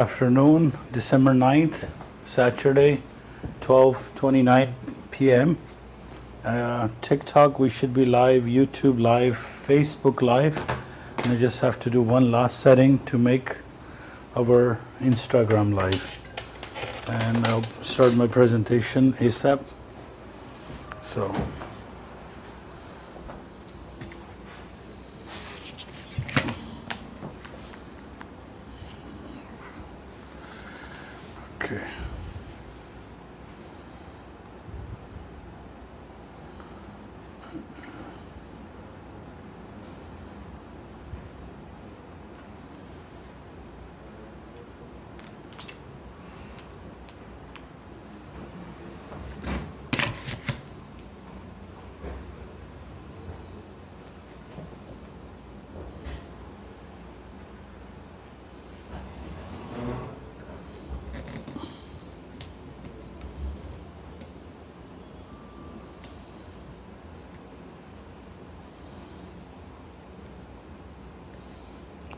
Afternoon, December 9th, Saturday, 12:29 p.m. TikTok, we should be live, YouTube live, Facebook live. And I just have to do one last setting to make our Instagram live. And I'll start my presentation ASAP. So. Okay.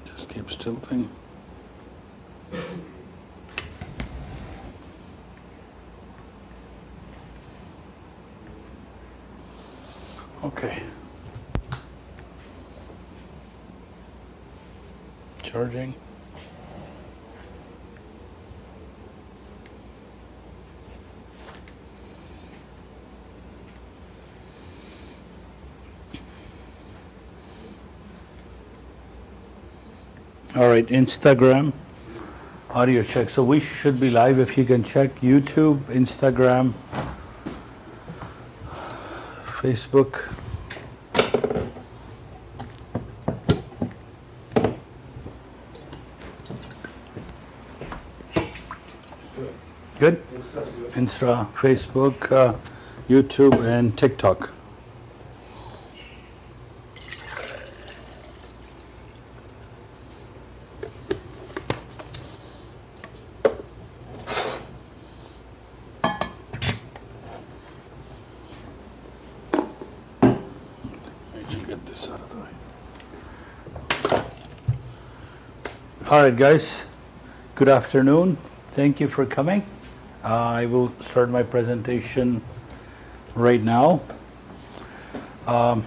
Just keeps tilting. Okay. Charging. All right, Instagram, audio check. So we should be live. If you can check YouTube, Instagram, Facebook. Good? Insta, Facebook, YouTube, and TikTok. All right, guys, good afternoon. Thank you for coming. I will start my presentation right now. So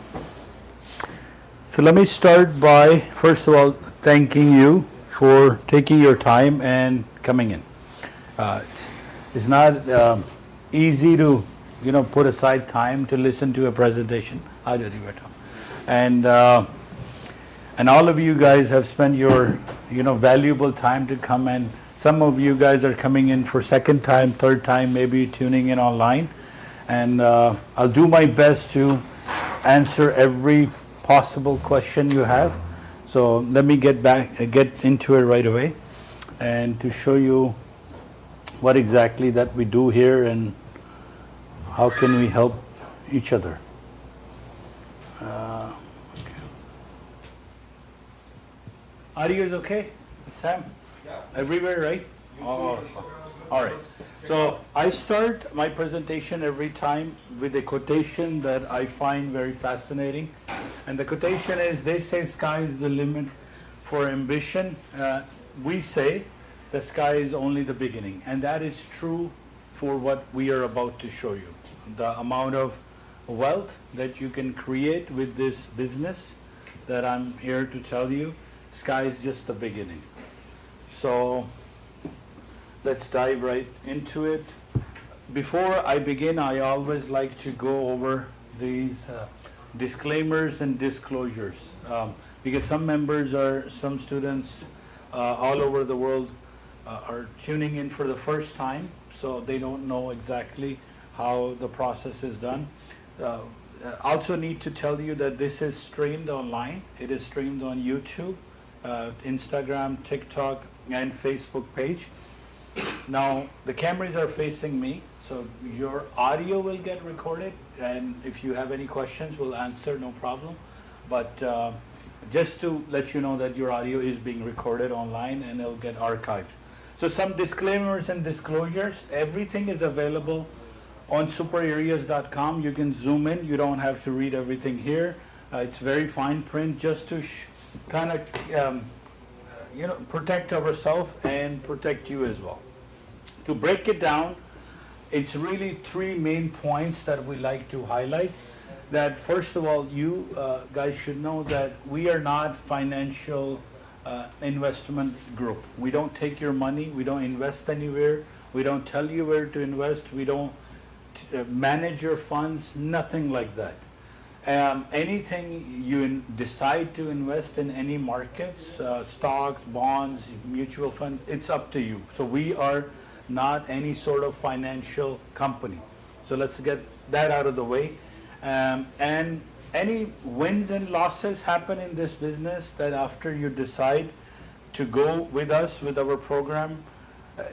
let me start by, first of all, thanking you for taking your time and coming in. It's not easy to, put aside time to listen to a presentation. And all of you guys have spent your valuable time to come, and some of you guys are coming in for second time, third time, maybe tuning in online. And I'll do my best to answer every possible question you have. So let me get into it right away and to show you what exactly that we do here and how can we help each other. Audio is okay, Sam? Yeah. Everywhere, right? Oh, all right. So I start my presentation every time with a quotation that I find very fascinating. And the quotation is, they say sky is the limit for ambition. We say the sky is only the beginning. And that is true for what we are about to show you. The amount of wealth that you can create with this business that I'm here to tell you. Sky is just the beginning. So let's dive right into it. Before I begin, I always like to go over these disclaimers and disclosures because some students all over the world are tuning in for the first time, so they don't know exactly how the process is done. Also need to tell you that this is streamed online. It is streamed on YouTube, Instagram, TikTok, and Facebook page. Now the cameras are facing me, so your audio will get recorded, and if you have any questions, we'll answer, no problem. But just to let you know that your audio is being recorded online and it'll get archived. So some disclaimers and disclosures. Everything is available on superareas.com. You can zoom in. You don't have to read everything here. It's very fine print, just to kind of protect ourselves and protect you as well. To break it down, it's really three main points that we like to highlight. That first of all, you guys should know that we are not financial investment group. We don't take your money, we don't invest anywhere, we don't tell you where to invest, we don't manage your funds, nothing like that. Anything you decide to invest in any markets, stocks, bonds, mutual funds, it's up to you. So we are not any sort of financial company. So let's get that out of the way. And any wins and losses happen in this business that after you decide to go with us, with our program,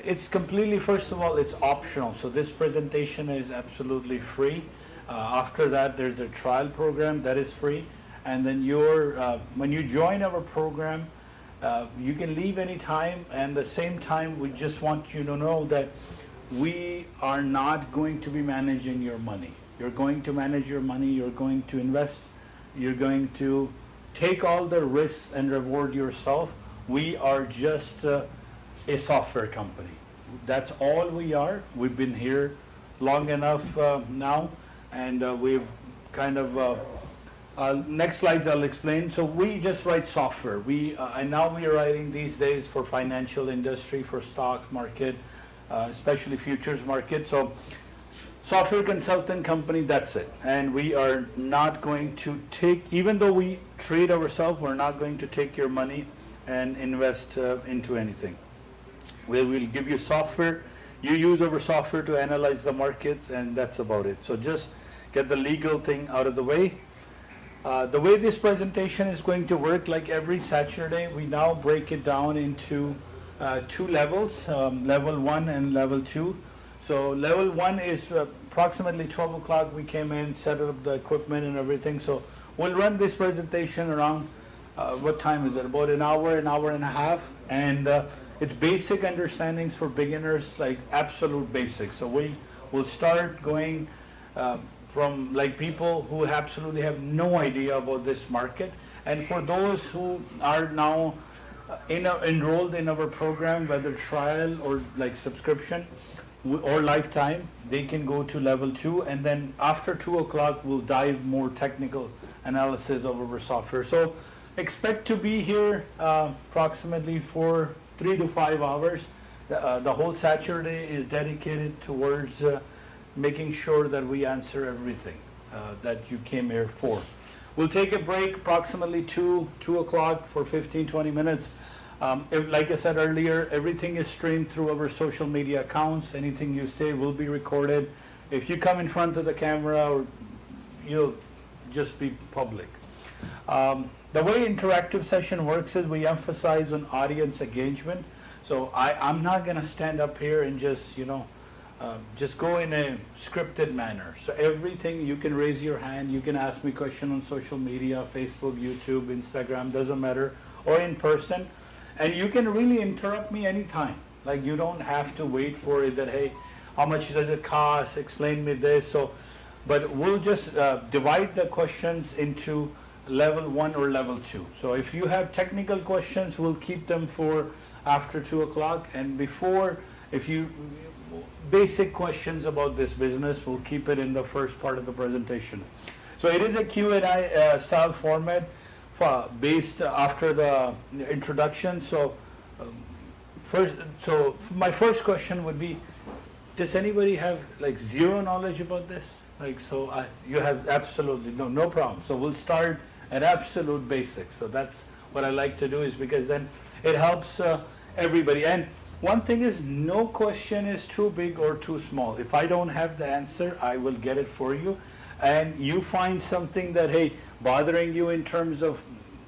it's completely, first of all, it's optional. So this presentation is absolutely free. After that, there's a trial program that is free. And then when you join our program, you can leave anytime. And at the same time, we just want you to know that we are not going to be managing your money. You're going to manage your money, you're going to invest, you're going to take all the risks and reward yourself. We are just a software company. That's all we are. We've been here long enough now, and we've kind of, next slides I'll explain. So we just write software. And now we are writing these days for financial industry, for stock market, especially futures market. So software consultant company, that's it. And we are not going to take, even though we trade ourselves, we're not going to take your money and invest into anything. We will give you software. You use our software to analyze the markets, and that's about it. So just get the legal thing out of the way. The way this presentation is going to work, like every Saturday, we now break it down into two levels, level 1 and level 2. So level 1 is approximately 12 o'clock. We came in, set up the equipment and everything. So we'll run this presentation around, what time is it? About an hour and a half. And it's basic understandings for beginners, like absolute basics. So we'll start going from like people who absolutely have no idea about this market. And for those who are now enrolled in our program, whether trial or like subscription, or lifetime, they can go to level 2, and then after 2 o'clock we'll dive more technical analysis of our software. So expect to be here approximately for 3 to 5 hours. The whole Saturday is dedicated towards making sure that we answer everything that you came here for. We'll take a break approximately 2 o'clock for 15-20 minutes. Like I said earlier, everything is streamed through our social media accounts. Anything you say will be recorded. If you come in front of the camera, or you'll just be public. The way interactive session works is we emphasize on audience engagement. So I'm not going to stand up here and just go in a scripted manner. So everything, you can raise your hand, you can ask me question on social media, Facebook, YouTube, Instagram, doesn't matter, or in person. And you can really interrupt me anytime. Like, you don't have to wait for it that, hey, how much does it cost? Explain me this. But we'll just divide the questions into level 1 or level 2. So if you have technical questions, we'll keep them for after 2 o'clock. And before, if you basic questions about this business, we'll keep it in the first part of the presentation. So it is a Q&A style format. Based after the introduction. So my first question would be, does anybody have like zero knowledge about this? You have absolutely no problem. So we'll start at absolute basics. So that's what I like to do, is because then it helps everybody. And one thing is, no question is too big or too small. If I don't have the answer, I will get it for you. And you find something that, hey, bothering you in terms of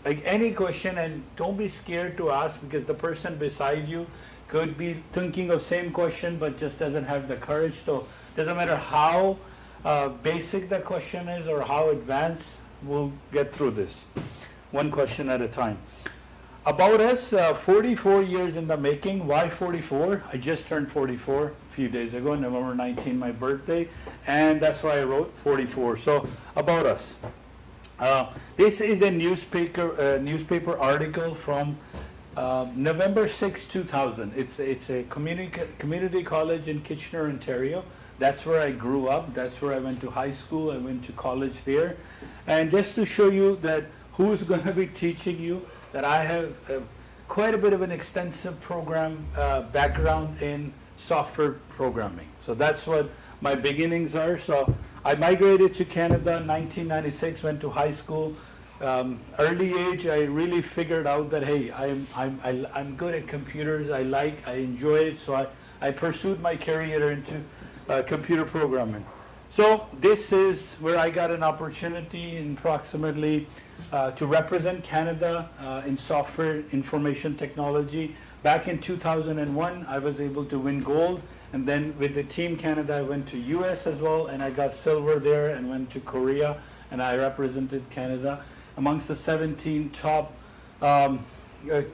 like any question, and don't be scared to ask, because the person beside you could be thinking of same question but just doesn't have the courage. So doesn't matter how basic the question is or how advanced, we'll get through this one question at a time. About us, 44 years in the making. Why 44? I just turned 44 a few days ago, November 19, my birthday, and that's why I wrote 44. So about us. This is a newspaper article from November 6, 2000. It's a community college in Kitchener, Ontario. That's where I grew up. That's where I went to high school. I went to college there. And just to show you that who's going to be teaching you, that I have quite a bit of an extensive program background in software programming. So that's what my beginnings are. So I migrated to Canada in 1996, went to high school. Early age, I really figured out that, hey, I'm good at computers. I enjoy it. So I pursued my career into computer programming. So this is where I got an opportunity in approximately to represent Canada in software information technology. Back in 2001, I was able to win gold, and then with the Team Canada, I went to US as well, and I got silver there, and went to Korea, and I represented Canada amongst the 17 top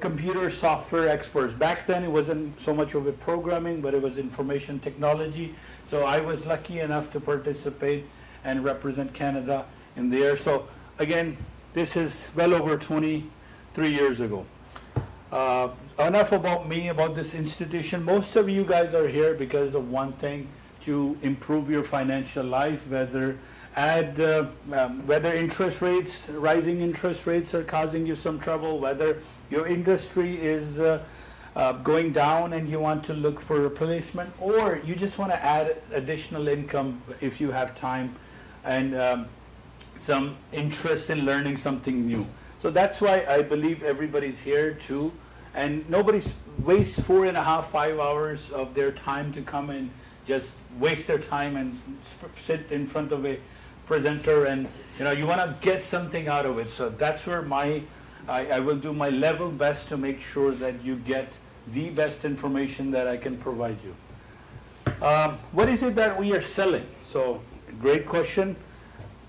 computer software experts. Back then, it wasn't so much of a programming, but it was information technology. So I was lucky enough to participate and represent Canada in there. So again, this is well over 23 years ago. Enough about me, about this institution. Most of you guys are here because of one thing, to improve your financial life, whether interest rates, rising interest rates are causing you some trouble, whether your industry is going down and you want to look for a replacement, or you just want to add additional income if you have time and some interest in learning something new. So that's why I believe everybody's here too, and nobody wastes 4.5, 5 hours of their time to come and just waste their time and sit in front of a presenter, and you want to get something out of it. So that's where I will do my level best to make sure that you get the best information that I can provide you. What is it that we are selling? So great question.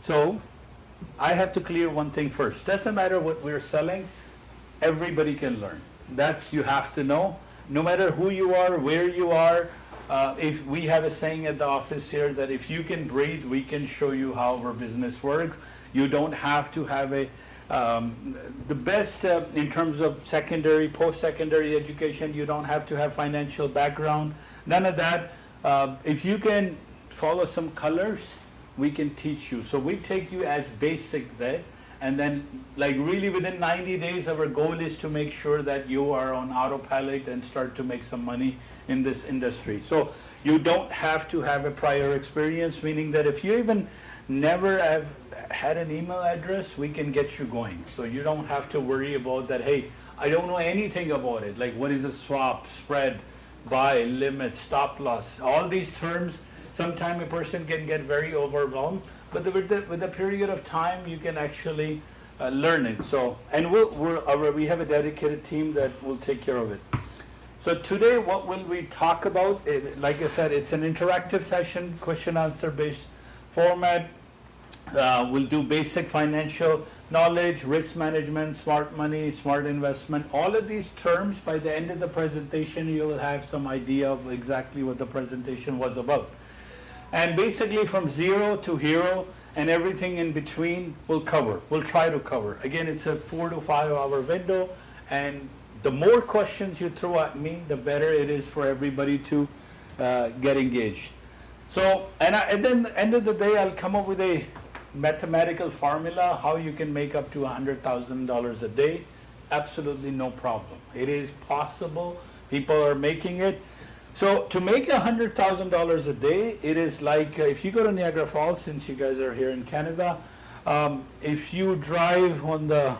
So I have to clear one thing first. Doesn't matter what we're selling, everybody can learn. That's, you have to know, no matter who you are, where you are. If we have a saying at the office here that if you can breathe, we can show you how our business works. You don't have to have the best in terms of secondary, post-secondary education. You don't have to have financial background. None of that. If you can follow some colors, we can teach you. So we take you as basic there. And then, like, really within 90 days, our goal is to make sure that you are on autopilot and start to make some money in this industry. So you don't have to have a prior experience, meaning that if you even never have had an email address, we can get you going. So you don't have to worry about that, hey, I don't know anything about it. Like, what is a swap, spread, buy, limit, stop loss? All these terms, sometimes a person can get very overwhelmed. But with a period of time, you can actually learn it. So, and we have a dedicated team that will take care of it. So today, what will we talk about? Like I said, it's an interactive session, question-answer based format. We'll do basic financial knowledge, risk management, smart money, smart investment. All of these terms, by the end of the presentation, you will have some idea of exactly what the presentation was about. And basically from zero to hero and everything in between we'll try to cover. Again, it's a 4 to 5 hour window, and the more questions you throw at me, the better it is for everybody to get engaged. So, and then at the end of the day, I'll come up with a mathematical formula, how you can make up to $100,000 a day. Absolutely no problem. It is possible. People are making it. So to make $100,000 a day, it is like if you go to Niagara Falls, since you guys are here in Canada, if you drive on the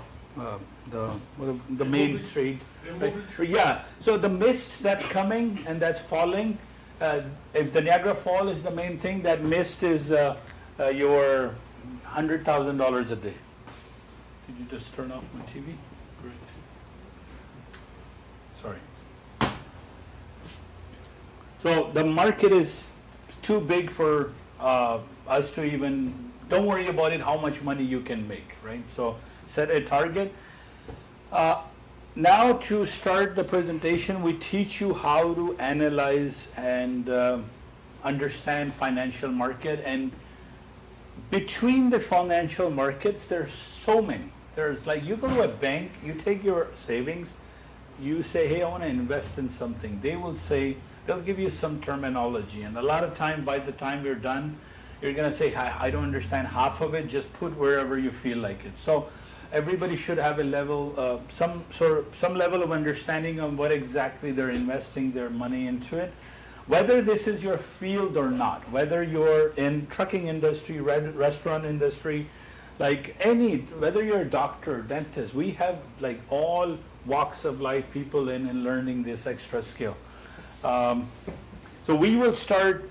main street, right? Yeah. So the mist that's coming and that's falling, if the Niagara Fall is the main thing, that mist is your $100,000 a day. Did you just turn off my TV? Great. Sorry. So the market is too big for us to even, don't worry about it, how much money you can make, right? So set a target. Now to start the presentation, we teach you how to analyze and understand financial market. And between the financial markets, there's so many. There's like, you go to a bank, you take your savings, you say, hey, I want to invest in something, they will say, they'll give you some terminology. And a lot of time, by the time you're done, you're going to say, I don't understand half of it, just put wherever you feel like it. So everybody should have a level, some level of understanding on what exactly they're investing their money into it. Whether this is your field or not, whether you're in trucking industry, restaurant industry, like whether you're a doctor, dentist, we have like all walks of life people in and learning this extra skill. So we will start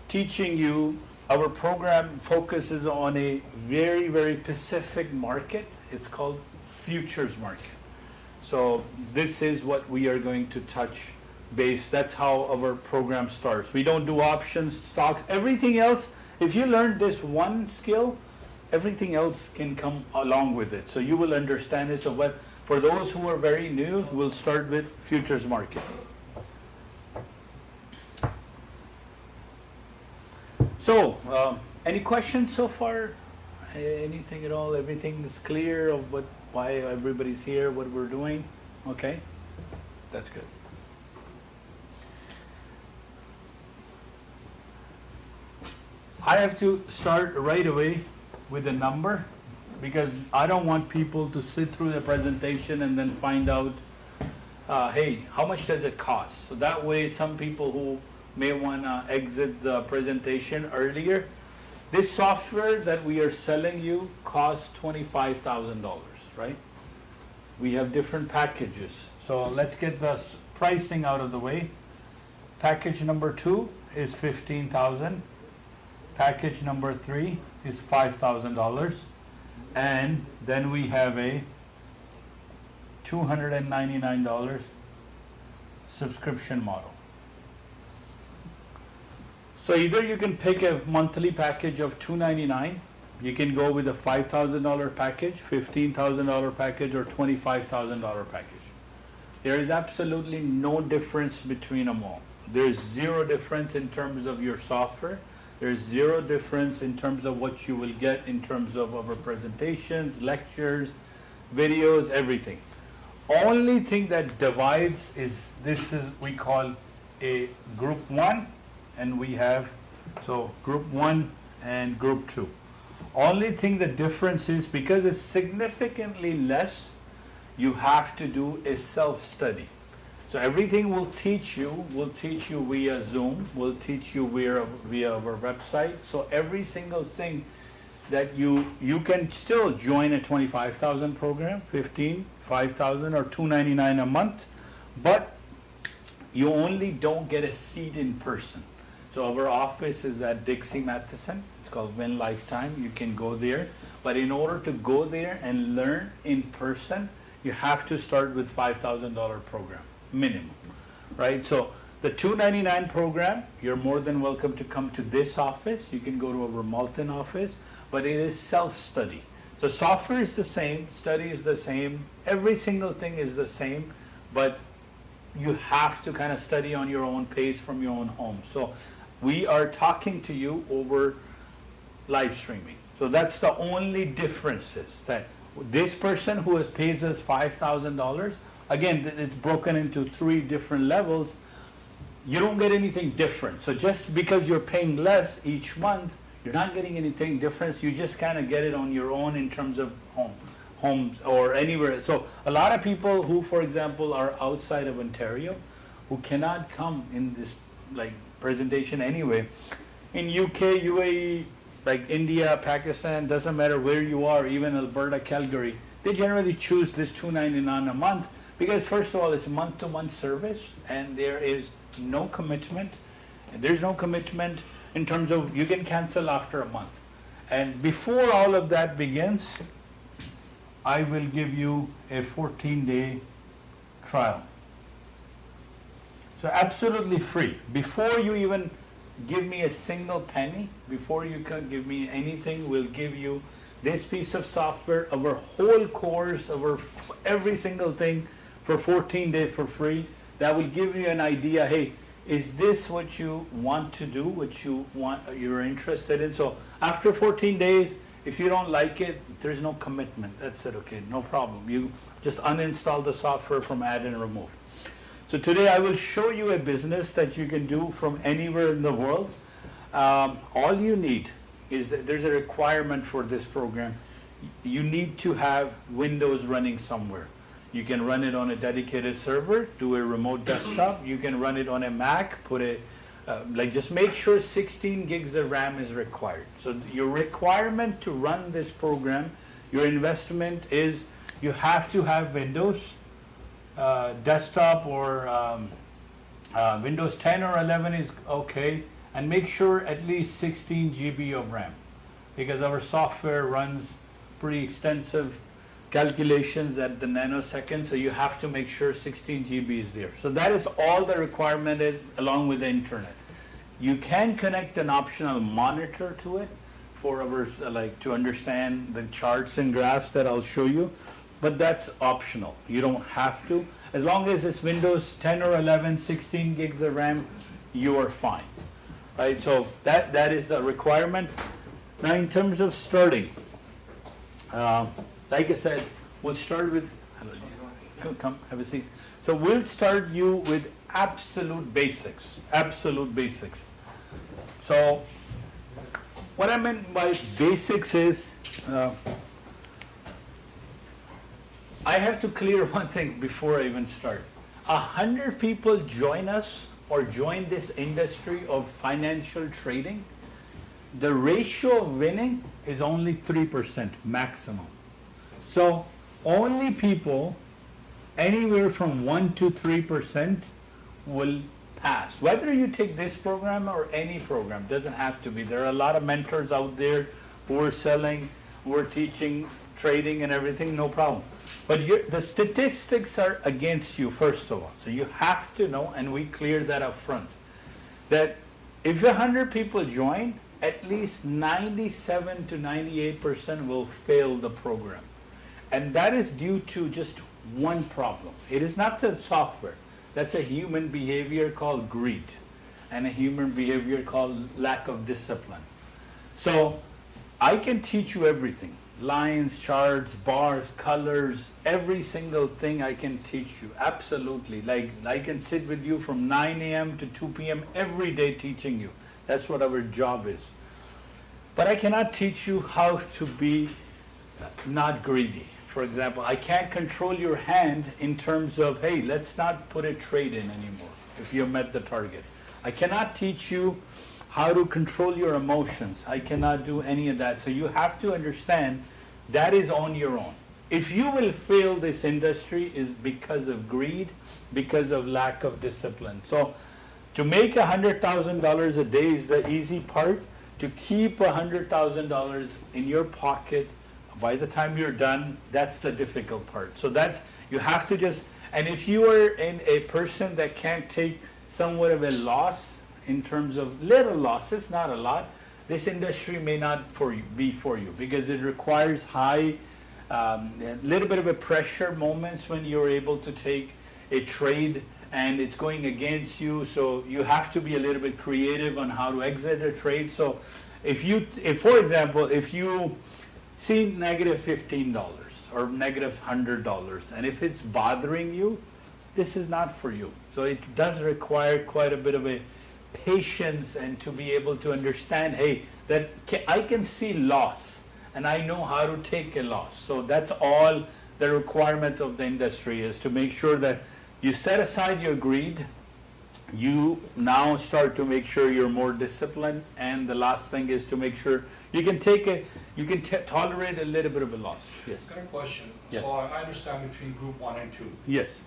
teaching you. Our program focuses on a very, very specific market. It's called futures market. So this is what we are going to touch base. That's how our program starts. We don't do options, stocks, everything else. If you learn this one skill, everything else can come along with it. So you will understand it. So for those who are very new, we'll start with futures market. So, any questions so far? Anything at all? Everything is clear of why everybody's here, what we're doing? Okay, that's good. I have to start right away with a number because I don't want people to sit through the presentation and then find out, hey, how much does it cost? So that way some people who may want to exit the presentation earlier, this software that we are selling you costs $25,000, right? We have different packages. So let's get the pricing out of the way. Package number 2 is $15,000. Package number 3 is $5,000. And then we have a $299 subscription model. So either you can pick a monthly package of $299, you can go with a $5,000 package, $15,000 package, or $25,000 package. There is absolutely no difference between them all. There is zero difference in terms of your software. There is zero difference in terms of what you will get in terms of our presentations, lectures, videos, everything. Only thing that divides is we call a group 1, and we have, so group 1 and group 2. Only thing the difference is because it's significantly less, you have to do a self-study. So everything we'll teach you via Zoom, we'll teach you via our website. So every single thing that you can still join a 25,000 program, 15, 5,000 or $299 a month, but you only don't get a seat in person. So our office is at Dixie Matheson. It's called Win Lifetime. You can go there. But in order to go there and learn in person, you have to start with $5,000 program, minimum, right? So the $299 program, you're more than welcome to come to this office. You can go to our Malton office, but it is self-study. So software is the same, study is the same, every single thing is the same, but you have to kind of study on your own pace from your own home. So we are talking to you over live streaming. So that's the only differences, that this person who pays us $5,000, again, it's broken into 3 different levels. You don't get anything different. So just because you're paying less each month, you're not getting anything different. You just kind of get it on your own in terms of homes or anywhere. So a lot of people who, for example, are outside of Ontario, who cannot come in this like presentation anyway, in UK, UAE, like India, Pakistan, doesn't matter where you are, even Alberta, Calgary, they generally choose this $299 a month because first of all, it's month-to-month service and there is no commitment. There's no commitment in terms of you can cancel after a month. And before all of that begins, I will give you a 14-day trial. So absolutely free. Before you even give me a single penny, before you can give me anything, we'll give you this piece of software, our whole course, our every single thing for 14 days for free. That will give you an idea, hey, is this what you want to do, what you're interested in? So after 14 days, if you don't like it, there's no commitment. That's it, okay, no problem. You just uninstall the software from add and remove. So today I will show you a business that you can do from anywhere in the world. All you need is that there's a requirement for this program. You need to have Windows running somewhere. You can run it on a dedicated server, do a remote desktop. You can run it on a Mac, just make sure 16 gigs of RAM is required. So your requirement to run this program, your investment is you have to have Windows desktop or Windows 10 or 11 is okay, and make sure at least 16 GB of RAM, because our software runs pretty extensive calculations at the nanosecond, so you have to make sure 16 GB is there. So that is all the requirement is, along with the internet. You can connect an optional monitor to it for our to understand the charts and graphs that I'll show you, but that's optional. You don't have to. As long as it's Windows 10 or 11, 16 gigs of RAM, you are fine. Right? So that is the requirement. Now in terms of starting, like I said, we'll start with, come have a seat. So we'll start you with absolute basics. So what I meant by basics is, I have to clear one thing before I even start. 100 people join us or join this industry of financial trading. The ratio of winning is only 3% maximum. So only people anywhere from 1 to 3% will pass. Whether you take this program or any program, doesn't have to be. There are a lot of mentors out there who are selling, who are teaching trading and everything, no problem. But the statistics are against you, first of all. So you have to know, and we clear that up front, that if 100 people join, at least 97 to 98% will fail the program. And that is due to just one problem. It is not the software. That's a human behavior called greed and a human behavior called lack of discipline. So I can teach you everything. Lines, charts, bars, colors, every single thing I can teach you. Absolutely. Like I can sit with you from 9 a.m. to 2 p.m. every day teaching you. That's what our job is. But I cannot teach you how to be not greedy. For example, I can't control your hand in terms of, hey, let's not put a trade in anymore if you met the target. I cannot teach you how to control your emotions. I cannot do any of that. So you have to understand that is on your own. If you will fail this industry is because of greed, because of lack of discipline. So to make $100,000 a day is the easy part. To keep $100,000 in your pocket by the time you're done, that's the difficult part. So that's, you have to just, and if you are in a person that can't take somewhat of a loss in terms of little losses, not a lot, this industry may not be for you because it requires high, a little bit of a pressure moments when you're able to take a trade and it's going against you. So you have to be a little bit creative on how to exit a trade. So if for example, if you see negative $15 or negative $100, and if it's bothering you, this is not for you. So it does require quite a bit of a patience and to be able to understand, hey, that I can see loss and I know how to take a loss. So that's all the requirement of the industry is, to make sure that you set aside your greed, you now start to make sure you're more disciplined, and the last thing is to make sure you can tolerate a little bit of a loss. Yes. I've got a question. Yes. So I understand between group 1 and 2. Yes.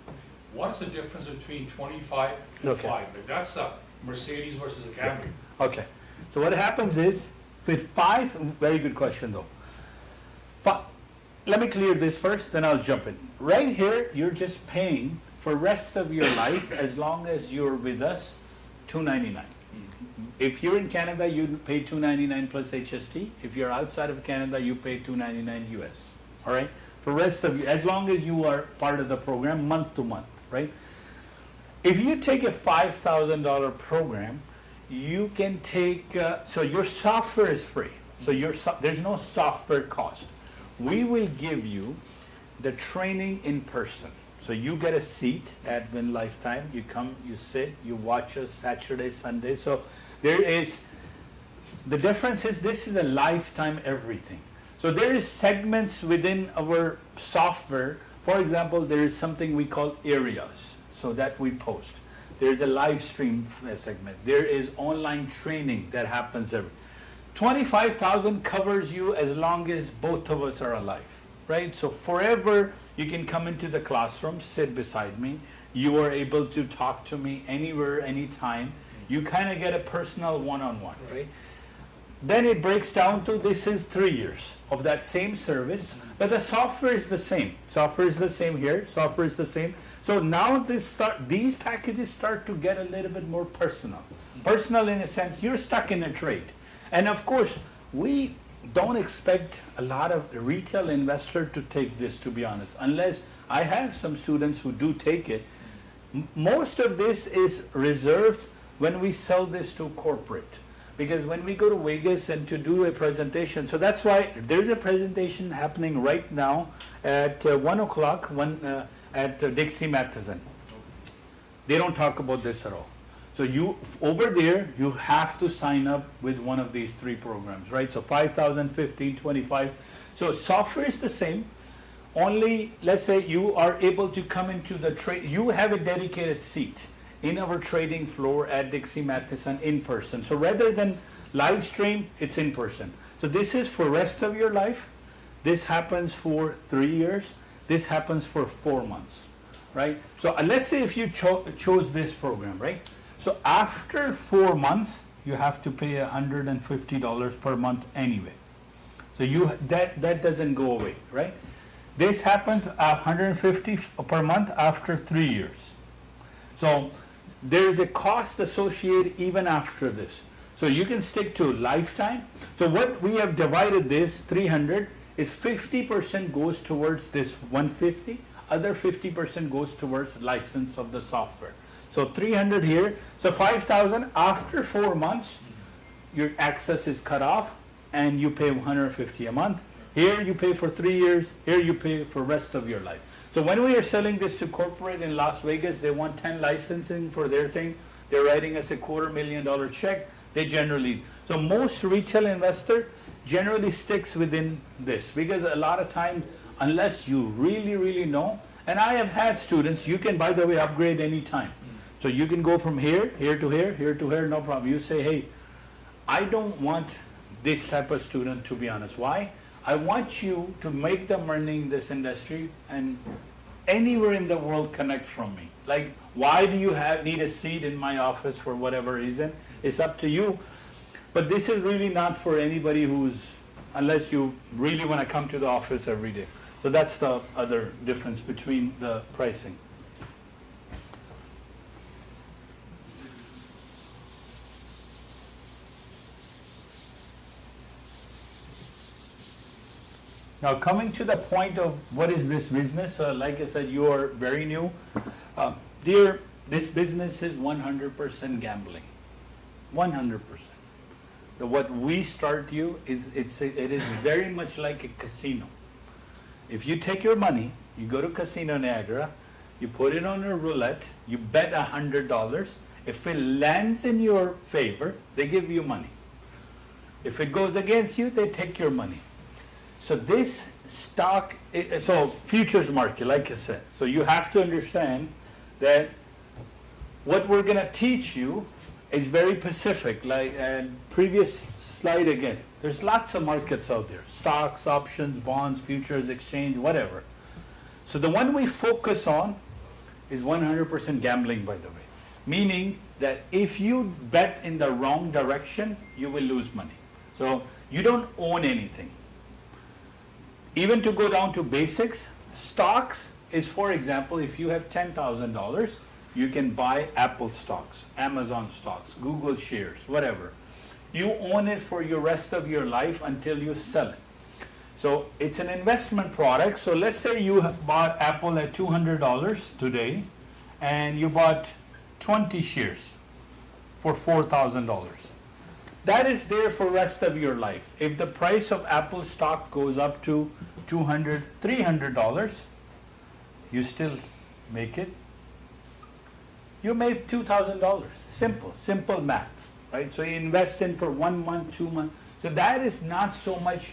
What's the difference between 25 and 5? Like that's a Mercedes versus a Camry. Okay. So what happens is, with 5, very good question though. Let me clear this first, then I'll jump in. Right here, you're just paying for rest of your life, as long as you're with us, $299. If you're in Canada, you pay $299 plus HST. If you're outside of Canada, you pay $299 US. All right? For rest of you, as long as you are part of the program, month to month, right? if you take a $5,000 program, you can take, so your software is free. So there's no software cost. We will give you the training in person. So you get a seat at Win Lifetime. You come, you sit, you watch us Saturday, Sunday. So there is, the difference is this is a lifetime everything. So there is segments within our software. For example, there is something we call areas, so that we post. There's a live stream segment. There is online training that happens every. 25,000 covers you as long as both of us are alive, right? So forever you can come into the classroom, sit beside me. You are able to talk to me anywhere, anytime. You kind of get a personal one-on-one, right? Then it breaks down to this is 3 years of that same service, but the software is the same. Software is the same here, software is the same. So now these packages start to get a little bit more personal. Personal in a sense, you're stuck in a trade. And of course, we don't expect a lot of retail investor to take this, to be honest, unless I have some students who do take it. Most of this is reserved when we sell this to corporate. Because when we go to Vegas and to do a presentation, so that's why there's a presentation happening right now at 1 o'clock at Dixie Matheson. They don't talk about this at all. So you, over there, you have to sign up with one of these 3 programs, right? So 5,000, 15, 25. So software is the same. Only, let's say you are able to come into the trade, you have a dedicated seat in our trading floor at Dixie Matheson in person. So rather than live stream, it's in person. So this is for rest of your life. This happens for 3 years. This happens for 4 months, right? So let's say if you chose this program, right? So after 4 months, you have to pay $150 per month anyway. So that doesn't go away, right? This happens $150 per month after 3 years. So there is a cost associated even after this. So you can stick to lifetime. So what we have divided this 300 is 50% goes towards this 150, other 50% goes towards license of the software. So 300 here, so 5,000 after 4 months, your access is cut off and you pay 150 a month. Here you pay for 3 years, here you pay for rest of your life. So when we are selling this to corporate in Las Vegas, they want 10 licensing for their thing. They're writing us a $250,000 check. They generally, so most retail investor generally sticks within this because a lot of times, unless you really, really know, and I have had students, you can, by the way, upgrade anytime. So you can go from here, here to here, here to here, no problem. You say, hey, I don't want this type of student, to be honest. Why? I want you to make them earning this industry and anywhere in the world connect from me. Like, why do you need a seat in my office for whatever reason? It's up to you. But this is really not for anybody unless you really want to come to the office every day. So that's the other difference between the pricing. Now coming to the point of what is this business, like I said, you are very new. Dear, this business is 100% gambling, 100%. What we start you is, it is very much like a casino. If you take your money, you go to Casino Niagara, you put it on a roulette, you bet $100. If it lands in your favor, they give you money. If it goes against you, they take your money. So this stock, so futures market, like I said. So you have to understand that what we're going to teach you is very specific. Like previous slide again, there's lots of markets out there. Stocks, options, bonds, futures, exchange, whatever. So the one we focus on is 100% gambling, by the way. Meaning that if you bet in the wrong direction, you will lose money. So you don't own anything. Even to go down to basics, stocks is, for example, if you have $10,000, you can buy Apple stocks, Amazon stocks, Google shares, whatever. You own it for your rest of your life until you sell it. So it's an investment product. So let's say you bought Apple at $200 today, and you bought 20 shares for $4,000. That is there for rest of your life. If the price of Apple stock goes up to $200, $300, you still make it. You made $2,000. Simple math, right? So you invest in for 1 month, 2 months. So that is not so much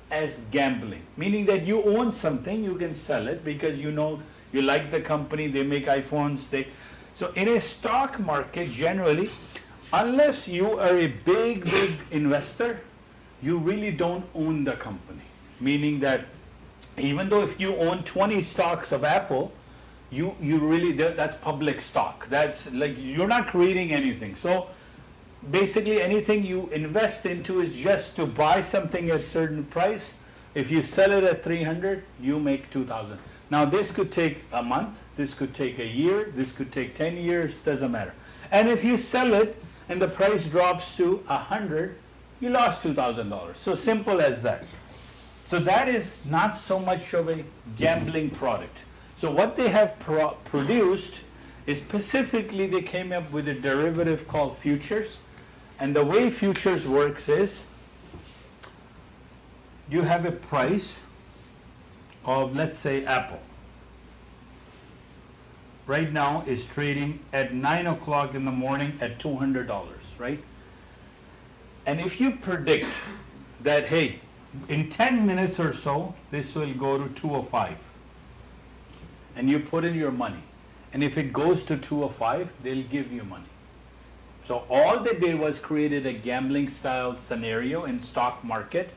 as gambling, meaning that you own something, you can sell it because you know you like the company, they make iPhones. So in a stock market, generally, unless you are a big investor, you really don't own the company. Meaning that even though if you own 20 stocks of Apple, you really, that's public stock. That's like, you're not creating anything. So basically anything you invest into is just to buy something at a certain price. If you sell it at 300, you make 2,000. Now this could take a month, this could take a year, this could take 10 years, doesn't matter. And if you sell it and the price drops to 100, you lost $2,000. So simple as that. So that is not so much of a gambling product. So what they have produced is specifically they came up with a derivative called futures. And the way futures works is you have a price of, let's say, Apple. Right now is trading at 9 o'clock in the morning at $200, right? And if you predict that, hey, in 10 minutes or so, this will go to 205, and you put in your money, and if it goes to 205, they'll give you money. So all they did was created a gambling style scenario in stock market,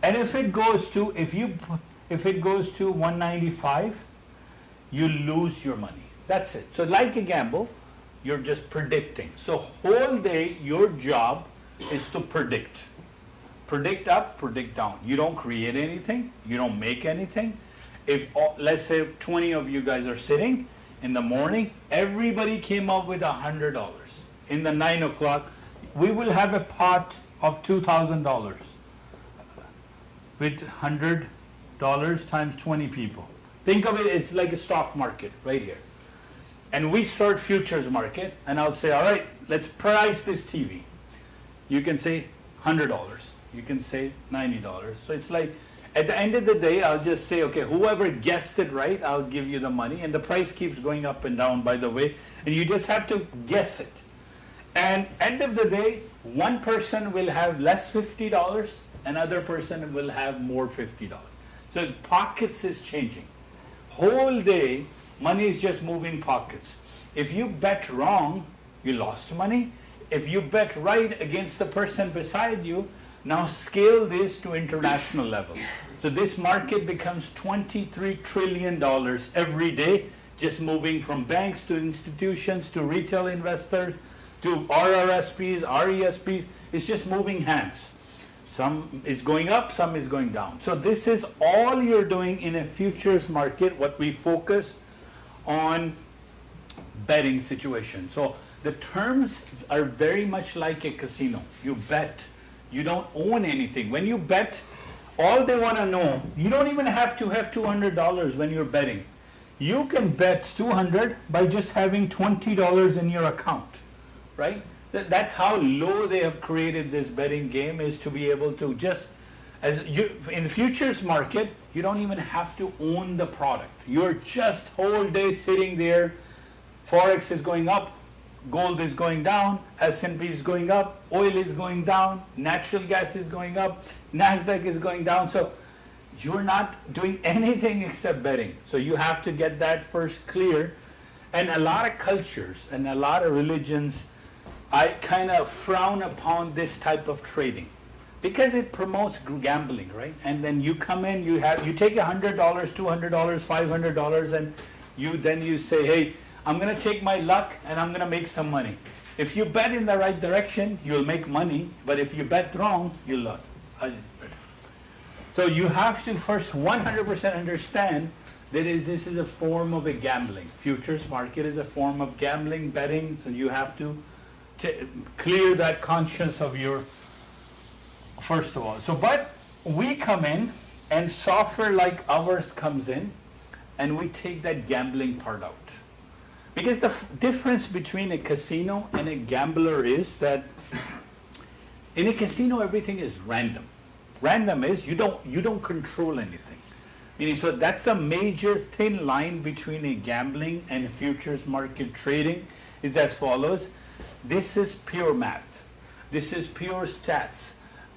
and if it goes to 195, you lose your money. That's it. So like a gamble, you're just predicting. So whole day your job is to predict. Predict up, predict down. You don't create anything, you don't make anything. If let's say 20 of you guys are sitting in the morning, everybody came up with $100. In the 9 o'clock, we will have a pot of $2,000 with $100 times 20 people. Think of it, it's like a stock market right here. And we start futures market, and I'll say, all right, let's price this TV. You can say $100. You can say $90. So it's like, at the end of the day, I'll just say, okay, whoever guessed it right, I'll give you the money. And the price keeps going up and down, by the way. And you just have to guess it. And end of the day, one person will have less $50, another person will have more $50. So pockets is changing. Whole day, money is just moving pockets. If you bet wrong, you lost money. If you bet right against the person beside you, now scale this to international level. So this market becomes $23 trillion every day, just moving from banks to institutions to retail investors to RRSPs, RESPs. It's just moving hands. Some is going up, some is going down. So this is all you're doing in a futures market, what we focus on betting situation. So the terms are very much like a casino. You bet. You don't own anything. When you bet, all they want to know, you don't even have to have $200 when you're betting. You can bet 200 by just having $20 in your account, right? That's how low they have created this betting game, is to be able to just, in the futures market, you don't even have to own the product. You're just whole day sitting there. Forex is going up, gold is going down, S&P is going up, oil is going down, natural gas is going up, Nasdaq is going down. So you're not doing anything except betting. So you have to get that first clear. And a lot of cultures and a lot of religions, I kind of frown upon this type of trading because it promotes gambling, right? And then you come in, you take $100, $200, $500, and you say, hey, I'm going to take my luck and I'm going to make some money. If you bet in the right direction, you'll make money. But if you bet wrong, you'll lose. So you have to first 100% understand that this is a form of a gambling. Futures market is a form of gambling, betting. So you have to clear that conscience of your, first of all. So, but we come in and software like ours comes in and we take that gambling part out. Because the difference between a casino and a gambler is that in a casino everything is random. Random is you don't control anything. Meaning, so that's a major thin line between a gambling and futures market trading is as follows. This is pure math. This is pure stats.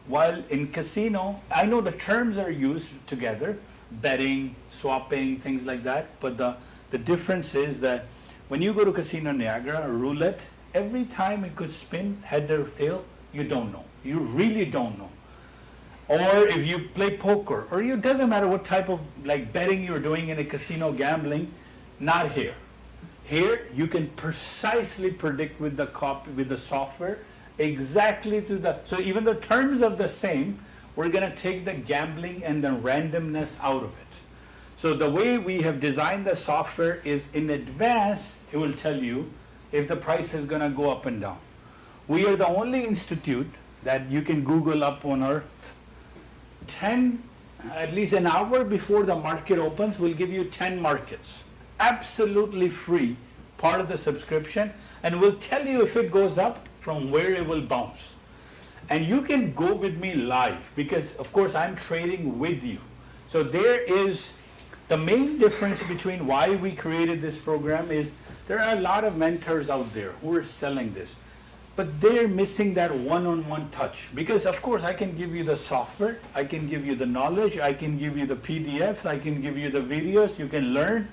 While in casino, I know the terms are used together, betting, swapping, things like that, but the difference is that when you go to Casino Niagara or roulette, every time it could spin head or tail, you don't know. You really don't know. Or if you play poker, or it doesn't matter what type of like betting you're doing in a casino gambling, not here. Here you can precisely predict with the software exactly to the, so even the terms are the same, we're going to take the gambling and the randomness out of it. So the way we have designed the software is in advance, it will tell you if the price is going to go up and down. We are the only institute that you can Google up on Earth. At least an hour before the market opens, we'll give you 10 markets. Absolutely free, part of the subscription, and we'll tell you if it goes up from where it will bounce. And you can go with me live because, of course, I'm trading with you. So there is the main difference between why we created this program is there are a lot of mentors out there who are selling this, but they're missing that one-on-one touch. Because, of course, I can give you the software, I can give you the knowledge, I can give you the PDFs, I can give you the videos, you can learn.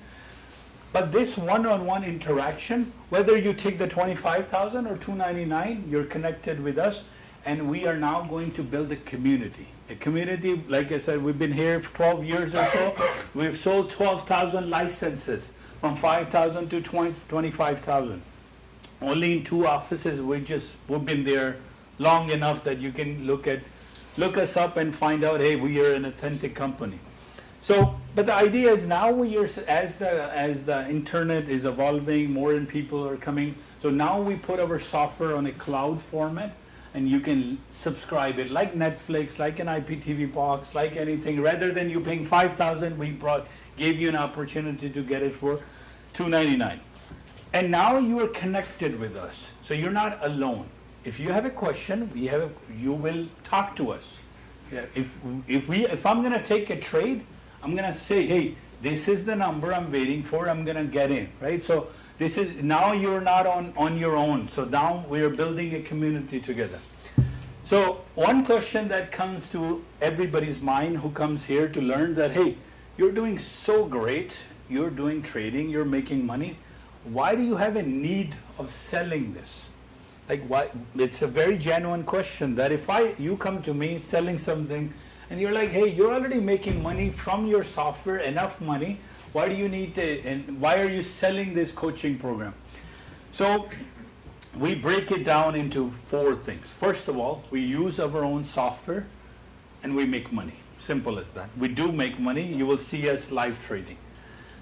But this one-on-one interaction, whether you take the 25,000 or 299, you're connected with us, and we are now going to build a community. A community, like I said, we've been here for 12 years or so. We've sold 12,000 licenses, from 5,000 to 25,000. Only in 2 offices. We've been there long enough that you can look us up and find out, hey, we are an authentic company. So, but the idea is now as the internet is evolving, more and people are coming. So now we put our software on a cloud format, and you can subscribe it like Netflix, like an IPTV box, like anything. Rather than you paying 5,000, we gave you an opportunity to get it for $299. And now you are connected with us, so you're not alone. If you have a question, you will talk to us. Yeah, if I'm going to take a trade, I'm going to say, hey, this is the number I'm waiting for. I'm going to get in, right? So this is now you're not on your own. So now we are building a community together. So one question that comes to everybody's mind who comes here to learn that, hey, you're doing so great. You're doing trading. You're making money. Why do you have a need of selling this? Like, why? It's a very genuine question that if you come to me selling something and you're like, hey, you're already making money from your software, enough money, why do you need and why are you selling this coaching program? So we break it down into 4 things. First of all, we use our own software and we make money. Simple as that. We do make money. You will see us live trading.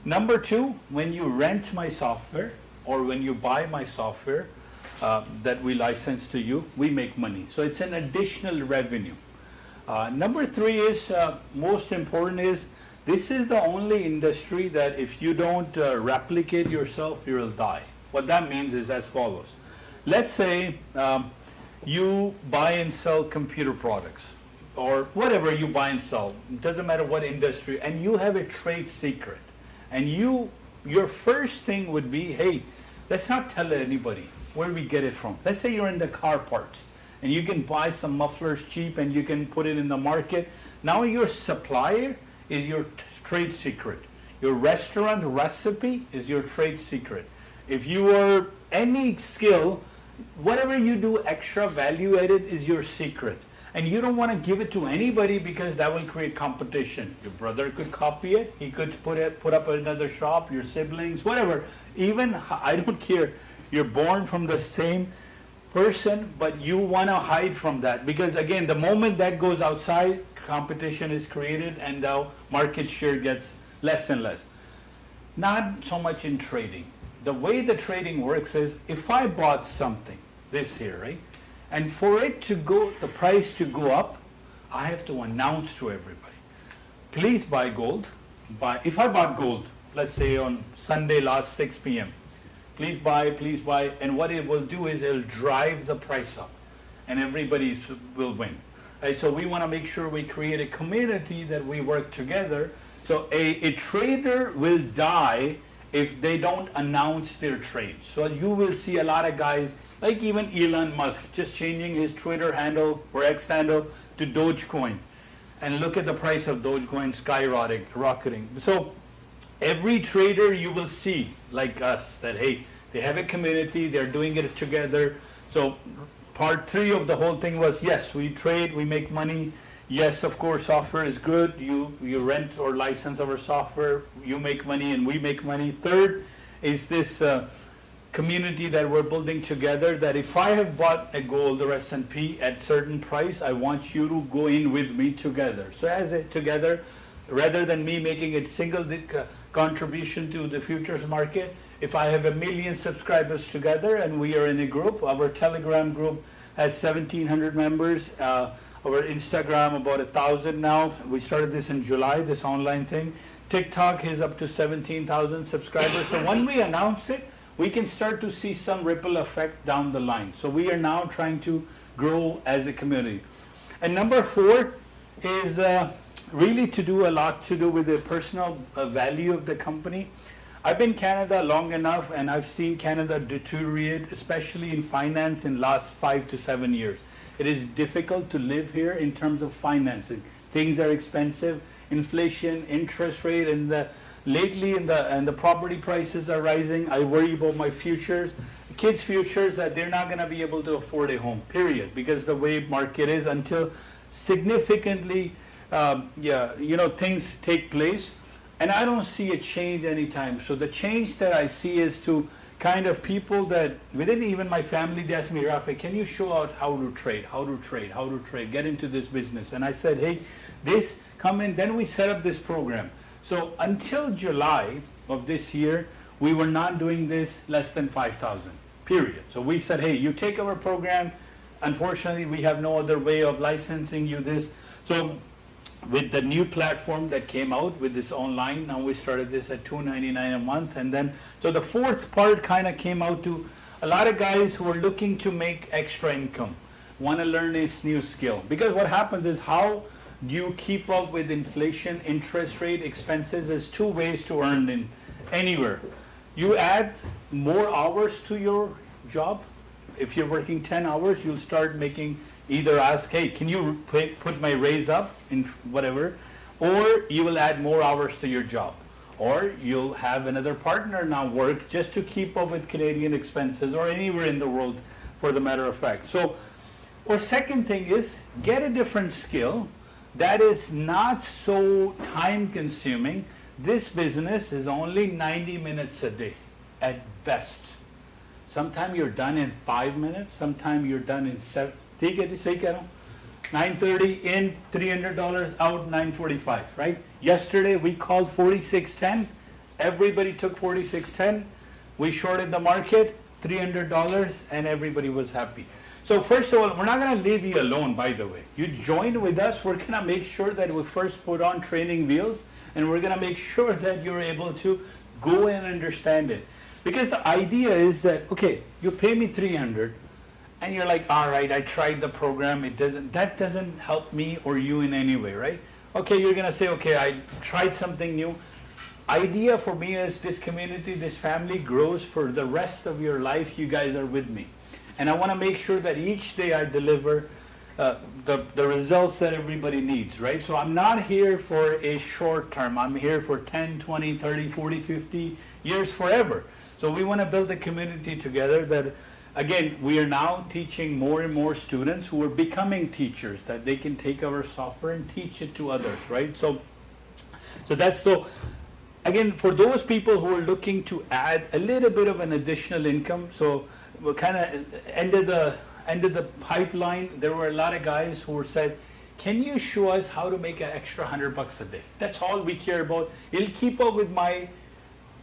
Number 2, when you rent my software or when you buy my software that we license to you, we make money. So it's an additional revenue. Number 3 is, most important is, this is the only industry that if you don't replicate yourself, you will die. What that means is as follows. Let's say you buy and sell computer products or whatever you buy and sell. It doesn't matter what industry, and you have a trade secret. And your first thing would be, hey, let's not tell anybody where we get it from. Let's say you're in the car parts and you can buy some mufflers cheap and you can put it in the market. Now your supplier is your trade secret. Your restaurant recipe is your trade secret. If you are any skill, whatever you do extra value added is your secret. And you don't want to give it to anybody because that will create competition. Your brother could copy it. He could put up another shop, your siblings, whatever. Even, I don't care. You're born from the same person, but you want to hide from that. Because again, the moment that goes outside, competition is created and the market share gets less and less. Not so much in trading. The way the trading works is, if I bought something, this here, right? And for it to go, the price to go up, I have to announce to everybody, please buy gold. If I bought gold, let's say on Sunday last 6 p.m., please buy, please buy. And what it will do is it'll drive the price up and everybody will win. Right? So we want to make sure we create a community that we work together. So a trader will die if they don't announce their trades. So you will see a lot of guys, like even Elon Musk, just changing his Twitter handle or X handle to Dogecoin. And look at the price of Dogecoin skyrocketing. So every trader you will see, like us, that hey, they have a community, they're doing it together. So part 3 of the whole thing was, yes, we trade, we make money. Yes, of course, software is good. You rent or license our software, you make money and we make money. Third is this community that we're building together, that if I have bought a gold or S&P at certain price, I want you to go in with me together. So as a together, rather than me making a single contribution to the futures market, if I have 1 million subscribers together and we are in a group, our Telegram group has 1,700 members, our Instagram about 1,000 now. We started this in July, this online thing. TikTok is up to 17,000 subscribers. So when we announce it, we can start to see some ripple effect down the line. So we are now trying to grow as a community. And number 4 is really to do a lot to do with the personal value of the company. I've been in Canada long enough and I've seen Canada deteriorate, especially in finance in last 5 to 7 years. It is difficult to live here in terms of financing. Things are expensive, inflation, interest rate, and lately the property prices are rising. I worry about my futures, kids' futures, that they're not going to be able to afford a home, period, because the way market is until significantly, things take place. And I don't see a change anytime. So the change that I see is to kind of people that within even my family, they ask me, Rafay, can you show out how to trade, get into this business? And I said, hey, this come in, then we set up this program. So until July of this year, we were not doing this less than 5,000, period. So we said, hey, you take our program. Unfortunately, we have no other way of licensing you this. So with the new platform that came out with this online, now we started this at $299 a month. And then, so the 4th part kind of came out to a lot of guys who are looking to make extra income, want to learn this new skill. Because what happens is, how do you keep up with inflation, interest rate, expenses? There's 2 ways to earn in anywhere. You add more hours to your job. If you're working 10 hours, you'll start making, either ask, hey, can you put my raise up in whatever, or you will add more hours to your job, or you'll have another partner now work just to keep up with Canadian expenses, or anywhere in the world for the matter of fact. So, or second thing is, get a different skill that is not so time consuming. This business is only 90 minutes a day at best. Sometimes you're done in 5 minutes, sometimes you're done in 7. 9:30 in, $300 out, 9:45, right? Yesterday we called 46.10. Everybody took 46.10. We shorted the market, $300, and everybody was happy. So first of all, we're not going to leave you alone, by the way. You join with us. We're going to make sure that we first put on training wheels, and we're going to make sure that you're able to go and understand it. Because the idea is that, okay, you pay me $300, and you're like, all right, I tried the program. That doesn't help me or you in any way, right? Okay, you're going to say, okay, I tried something new. Idea for me is this community, this family grows for the rest of your life. You guys are with me. And I want to make sure that each day I deliver the results that everybody needs, right? So I'm not here for a short term. I'm here for 10, 20, 30, 40, 50 years, forever. So we want to build a community together that, again, we are now teaching more and more students who are becoming teachers, that they can take our software and teach it to others, right? So that's so. Again, for those people who are looking to add a little bit of an additional income, so we're kind of ended the pipeline. There were a lot of guys who were said, can you show us how to make an extra $100 a day? That's all we care about. It'll keep up with my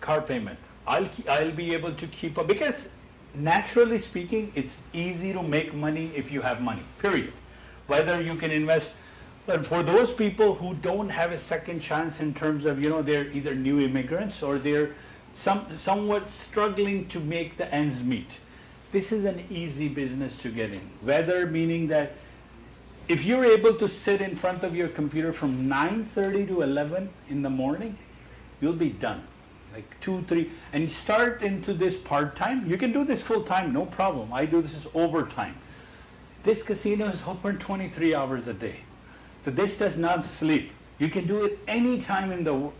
car payment. I'll be able to keep up, because naturally speaking, it's easy to make money if you have money, period. Whether you can invest, but for those people who don't have a second chance in terms of, they're either new immigrants or they're somewhat struggling to make the ends meet. This is an easy business to get in. Weather meaning that if you're able to sit in front of your computer from 9:30 to 11 in the morning, you'll be done. Like 2, 3, and you start into this part-time. You can do this full-time, no problem. I do this as overtime. This casino is open 23 hours a day. So this does not sleep. You can do it any time in the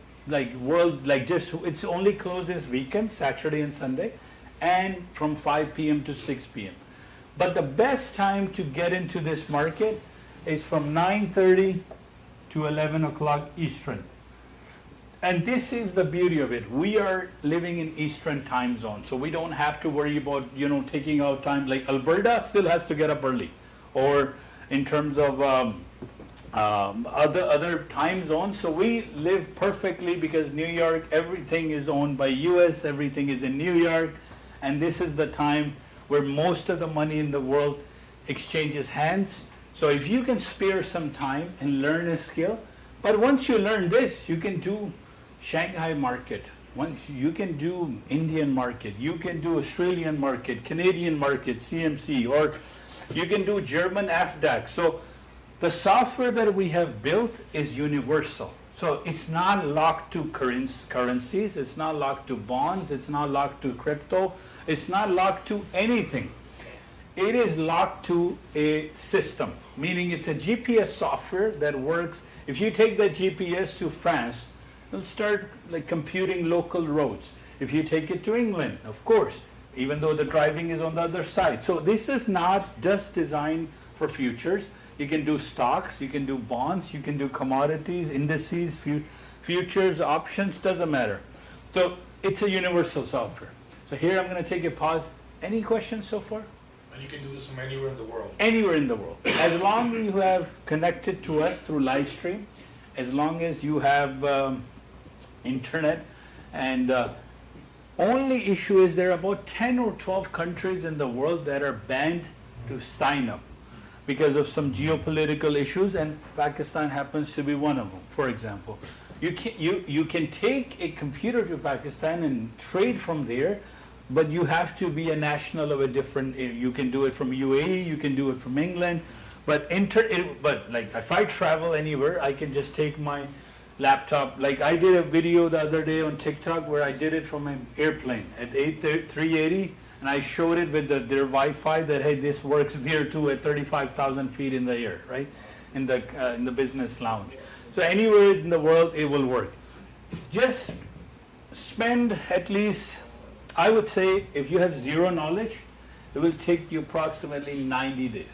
world, it's only closes weekends, Saturday and Sunday, and from 5 p.m. to 6 p.m. But the best time to get into this market is from 9:30 to 11 o'clock Eastern. And this is the beauty of it. We are living in Eastern time zone, so we don't have to worry about, taking out time. Like Alberta still has to get up early, or in terms of other time zones. So we live perfectly because New York, everything is owned by US, everything is in New York, and this is the time where most of the money in the world exchanges hands. So if you can spare some time and learn a skill, but once you learn this, you can do Shanghai market, once you can do Indian market, you can do Australian market, Canadian market, CMC, or you can do German FDAX. So the software that we have built is universal. So it's not locked to currencies, it's not locked to bonds, it's not locked to crypto, it's not locked to anything. It is locked to a system, meaning it's a GPS software that works. If you take the GPS to France, it'll start computing local roads. If you take it to England, of course, even though the driving is on the other side. So this is not just designed for futures. You can do stocks, you can do bonds, you can do commodities, indices, futures, options, doesn't matter. So it's a universal software. So here I'm going to take a pause. Any questions so far? And you can do this from anywhere in the world. Anywhere in the world. As long as you have connected to us through live stream, as long as you have internet, and only issue is there are about 10 or 12 countries in the world that are banned to sign up because of some geopolitical issues, and Pakistan happens to be one of them, for example. You can take a computer to Pakistan and trade from there, but you have to be a national of a different, you can do it from UAE, you can do it from England, but if I travel anywhere, I can just take my laptop. Like I did a video the other day on TikTok where I did it from an airplane at 380, and I showed it with their Wi-Fi that, hey, this works there too at 35,000 feet in the air, right? In the business lounge. So anywhere in the world it will work. Just spend at least, I would say, if you have zero knowledge, it will take you approximately 90 days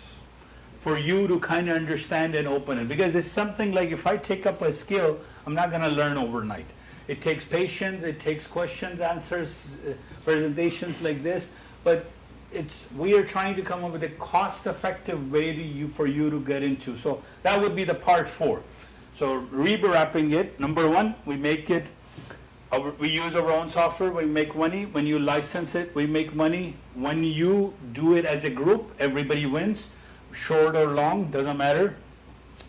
for you to kind of understand and open it. Because it's something like if I take up a skill, I'm not going to learn overnight. It takes patience, it takes questions, answers, presentations like this, but we are trying to come up with a cost-effective way for you to get into. So that would be the part 4. So rewrapping it, number 1, we make it, we use our own software, we make money. When you license it, we make money. When you do it as a group, everybody wins, short or long, doesn't matter.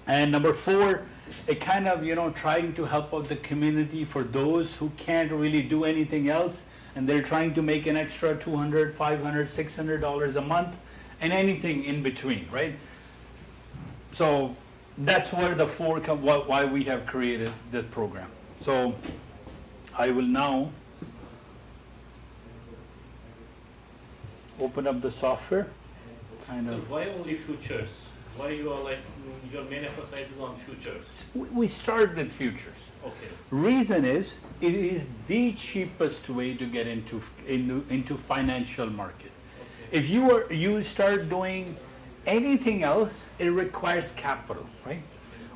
And number 4, it kind of, trying to help out the community for those who can't really do anything else, and they're trying to make an extra $200, $500, $600 a month, and anything in between, right? So that's where the 4 why we have created the program. So I will now open up the software. So why only futures? Why you are your main emphasis is on futures? We started with futures. Okay. Reason is, it is the cheapest way to get into financial market. Okay. If you start doing anything else, it requires capital, right?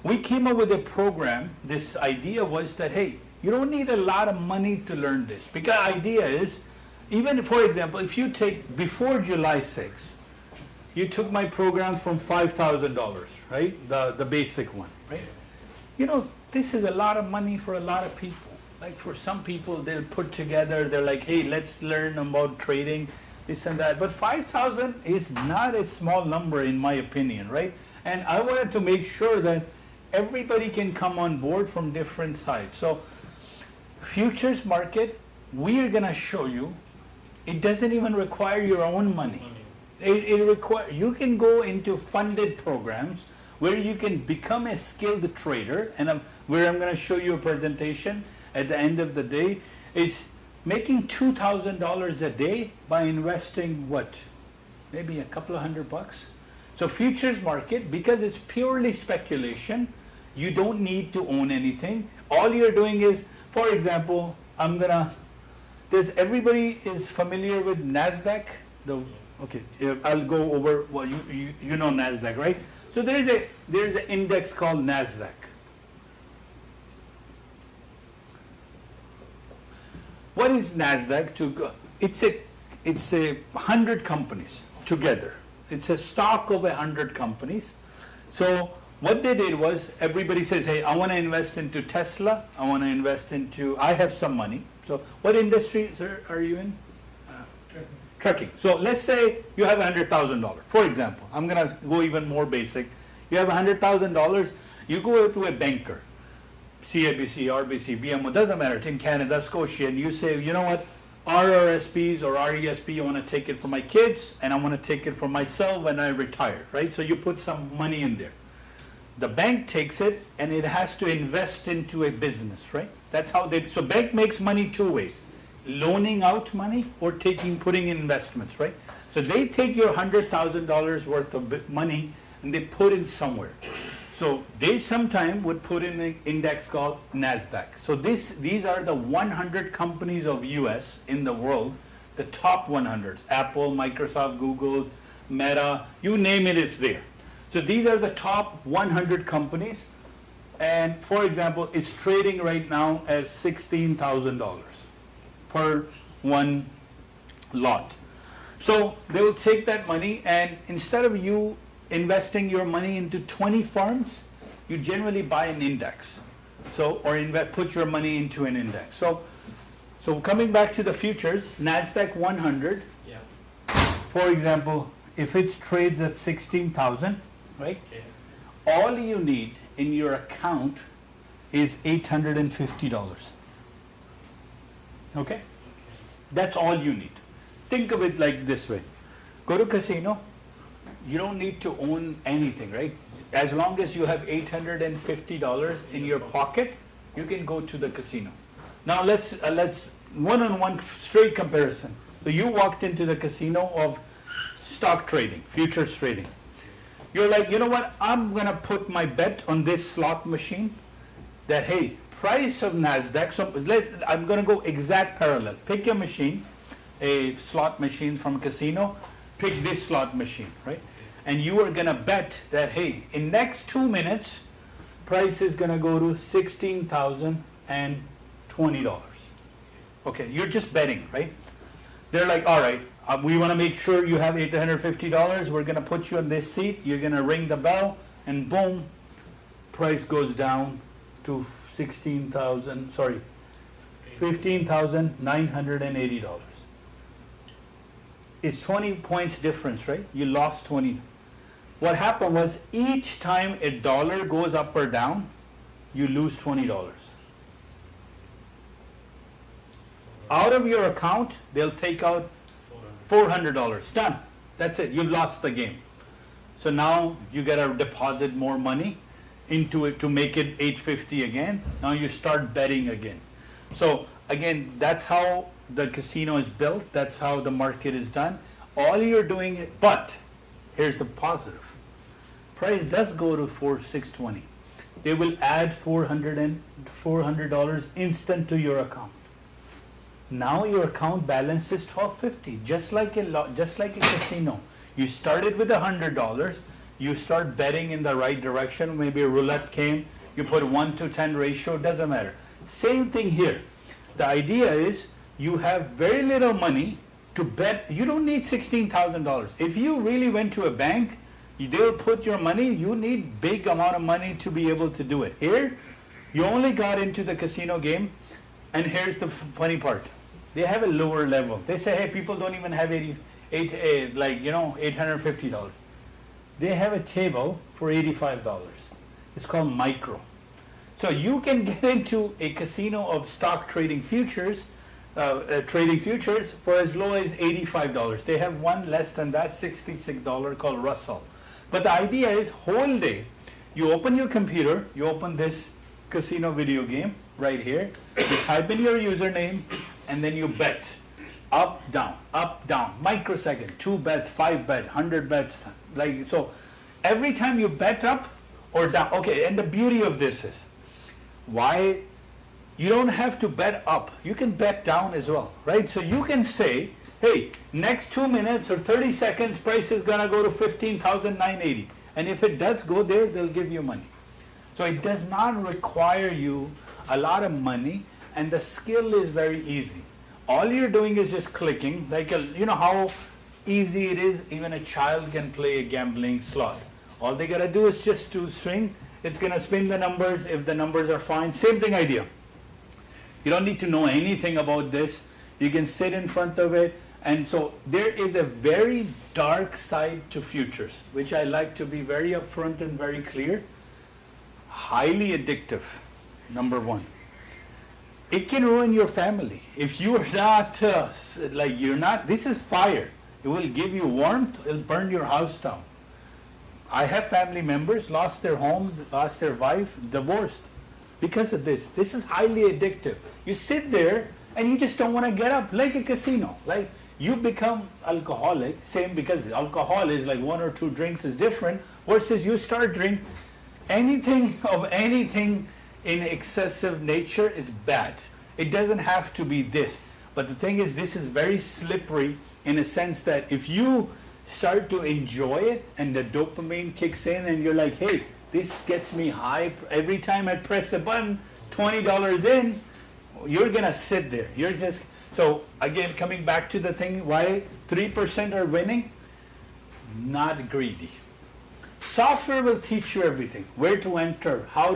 We came up with a program. This idea was that, hey, you don't need a lot of money to learn this. Because the idea is, even for example, if you take before July 6th, you took my program from $5,000, right? The basic one, right? This is a lot of money for a lot of people. Like for some people, they'll put together, they're like, hey, let's learn about trading, this and that. But 5,000 is not a small number in my opinion, right? And I wanted to make sure that everybody can come on board from different sides. So futures market we're gonna show you, it doesn't even require your own money. You can go into funded programs where you can become a skilled trader, and where I'm gonna show you a presentation at the end of the day, is making $2,000 a day by investing what? Maybe a couple of $100. So futures market, because it's purely speculation, you don't need to own anything. All you're doing is, for example, everybody is familiar with Nasdaq? Okay, I'll go over, well, you know Nasdaq, right? So there's an index called Nasdaq. What is Nasdaq? It's a 100 companies together. It's a stock of 100 companies. So what they did was, everybody says, hey, I want to invest into Tesla. I have some money. So what industry, sir, are you in? Trucking. So let's say you have $100,000. For example, I'm going to go even more basic. You have $100,000. You go to a banker, CIBC, RBC, BMO, doesn't matter, in Canada, Scotia, and you say, you know what, RRSPs or RESP, I want to take it for my kids, and I want to take it for myself when I retire, right? So you put some money in there. The bank takes it, and it has to invest into a business, right? That's how so bank makes money two ways. Loaning out money or putting in investments, right? So they take your $100,000 worth of money and they put in somewhere. So they sometime would put in an index called Nasdaq. So these are the 100 companies of US in the world, the top 100s, Apple, Microsoft, Google, Meta, you name it, it's there. So these are the top 100 companies, and for example, it's trading right now at $16,000 per one lot. So they will take that money, and instead of you investing your money into 20 firms, you generally buy an index. So, or put your money into an index. So coming back to the futures, Nasdaq 100, for example, if it trades at 16,000, right? Okay. All you need in your account is $850. Okay? That's all you need. Think of it like this way. Go to casino, you don't need to own anything, right? As long as you have $850 in your pocket, you can go to the casino. Now let's one-on-one straight comparison. So you walked into the casino of stock trading, futures trading. You're like, you know what, I'm gonna put my bet on this slot machine that, hey, price of Nasdaq, so I'm gonna go exact parallel. Pick a machine, a slot machine from a casino, pick this slot machine, right? And you are gonna bet that, hey, in next 2 minutes, price is gonna go to $16,020. Okay, you're just betting, right? They're like, all right, we wanna make sure you have $850, we're gonna put you on this seat, you're gonna ring the bell, and boom, price goes down to $15,980. It's 20 points difference, right? You lost 20. What happened was, each time a dollar goes up or down, you lose $20. Out of your account, they'll take out $400. Done. That's it. You've lost the game. So now you gotta deposit more money into it to make it $850 again. Now you start betting again. So again, that's how the casino is built. That's how the market is done. All you're doing, but here's the positive. Price does go to $620. They will add $400 instant to your account. Now your account balance is $1250, just like a casino. You started with $100. You start betting in the right direction. Maybe a roulette came. You put 1 to 10 ratio. Doesn't matter. Same thing here. The idea is you have very little money to bet. You don't need $16,000. If you really went to a bank, they'll put your money. You need big amount of money to be able to do it. Here, you only got into the casino game, and here's the funny part. They have a lower level. They say, hey, people don't even have $850. They have a table for $85. It's called micro. So you can get into a casino of stock trading futures trading futures for as low as $85. They have one less than that, $66 called Russell. But the idea is whole day, you open your computer, you open this casino video game right here, you type in your username, and then you bet. Up, down, microsecond, 2 bets, 5 bets, 100 bets, like so. Every time you bet up or down, okay, and the beauty of this is, why you don't have to bet up, you can bet down as well, right? So you can say, hey, next 2 minutes or 30 seconds, price is gonna go to 15,980. And if it does go there, they'll give you money. So it does not require you a lot of money, and the skill is very easy. All you're doing is just clicking, like you know how easy it is, even a child can play a gambling slot. All they gotta do is just to swing, it's gonna spin the numbers, if the numbers are fine, same thing idea. You don't need to know anything about this, you can sit in front of it, and so there is a very dark side to futures, which I like to be very upfront and very clear. Highly addictive, number one. It can ruin your family. If you are not, this is fire. It will give you warmth, it will burn your house down. I have family members, lost their home, lost their wife, divorced because of this. This is highly addictive. You sit there and you just don't want to get up, like a casino. Like you become alcoholic, same because alcohol is like 1 or 2 drinks is different, versus you start drinking anything in excessive nature is bad. It doesn't have to be this. But the thing is, this is very slippery in a sense that if you start to enjoy it and the dopamine kicks in and you're like, hey, this gets me high. Every time I press a button, $20 in, you're going to sit there. You're just, so again, coming back to the thing, why 3% are winning? Not greedy. Software will teach you everything, where to enter, how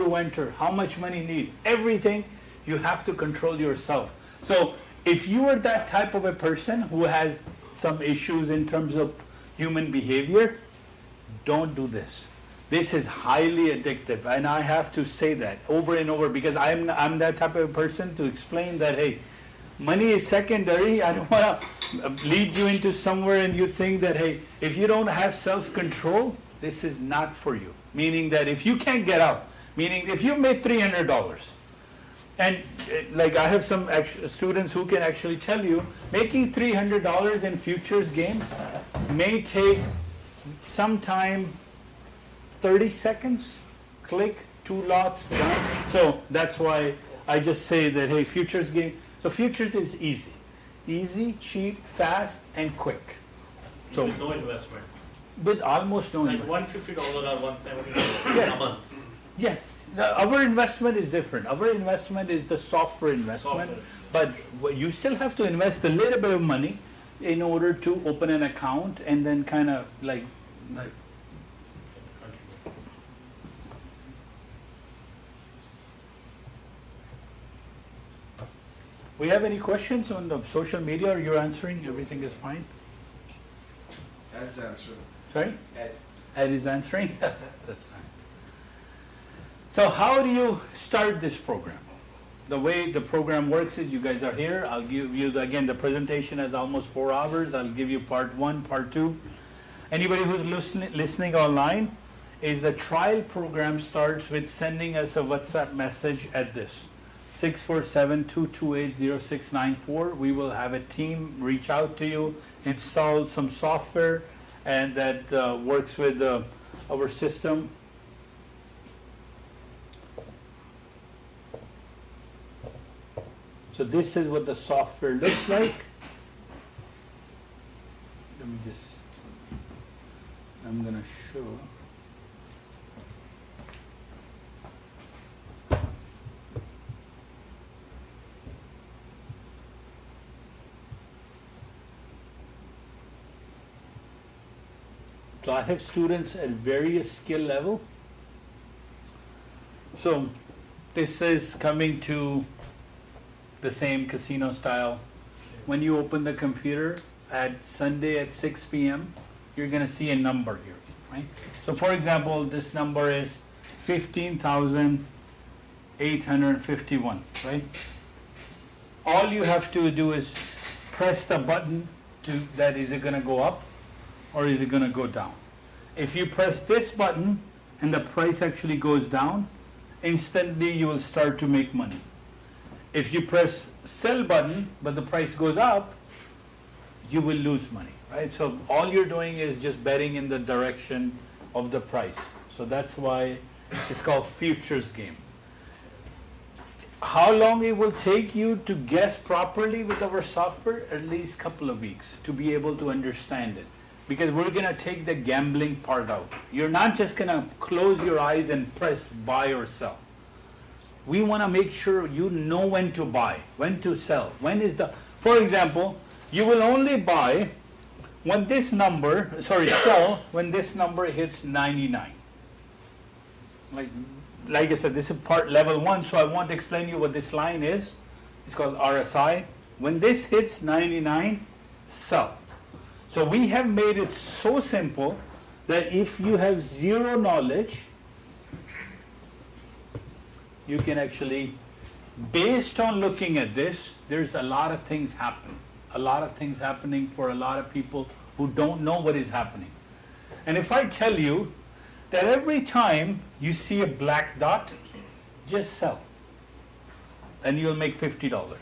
much money you need, everything you have to control yourself. So if you are that type of a person who has some issues in terms of human behavior, don't do this. This is highly addictive, and I have to say that over and over because I'm that type of a person to explain that, hey, money is secondary. I don't want to lead you into somewhere and you think that, hey, if you don't have self-control, this is not for you. Meaning that if you can't get up, meaning if you made $300, and like I have some students who can actually tell you, making $300 in futures game may take sometime 30 seconds, click, 2 lots, done. So that's why I just say that, hey, futures game, so futures is easy. Easy, cheap, fast, and quick. So with no investment. With almost no Like investment. $150 or $170 a month. Yes. Our investment is different. Our investment is the software investment, but you still have to invest a little bit of money in order to open an account and then kind of like we have any questions on the social media, or you're answering? Everything is fine? Ed's answering. Sorry? Ed. Ed is answering? That's fine. So how do you start this program? The way the program works is you guys are here. I'll give you, again, the presentation is almost 4 hours. I'll give you part 1, part 2. Anybody who's listening online, is the trial program starts with sending us a WhatsApp message at this. 647-228-0694. We will have a team reach out to you, install some software, and that works with our system. So this is what the software looks like. Let me just, I'm going to show. So I have students at various skill level. So this is coming to the same casino style. When you open the computer at Sunday at 6 p.m., you're going to see a number here, right? So for example, this number is 15,851, right? all you have to do is press the button that is it going to go up or is it going to go down. If you press this button and the price actually goes down, instantly you will start to make money. If you press sell button but the price goes up, you will lose money, right? So all you're doing is just betting in the direction of the price. So that's why it's called futures game. How long it will take you to guess properly with our software? At least a couple of weeks to be able to understand it. Because we're going to take the gambling part out. You're not just going to close your eyes and press buy or sell. We want to make sure you know when to buy, when to sell. For example, you will only buy when this number, sell when this number hits 99. Like I said, this is part level 1, so I want to explain you what this line is. It's called RSI. When this hits 99, sell. So we have made it so simple that if you have zero knowledge, you can actually, based on looking at this, there's a lot of things happen. A lot of things happening for a lot of people who don't know what is happening. And if I tell you that every time you see a black dot, just sell. And you'll make $50.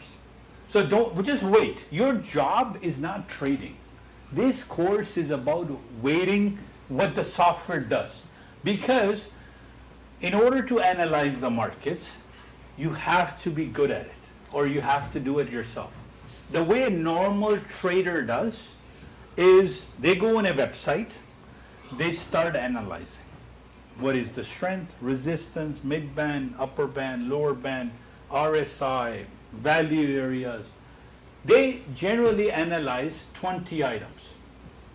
So just wait. Your job is not trading. This course is about waiting what the software does. Because in order to analyze the markets, you have to be good at it, or you have to do it yourself. The way a normal trader does is they go on a website, they start analyzing. What is the strength, resistance, mid-band, upper band, lower band, RSI, value areas. They generally analyze 20 items.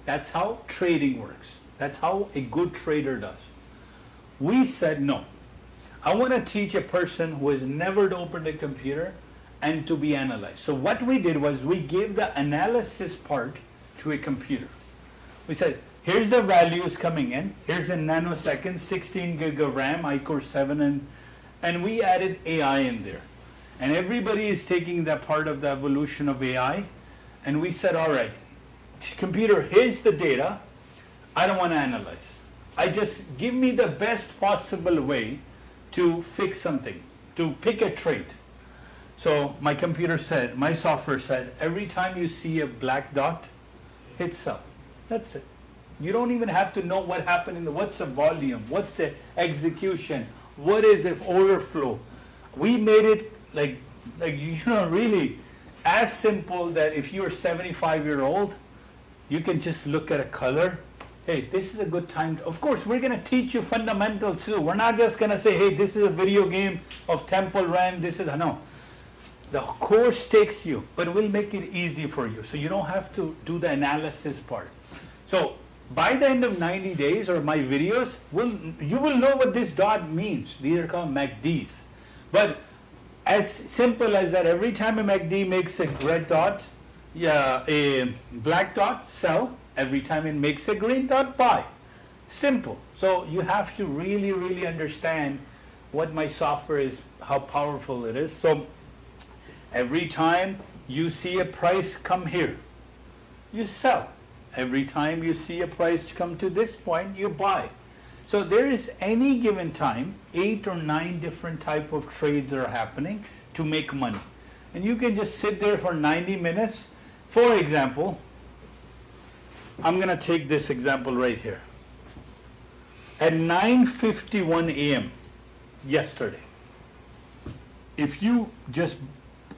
That's how trading works. That's how a good trader does. We said no. I want to teach a person who has never opened a computer and to be analyzed. So what we did was we gave the analysis part to a computer. We said, here's the values coming in. Here's a nanosecond, 16 gig of RAM, iCore 7, and we added AI in there. And everybody is taking that part of the evolution of AI. And we said, all right, computer, here's the data. I don't want to analyze. I just give me the best possible way to fix something, to pick a trade. So my computer said, my software said, every time you see a black dot, hit sell. That's it. You don't even have to know what happened what's the volume, what's the execution, what is the order flow. We made it really as simple that if you're 75-year-old, you can just look at a color. Hey, this is a good time. Of course, we're going to teach you fundamentals too. We're not just going to say, hey, this is a video game of Temple Run. No. The course takes you, but we'll make it easy for you. So you don't have to do the analysis part. So by the end of 90 days or my videos, you will know what this dot means. These are called MACDs. But as simple as that, every time a MACD makes a red dot, a black dot, sell. Every time it makes a green dot, buy. Simple. So you have to really, really understand what my software is, how powerful it is. So every time you see a price come here, you sell. Every time you see a price come to this point, you buy. So there is any given time, 8 or 9 different type of trades are happening to make money. And you can just sit there for 90 minutes. For example, I'm going to take this example right here. At 9:51 a.m. yesterday, if you just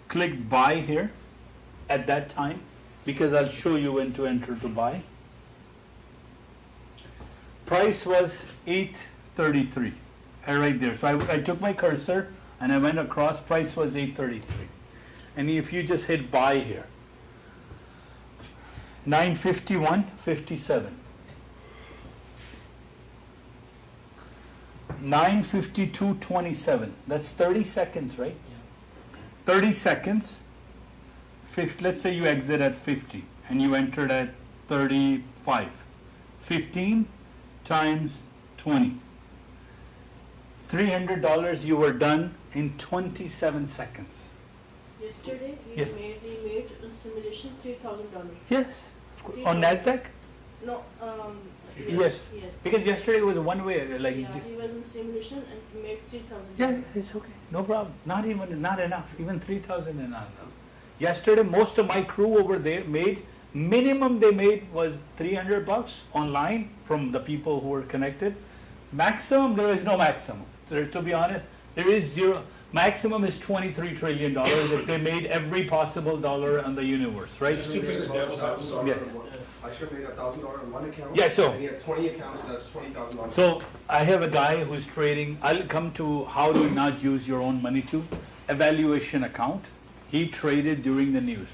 click buy here at that time, because I'll show you when to enter to buy, price was 833 right there. So I took my cursor and I went across, price was 833. And if you just hit buy here, 9:51.57, 9:52.27. That's 30 seconds, right? Yeah. 30 seconds. Let's say you exit at 50 and you entered at 35. 15 times 20. $300 you were done in 27 seconds. Yesterday, Yeah. we made a simulation $3,000. Yes. On Nasdaq? No, Yes. yes. Because yesterday was one way, like. Yeah, he was in simulation and he made 3,000. Yeah, it's okay, no problem. Not enough. Even 3,000 is not enough. Yesterday, most of my crew over there minimum they made was $300 online from the people who were connected. Maximum, there is no maximum. So, to be honest, there is zero. Maximum is $23 trillion if they made every possible dollar on the universe, right? Just to play the devil's advocate. Yeah. I should have made $1,000 in one account. Yeah, so- And he had 20 accounts, that's $20,000. So I have a guy who's trading. I'll come to how to not use your own money to evaluation account. He traded during the news.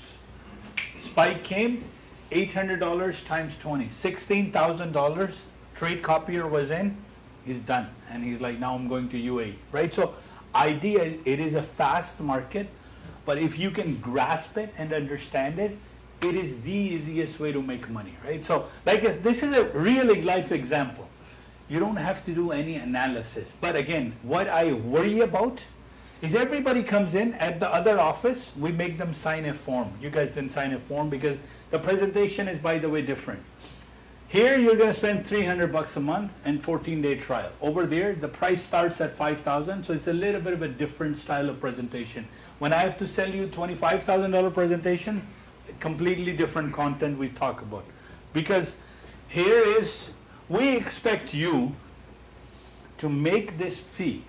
Spike came, $800 times 20, $16,000. Trade copier was in, he's done, and he's like, now I'm going to UAE, right? So idea, it is a fast market, but if you can grasp it and understand it, it is the easiest way to make money, right? So this is a real life example. You don't have to do any analysis. But again, what I worry about is everybody comes in at the other office, we make them sign a form. You guys didn't sign a form because the presentation is, by the way, different. Here you're going to spend $300 a month and 14-day trial. Over there, the price starts at $5,000, so it's a little bit of a different style of presentation. When I have to sell you $25,000 presentation, completely different content we talk about. Because here is, we expect you to make this fee.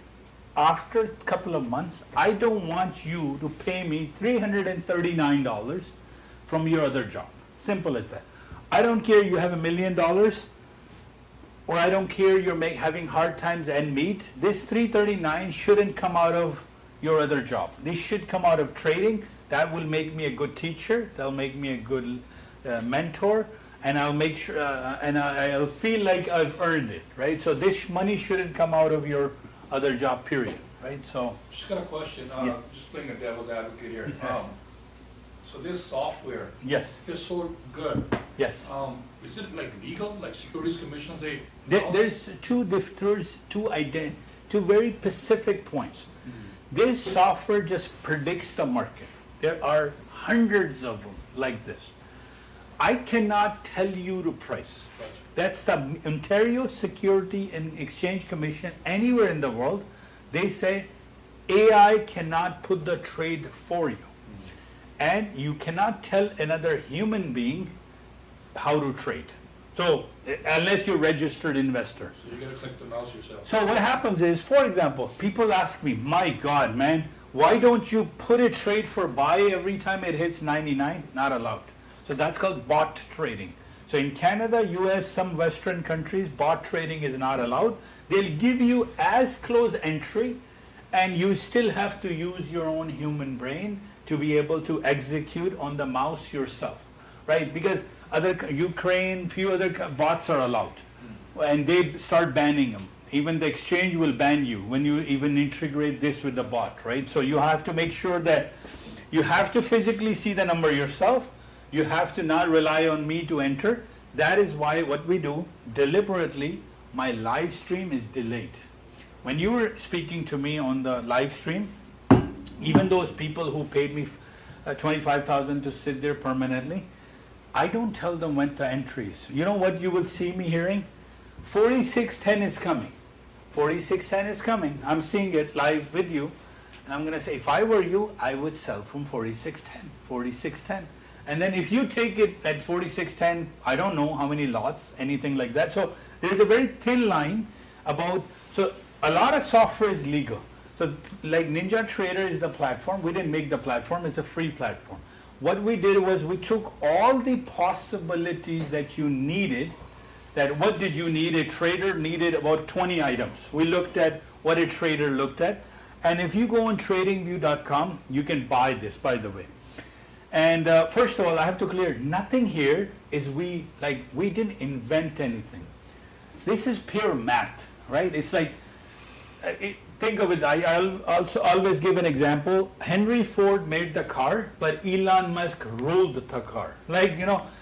After a couple of months, I don't want you to pay me $339 from your other job. Simple as that. I don't care you have $1 million, or I don't care you're having hard times and meet. This $339 shouldn't come out of your other job. This should come out of trading. That will make me a good teacher. That'll make me a good mentor, and I'll make sure, and I'll feel like I've earned it, right? So this money shouldn't come out of your other job, period, right? So. Just got a question, Yeah. just playing a devil's advocate here. So this software, Yes, if it's so good, yes. is it like legal, like securities commissions, There's two very specific points. This software just predicts the market. There are hundreds of them like this. I cannot tell you to price. Gotcha. That's the Ontario Security and Exchange Commission anywhere in the world. They say AI cannot put the trade for you. And you cannot tell another human being how to trade. So, unless you're a registered investor. So you gotta click the mouse yourself. So what happens is, for example, people ask me, my God, man, why don't you put a trade for buy every time it hits 99? Not allowed. So that's called bot trading. So in Canada, US, some Western countries, bot trading is not allowed. They'll give you as close entry, and you still have to use your own human brain to be able to execute on the mouse yourself, right? Because Ukraine, few other bots are allowed, and they start banning them. Even the exchange will ban you when you even integrate this with the bot, right? So you have to make sure that you have to physically see the number yourself. You have to not rely on me to enter. That is why what we do deliberately, my live stream is delayed. When you were speaking to me on the live stream, even those people who paid me $25,000 to sit there permanently, I don't tell them when to entries. You know what you will see me hearing? 4610 is coming. 4610 is coming. I'm seeing it live with you. And I'm going to say, if I were you, I would sell from 4610, 4610. And then if you take it at 4610, I don't know how many lots, anything like that. So there's a very thin line about, so a lot of software is legal. So like Ninja Trader is the platform. We didn't make the platform. It's a free platform. What we did was we took all the possibilities that you needed. That what did you need? A trader needed about 20 items. We looked at what a trader looked at. And if you go on tradingview.com, you can buy this, by the way. And first of all, I have to clear, nothing here is we didn't invent anything. This is pure math, right? It's like, think of it, I'll also always give an example. Henry Ford made the car, but Elon Musk ruled the car.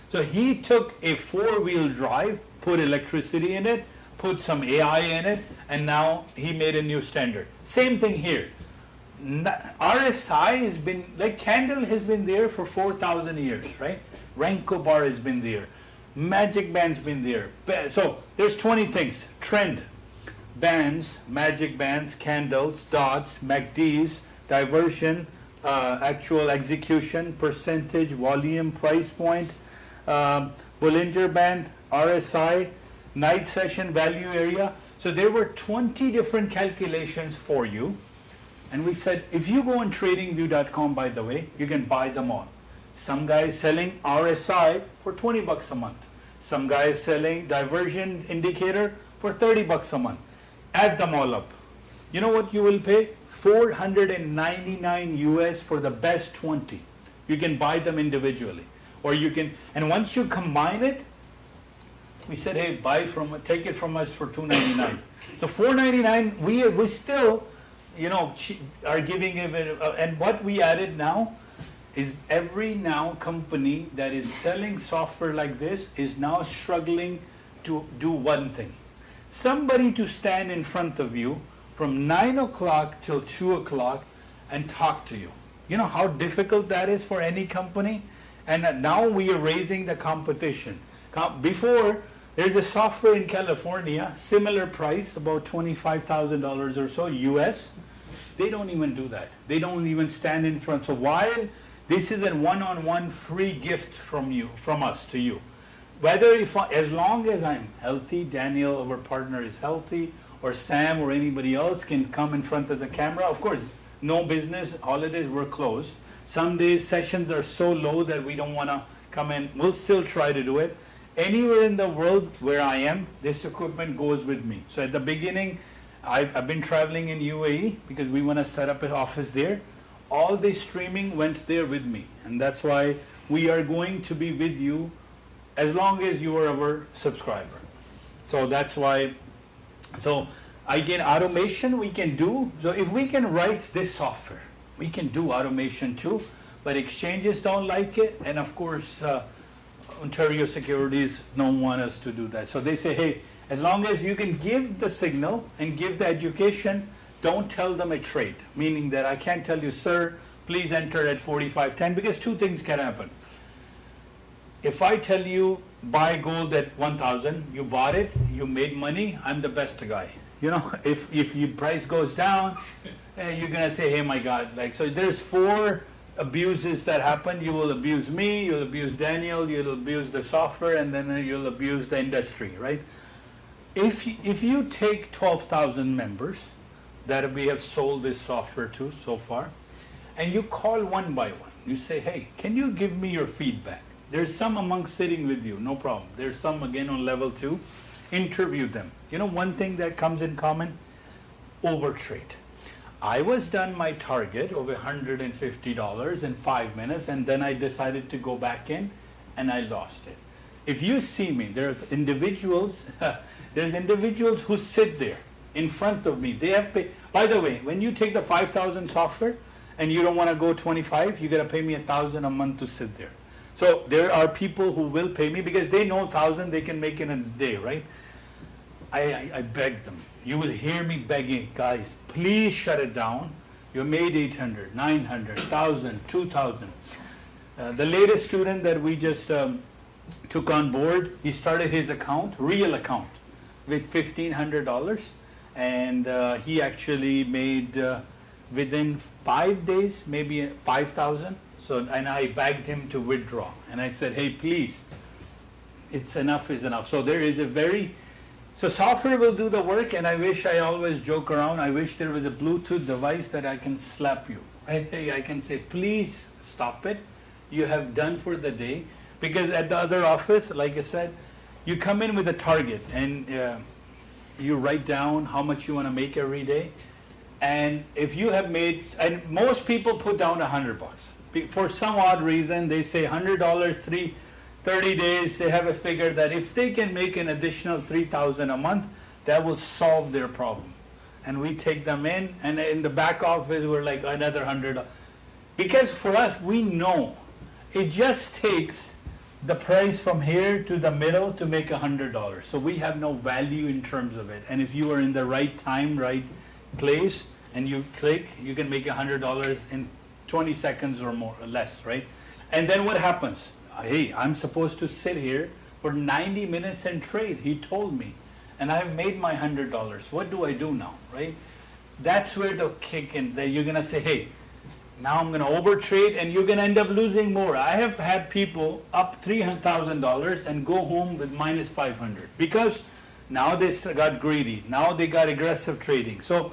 So he took a 4-wheel drive, put electricity in it, put some AI in it, and now he made a new standard. Same thing here. RSI has been, like candle has been there for 4,000 years, right? Renko bar has been there. Magic band's been there. So there's 20 things. Trend, bands, magic bands, candles, dots, MACDs, diversion, actual execution, percentage, volume, price point, Bollinger Band, RSI, night session value area. So there were 20 different calculations for you. And we said, if you go on tradingview.com, by the way, you can buy them all. Some guy is selling RSI for 20 bucks a month. Some guy is selling diversion indicator for 30 bucks a month. Add them all up. You know what you will pay? 499 US for the best 20. You can buy them individually. Or you can, and once you combine it, we said, hey, take it from us for $299. So $499, we still, are giving it, and what we added now is every now company that is selling software like this is now struggling to do one thing. Somebody to stand in front of you from 9 o'clock till 2 o'clock and talk to you. You know how difficult that is for any company? And now we are raising the competition. Before, there's a software in California, similar price, about $25,000 or so, US. They don't even do that. They don't even stand in front. So while this is a one-on-one free gift from us to you, as long as I'm healthy, Daniel, our partner, is healthy, or Sam or anybody else can come in front of the camera. Of course, no business, holidays, we're closed. Some days sessions are so low that we don't want to come in. We'll still try to do it. Anywhere in the world where I am, this equipment goes with me. So at the beginning, I've been traveling in UAE because we want to set up an office there. All the streaming went there with me. And that's why we are going to be with you as long as you are our subscriber. So that's why, so again, automation we can do. So if we can write this software, we can do automation too, but exchanges don't like it. And of course, Ontario Securities don't want us to do that. So they say, hey, as long as you can give the signal and give the education, don't tell them a trade. Meaning that I can't tell you, sir, please enter at 45.10, because two things can happen. If I tell you buy gold at 1,000, you bought it, you made money, I'm the best guy. If your price goes down, you're gonna say, hey my God, so there's 4 abuses that happen. You will abuse me, you'll abuse Daniel, you'll abuse the software, and then you'll abuse the industry, right? If you take 12,000 members that we have sold this software to so far, and you call one by one, you say, hey, can you give me your feedback? There's some among sitting with you, no problem. There's some again on level 2. Interview them. One thing that comes in common, overtrade. I was done my target of $150 in 5 minutes, and then I decided to go back in and I lost it. If you see me, there's individuals who sit there in front of me. They have paid. By the way, when you take the 5,000 software and you don't want to go 25, you got to pay me $1,000 a month to sit there. So there are people who will pay me because they know 1,000 they can make in a day, right? I beg them. You will hear me begging, guys, please shut it down. You made 800, 900, 1,000, 2,000. The latest student that we just took on board, he started his account, real account, with $1,500, and he actually made within 5 days, maybe 5,000. So, and I begged him to withdraw, and I said, hey, please, it's enough is enough. So there is so software will do the work, and I wish, I always joke around, I wish there was a Bluetooth device that I can slap you. I can say, please stop it. You have done for the day. Because at the other office, like I said, you come in with a target, and you write down how much you want to make every day. And if you have made, and most people put down $100. For some odd reason, they say $100, 30 days, they have a figure that if they can make an additional $3,000 a month, that will solve their problem. And we take them in, and in the back office, we're like another $100. Because for us, we know it just takes the price from here to the middle to make $100. So we have no value in terms of it. And if you are in the right time, right place, and you click, you can make $100 in 20 seconds or more or less, right? And then what happens? Hey, I'm supposed to sit here for 90 minutes and trade, he told me, and I've made my $100. What do I do now, right? That's where the kick in, that you're gonna say, hey, now I'm gonna overtrade and you're gonna end up losing more. I have had people up $300,000 and go home with minus 500 because now they got greedy, now they got aggressive trading. So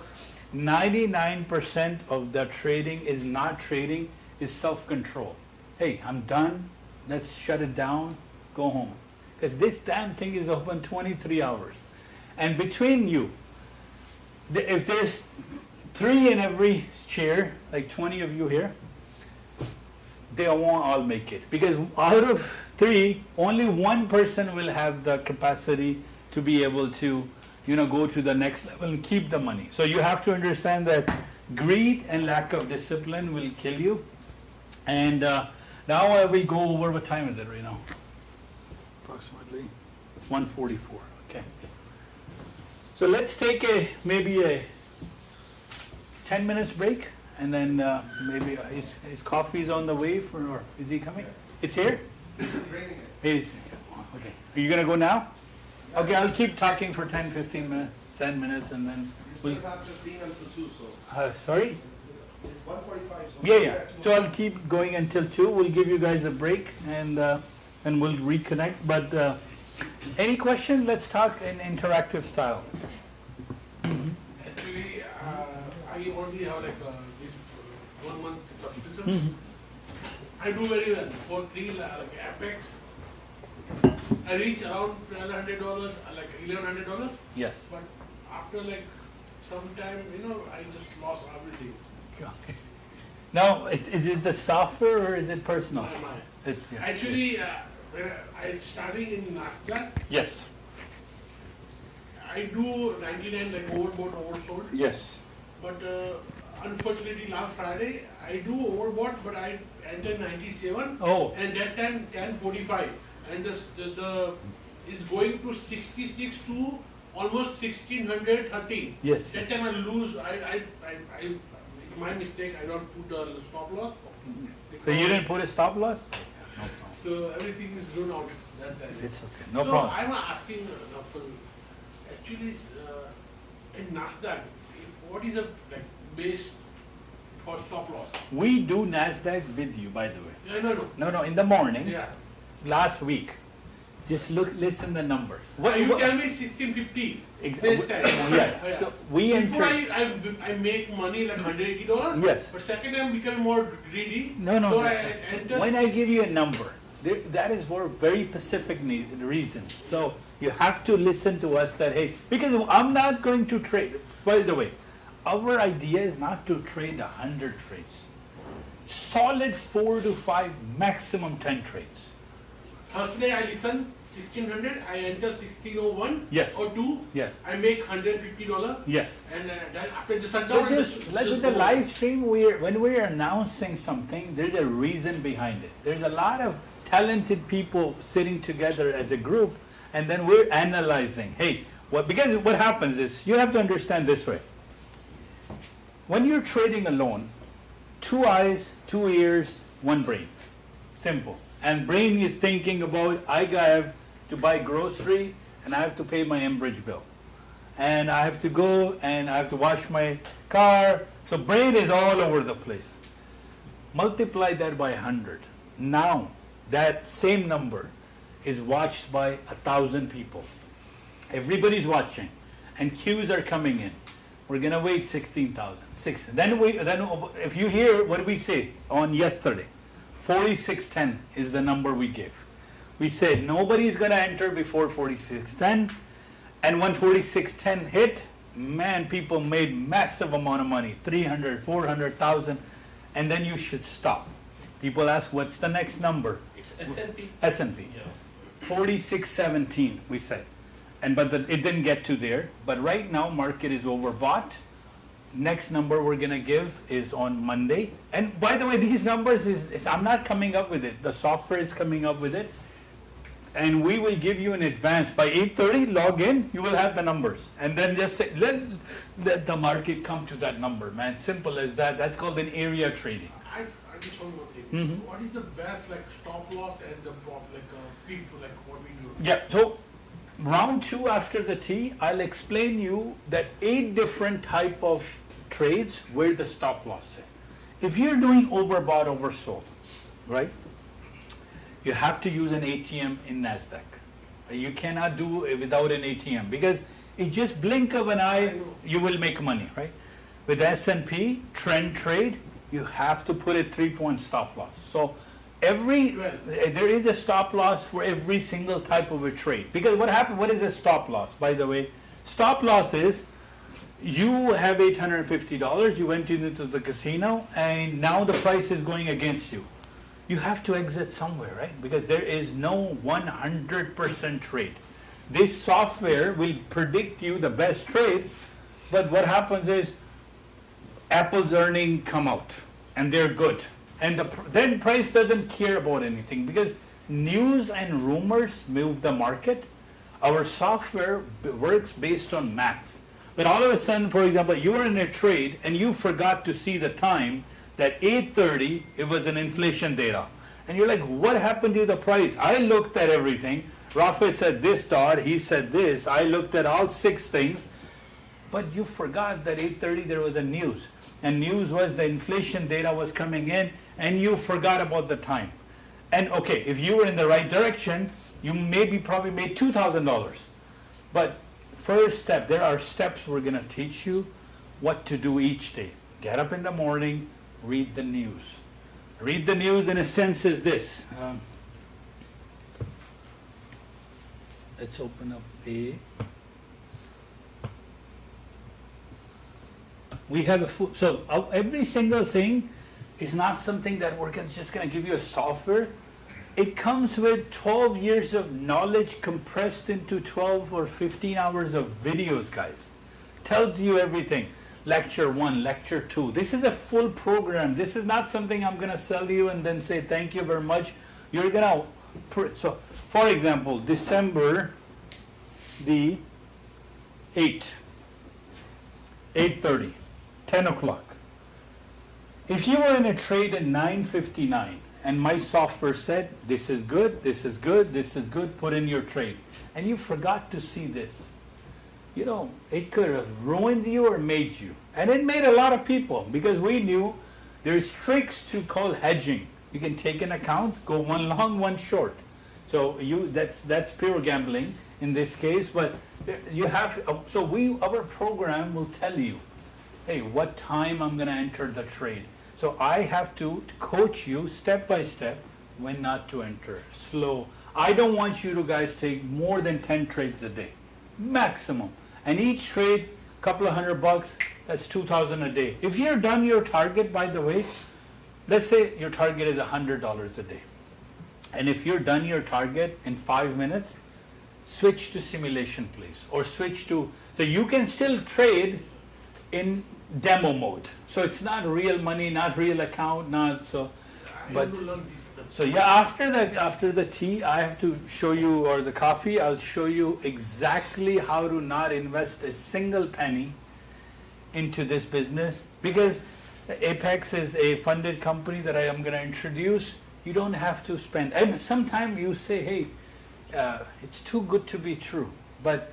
99% of the trading is not trading, is self-control. Hey, I'm done, let's shut it down, go home. Because this damn thing is open 23 hours. And between you, if there's 3 in every chair, like 20 of you here, they won't all make it. Because out of 3, only 1 person will have the capacity to be able to, go to the next level and keep the money. So you have to understand that greed and lack of discipline will kill you. And now we go over, what time is it right now? Approximately 1:44, okay. So let's take maybe a 10 minutes break, and then maybe his coffee is on the way, or is he coming? It's here? Bringing it. He's, okay. Are you gonna go now? Okay, I'll keep talking for 10, 15 minutes, 10 minutes, and then We we'll, still have 15 until 2, so sorry? it's 1:45, so. Yeah, yeah. So I'll keep going until 2. We'll give you guys a break, and we'll reconnect. But any question? Let's talk in interactive style. Actually, I only have like this 1 month subscription. I do very well. For 3 like Apex, I reach around $1,200, like $1,100. Yes. But after like some time, I just lost everything. Now, is it the software or is it personal? My- It's yeah. Actually, when I starting in Nasdaq, Yes. I do 99 like overbought, oversold. Yes. But unfortunately, last Friday, I do overbought, but I entered 97. Oh. And that time 10:45, and the is going to 66 to almost 1613. Yes. That time I lose. It's my mistake. I don't put the stop loss. So you didn't put a stop loss? So everything is run out that time. It's okay. No so problem. I'm asking Rafay, actually in Nasdaq, what is the like base for stop loss? We do Nasdaq with you, by the way. Yeah, no. No, in the morning, Yeah. last week. Just listen the number. You tell me 1650. Base time. Yeah. So we Before enter. I make money like $180. Yes. But second I'm becoming more greedy. No. So I that's not- enter. When I give you a number, that is for a very specific reason. So you have to listen to us that, hey, because I'm not going to trade. By the way, our idea is not to trade 100 trades. Solid 4 to 5, maximum 10 trades. Thursday I listen 1600. I enter 1601. Yes. Or 2. Yes. I make $150. Yes. And then after the shutdown, So I just like with the go. live stream, when we're announcing something, there's a reason behind it. There's a lot of talented people sitting together as a group, and then we're analyzing. Hey, because what happens is, you have to understand this way. When you're trading alone, 2 eyes, 2 ears, 1 brain. Simple. And brain is thinking about, I have to buy grocery and I have to pay my Enbridge bill. And I have to go and I have to wash my car. So brain is all over the place. Multiply that by 100. Now, that same number is watched by 1,000 people. Everybody's watching. And queues are coming in. We're gonna wait 16,000. Then if you hear what we say on yesterday, 4610 is the number we gave. We said nobody's gonna enter before 4610, and when 4610 hit, man, people made massive amount of money, 300, 400,000, and then you should stop. People ask, what's the next number? It's S&P. S&P. Yeah. 4617, we said. But it didn't get to there. But right now, market is overbought. Next number we're gonna give is on Monday. And by the way, these numbers I'm not coming up with it. The software is coming up with it. and we will give you in advance by 8:30. Log in, you will have the numbers, and then just say, let the market come to that number, man. Simple as that. That's called an area trading. I just want one thing. Mhm. What is the best like stop loss and the prop like peak to like what we do? Yeah. So round 2 after the T, I'll explain you that 8 different type of trades where the stop loss is. If you're doing overbought, oversold, right? You have to use an ATM in Nasdaq. You cannot do it without an ATM because it just blink of an eye, you will make money, right? With S&P trend trade, you have to put a 3-point stop loss. So there is a stop loss for every single type of a trade. Because what is a stop loss, by the way? Stop loss is you have $850, you went into the casino, and now the price is going against you. You have to exit somewhere, right? Because there is no 100% trade. This software will predict you the best trade, but what happens is Apple's earnings come out and they're good. And then price doesn't care about anything because news and rumors move the market. Our software works based on math. But all of a sudden, for example, you were in a trade and you forgot to see the time that 8:30, it was an inflation data. And you're like, what happened to the price? I looked at everything. Rafay said this dot, he said this. I looked at all 6 things. But you forgot that 8:30 there was a news. And news was the inflation data was coming in and you forgot about the time. And okay, if you were in the right direction, you probably made $2,000. But first step, there are steps we're going to teach you what to do each day. Get up in the morning, read the news. Read the news in a sense is this. Let's open up we have every single thing is not something that we're just going to give you a software. It comes with 12 years of knowledge compressed into 12 or 15 hours of videos, guys. Tells you everything. Lecture 1, lecture 2. This is a full program. This is not something I'm going to sell you and then say thank you very much. You're going to, so for example, December the 8th, 8:30, 10 o'clock. If you were in a trade at 9:59 and my software said this is good, this is good, this is good, put in your trade, and you forgot to see this, you know, it could have ruined you or made you. And it made a lot of people because we knew there's tricks to call hedging. You can take an account, go one long, one short. So that's pure gambling in this case, but you have, our program will tell you, hey, what time I'm going to enter the trade. So I have to coach you step by step when not to enter. Slow. I don't want you to guys take more than 10 trades a day, maximum. And each trade, couple of $100, that's $2,000 a day. If you're done your target, by the way, let's say your target is $100 a day. And if you're done your target in 5 minutes, switch to simulation, please. Or switch to, so you can still trade in demo mode. So it's not real money, not real account, not so. But have to learn this stuff. so yeah, after the tea, I have to show you, or the coffee, I'll show you exactly how to not invest a single penny into this business, because Apex is a funded company that I am going to introduce. You don't have to spend, and sometimes you say, hey, it's too good to be true. But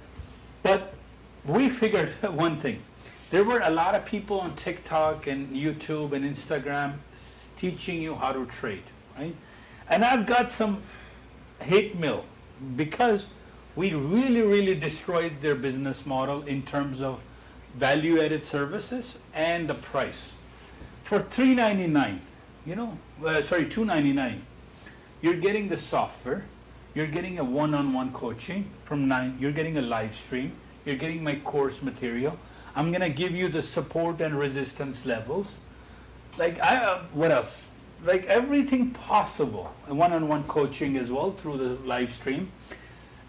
we figured one thing. There were a lot of people on TikTok and YouTube and Instagram teaching you how to trade, right? And I've got some hate mail because we really destroyed their business model in terms of value-added services and the price. For $3.99, $2.99, you're getting the software, you're getting a one-on-one coaching from 9, you're getting a live stream, you're getting my course material. I'm going to give you the support and resistance levels. What else? Like everything possible. One-on-one coaching as well through the live stream.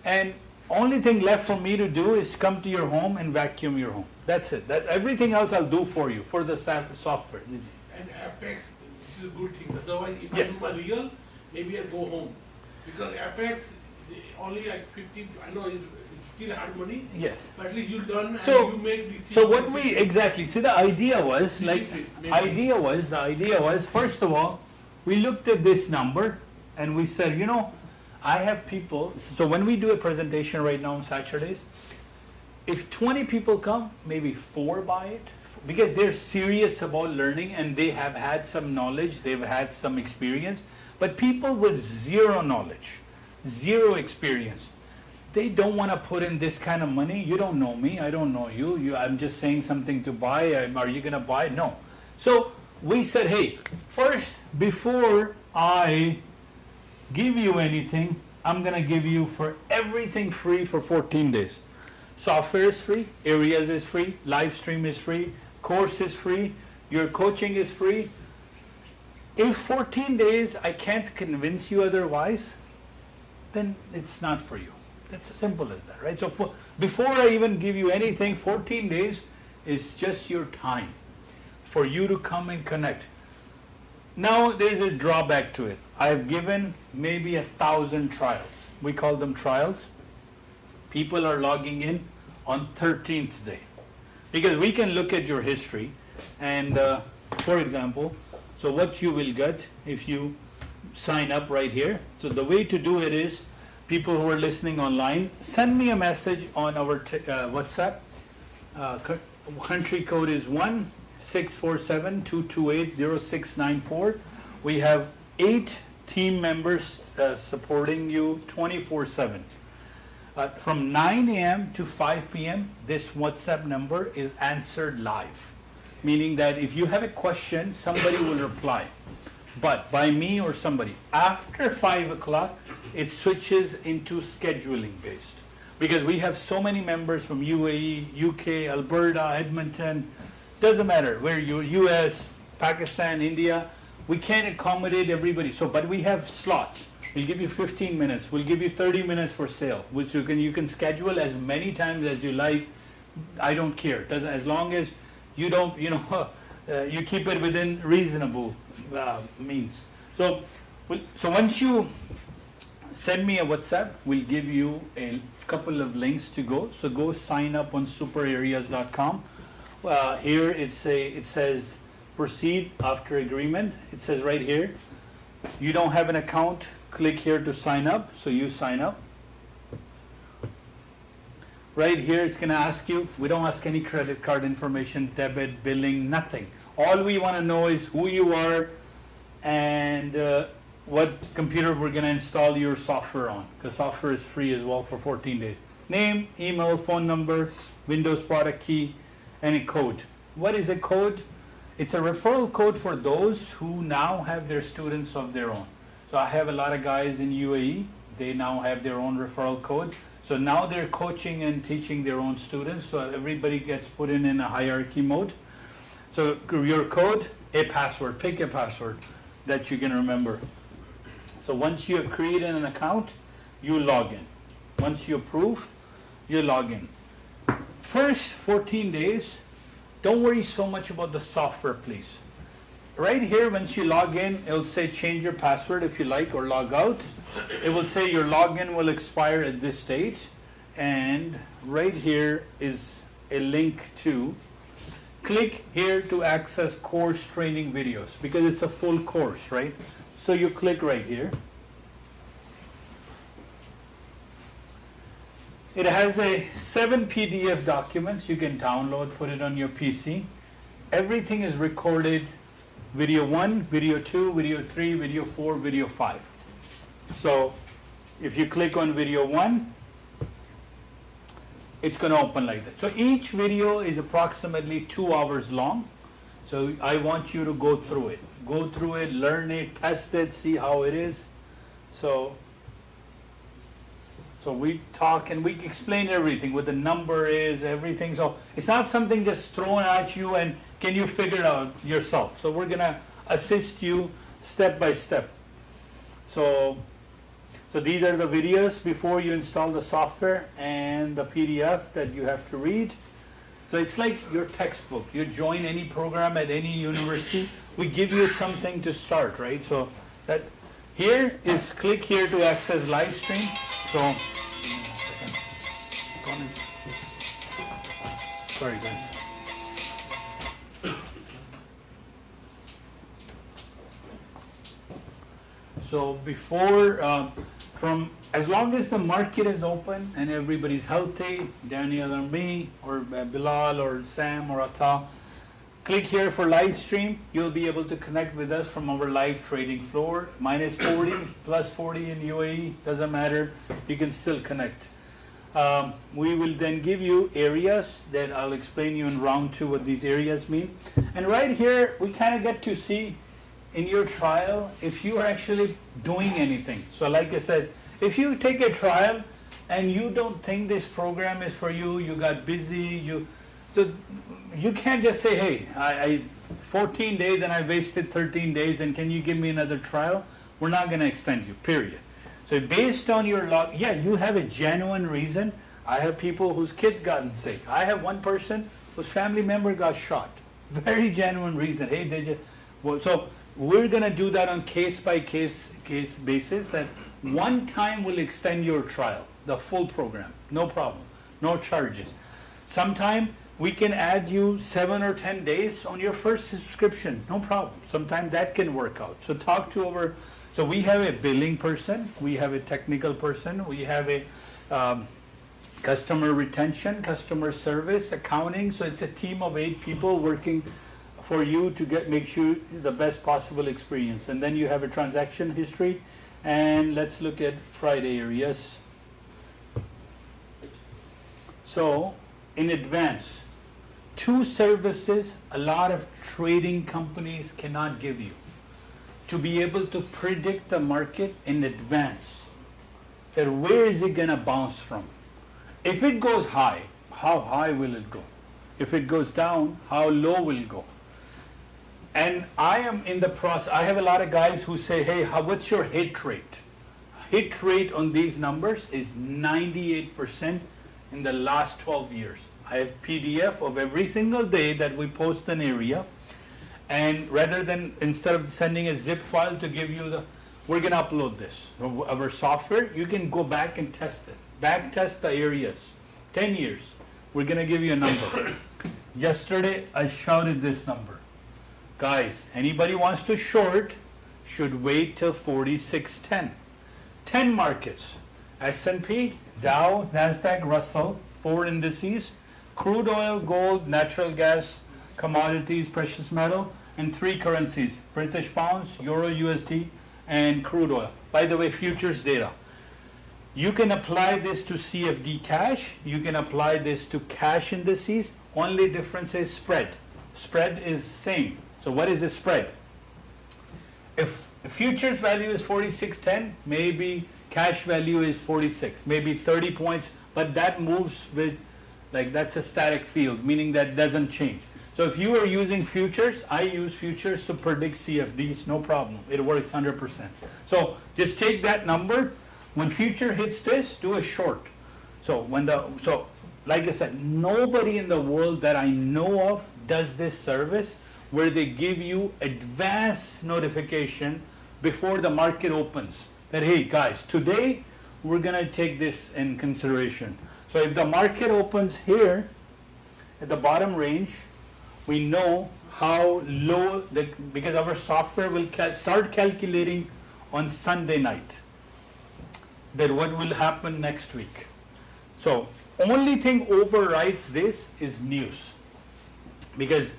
And only thing left for me to do is come to your home and vacuum your home. That's it. Everything else I'll do for you, for the software. And Apex, this is a good thing. Otherwise, if Yes. I do my real, maybe I go home. Because Apex, only like 50, I know it's still hard money, Yes. but at least you learn So- and you make decisions. So what we exactly see, the idea was like, Maybe. the idea was first of all, we looked at this number and we said, you know, I have people. So when we do a presentation right now on Saturdays, if 20 people come, maybe 4 buy it because they're serious about learning and they have had some knowledge, they've had some experience. But people with zero knowledge, zero experience, they don't want to put in this kind of money. You don't know me, I don't know you. I'm just saying something to buy. Are you going to buy? No. So we said, hey, first, before I give you anything, I'm going to give you for everything free for 14 days. Software is free, areas is free, live stream is free, course is free, your coaching is free. If 14 days I can't convince you otherwise, then it's not for you. That's as simple as that, right? So before I even give you anything, 14 days is just your time for you to come and connect. Now there's a drawback to it. I've given maybe 1,000 trials. We call them trials. People are logging in on 13th day. Because we can look at your history and for example, so what you will get if you sign up right here. So the way to do it is, people who are listening online, send me a message on our WhatsApp. Country code is 1-647-228-0694. We have 8 team members supporting you 24/7. From 9 a.m. to 5 p.m., this WhatsApp number is answered live. Meaning that if you have a question, somebody will reply. But by me or somebody. After 5 o'clock, it switches into scheduling based. Because we have so many members from UAE, UK, Alberta, Edmonton, doesn't matter where you're, US, Pakistan, India, we can't accommodate everybody. So, but we have slots. We'll give you 15 minutes. We'll give you 30 minutes for sale, which you can schedule as many times as you like. I don't care. As long as you don't, you keep it within reasonable means. So once you send me a WhatsApp, we'll give you a couple of links to go. So go sign up on superareas.com. Here it says proceed after agreement. It says right here, you don't have an account, click here to sign up. So you sign up. Right here it's going to ask you, we don't ask any credit card information, debit, billing, nothing. All we want to know is who you are and what computer we're going to install your software on, because software is free as well for 14 days. Name, email, phone number, Windows product key, and a code. What is a code? It's a referral code for those who now have their students of their own. So I have a lot of guys in UAE, they now have their own referral code. So now they're coaching and teaching their own students, so everybody gets put in a hierarchy mode. So your code, a password, pick a password that you can remember. So once you have created an account, you log in. Once you approve, you log in. First 14 days, don't worry so much about the software, please. Right here, once you log in, it will say change your password if you like, or log out. It will say your login will expire at this date. And right here is a link to click here to access course training videos, because it's a full course, right? So you click right here. It has 7 PDF documents you can download, put it on your PC. Everything is recorded, video 1, video 2, video 3, video 4, video 5. So if you click on video 1, it's going to open like that. So each video is approximately 2 hours long. So I want you to go through it. Go through it, learn it, test it, see how it is. So we talk and we explain everything, what the number is, everything. So it's not something just thrown at you and can you figure it out yourself. So we're going to assist you step by step. So these are the videos before you install the software and the PDF that you have to read. So it's like your textbook. You join any program at any university, we give you something to start, right? So that here is click here to access live stream. So, sorry guys. So before, from as long as the market is open and everybody's healthy, Daniel or me or Bilal or Sam or Atta, click here for live stream. You'll be able to connect with us from our live trading floor. Minus 40, plus 40 in UAE, doesn't matter. You can still connect. We will then give you areas that I'll explain you in round 2 what these areas mean. And right here, we kind of get to see in your trial if you are actually doing anything. So like I said, if you take a trial and you don't think this program is for you, you got busy, you can't just say, hey, I 14 days and I wasted 13 days and can you give me another trial? We're not going to extend you, period. So based on your log, yeah, you have a genuine reason. I have people whose kids gotten sick. I have one person whose family member got shot. Very genuine reason. Hey, they just, well, so we're going to do that on case-by-case basis, that one time will extend your trial, the full program, no problem, no charges. Sometime we can add you 7 or 10 days on your first subscription, no problem. Sometimes that can work out. So talk to our, so we have a billing person, we have a technical person, we have a customer retention, customer service, accounting. So it's a team of 8 people working for you to make sure the best possible experience. And then you have a transaction history. And let's look at Friday areas. So in advance, 2 services a lot of trading companies cannot give you. To be able to predict the market in advance, that where is it going to bounce from? If it goes high, how high will it go? If it goes down, how low will it go? And I am in the process, I have a lot of guys who say, hey, what's your hit rate? Hit rate on these numbers is 98% in the last 12 years. I have PDF of every single day that we post an area. And rather than, instead of sending a zip file to give you the, we're going to upload this. Our software, you can go back and test it. Back test the areas. 10 years. We're going to give you a number. Yesterday, I shouted this number. Guys, anybody wants to short should wait till 4610. 10 markets. S&P, Dow, Nasdaq, Russell, 4 indices, crude oil, gold, natural gas, commodities, precious metal, and 3 currencies, British pounds, Euro USD, and crude oil. By the way, futures data. You can apply this to CFD cash. You can apply this to cash indices. Only difference is spread. Spread is same. So what is the spread? If futures value is 4610, maybe cash value is 46, maybe 30 points, but that moves with, like, that's a static field, meaning that doesn't change. So if you are using futures, I use futures to predict CFDs, no problem. It works 100%. So just take that number. When future hits this, do a short. So like I said, nobody in the world that I know of does this service where they give you advance notification before the market opens. That, hey guys, today we're gonna take this in consideration. So if the market opens here at the bottom range, we know how low, because our software will start calculating on Sunday night that what will happen next week. So only thing overrides this is news.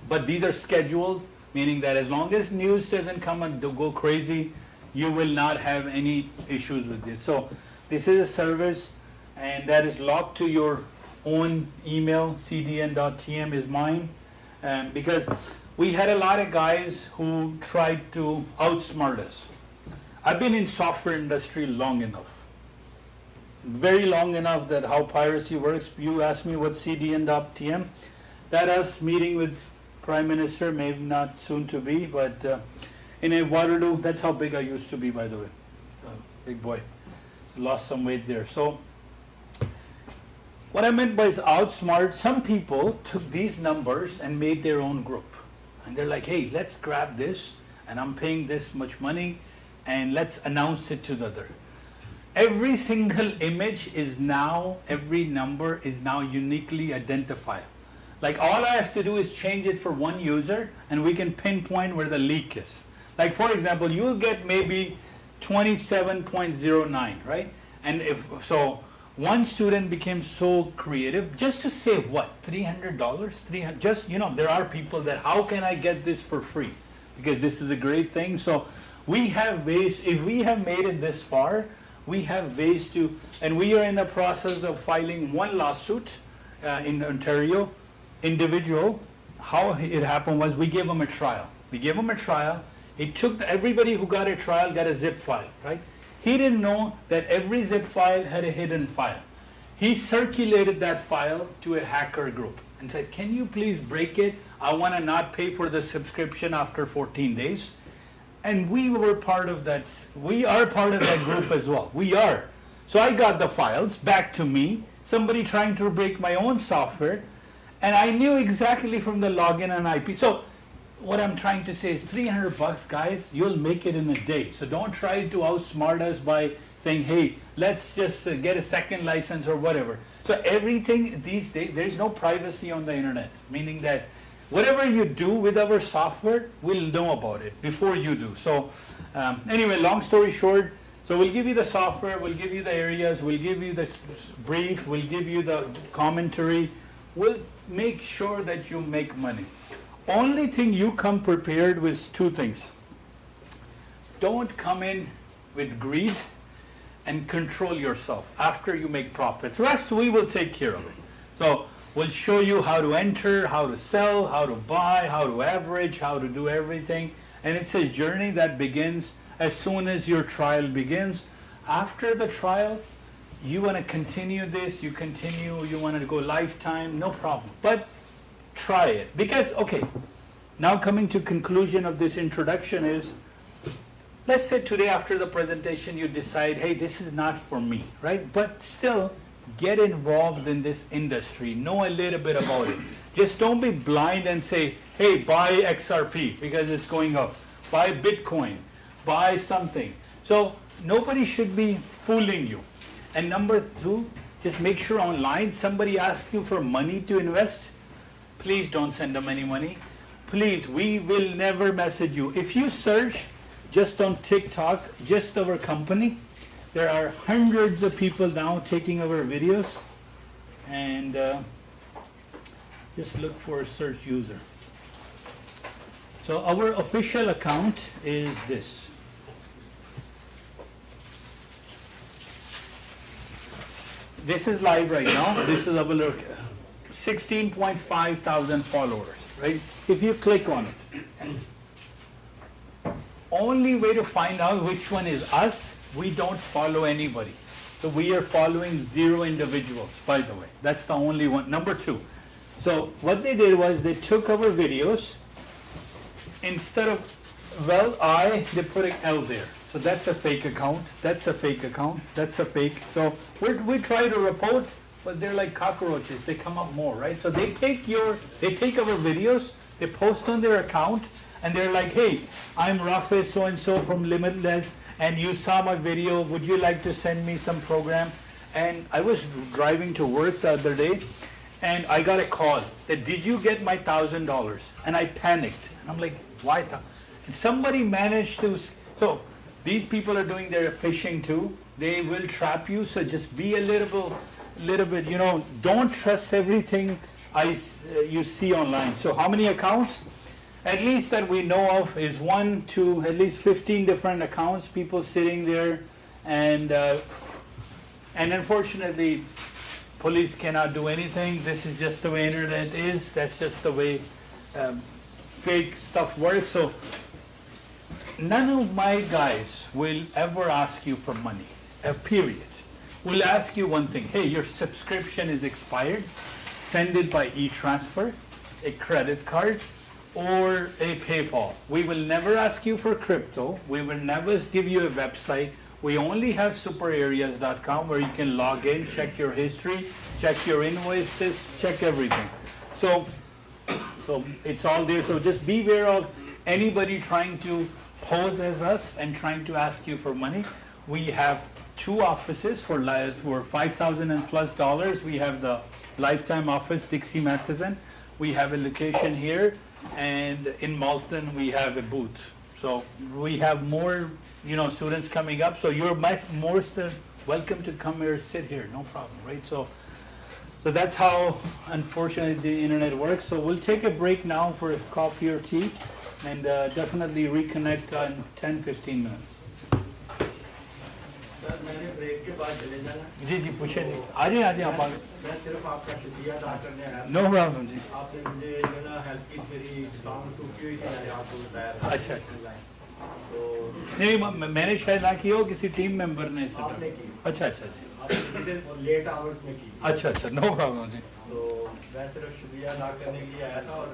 But these are scheduled, meaning that as long as news doesn't come and go crazy, you will not have any issues with this. So this is a service, and that is locked to your own email. cdn.tm is mine, because we had a lot of guys who tried to outsmart us. I've been in software industry long enough, very long enough that how piracy works. You asked me what cdn.tm. That us meeting with Prime Minister, maybe not soon to be, but in a Waterloo, that's how big I used to be, by the way. So, big boy. So lost some weight there. So what I meant by is outsmart, some people took these numbers and made their own group. And they're like, hey, let's grab this, and I'm paying this much money, and let's announce it to the other. every single image is now, every number is now uniquely identifiable. Like all I have to do is change it for one user and we can pinpoint where the leak is. Like for example, you'll get maybe 27.09, right? And if so, one student became so creative just to save what, $300? Just, you know, there are people that, how can I get this for free? Because this is a great thing. So we have ways, if we have made it this far, we have ways to, and we are in the process of filing one lawsuit in Ontario, individual. How it happened was we gave them a trial. We gave them a trial. It took everybody who got a trial got a zip file, right? He didn't know that every zip file had a hidden file. He circulated that file to a hacker group and said, can you please break it? I want to not pay for the subscription after 14 days. And we were part of that. We are part of that group as well. We are. So I got the files back to me, somebody trying to break my own software, and I knew exactly from the login and IP. So what I'm trying to say is $300, guys, you'll make it in a day. So don't try to outsmart us by saying, hey, let's just get a second license or whatever. So everything these days, there's no privacy on the internet, meaning that whatever you do with our software, we'll know about it before you do. So anyway, long story short, so we'll give you the software, we'll give you the areas, we'll give you the brief, we'll give you the commentary. We'll make sure that you make money. Only thing you come prepared with two things. Don't come in with greed and control yourself after you make profits. Rest we will take care of it. So we'll show you how to enter, how to sell, how to buy, how to average, how to do everything. And it's a journey that begins as soon as your trial begins. After the trial, you want to continue this, you want to go lifetime, no problem. But try it. Because, okay, now coming to conclusion of this introduction is, let's say today after the presentation you decide, hey, this is not for me, right? But still, get involved in this industry, know a little bit about it. Just don't be blind and say, hey, buy XRP because it's going up, buy Bitcoin, buy something. So nobody should be fooling you. And number two, just make sure online somebody asks you for money to invest. Please don't send them any money. Please, we will never message you. If you search just on TikTok, just our company, there are hundreds of people now taking our videos, and just look for a search user. So our official account is this. This is live right now. This is our 16.5 thousand followers, right? If you click on it, only way to find out which one is us, we don't follow anybody. So we are following 0 individuals, by the way. That's the only one. Number 2. So what they did was they took our videos, instead of they put an L there. So that's a fake account, that's a fake account, that's a fake. So we try to report, but they're like cockroaches, they come up more, right? So they take our videos, they post on their account, and they're like, hey, I'm Rafay so-and-so from Limitless, and you saw my video, would you like to send me some program? And I was driving to work the other day, and I got a call that, did you get my $1,000? And I panicked. And I'm like, why? And somebody managed to, so these people are doing their phishing too. They will trap you, so just be a little bit, you know, don't trust everything you see online. So how many accounts? At least that we know of is 1 to at least 15 different accounts, people sitting there, and unfortunately, police cannot do anything. This is just the way internet is. That's just the way fake stuff works. So none of my guys will ever ask you for money, period. We'll ask you one thing. Hey, your subscription is expired. Send it by e-transfer, a credit card, or a PayPal. We will never ask you for crypto. We will never give you a website. We only have superareas.com where you can log in, check your history, check your invoices, check everything. So it's all there. So just beware of anybody trying to pose as us and trying to ask you for money. we have 2 offices for 5,000 and plus dollars. We have the lifetime office, Dixie Matheson. We have a location here, and in Malton we have a booth. So we have more, students coming up. So you're most welcome to come here, sit here, no problem, right? So that's how, unfortunately, the internet works. So we'll take a break now for coffee or tea, and definitely reconnect in 10-15 minutes. Sir मैंने break के बाद चले जाना जी जी पूछे नहीं आ जाए आप मैं सिर्फ आपका शुक्रिया अदा करने आया नो प्रॉब्लम जी आपने मुझे जो ना हेल्प की मेरी काम टूटी हुई थी मैंने आपको बताया था अच्छा तो नहीं मैंने शायद ना की हो किसी टीम मेंबर ने आपने की अच्छा जी आपने लेट आवर्स में की अच्छा नो प्रॉब्लम जी तो मैं सिर्फ शुक्रिया अदा करने के लिए आया था और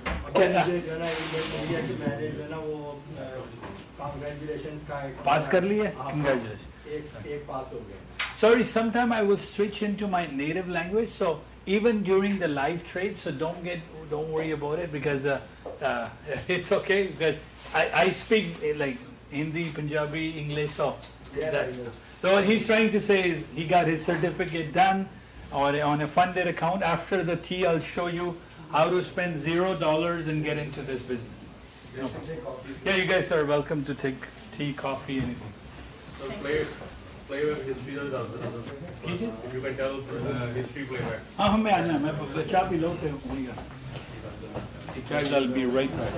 क्या मुझे जो ना ईमेल मिली है कि मैंने जो ना वो कांग्रेचुलेशंस का पास कर लिए कांग्रेचुलेशन एक पास हो गया Sorry, sometime I will switch into my native language. So even during the live trade, so don't worry about it because it's okay because I speak like Hindi, Punjabi, English. So what he's trying to say is he got his certificate done or on a funded account. After the tea, I'll show you how to spend $0 and get into this business. No. Yeah, you guys are welcome to take tea, coffee, anything. So play with history of the if you can tell history playback. हाँ मैं आना मैं चाय P low तो वही आना Guys, I'll be right back.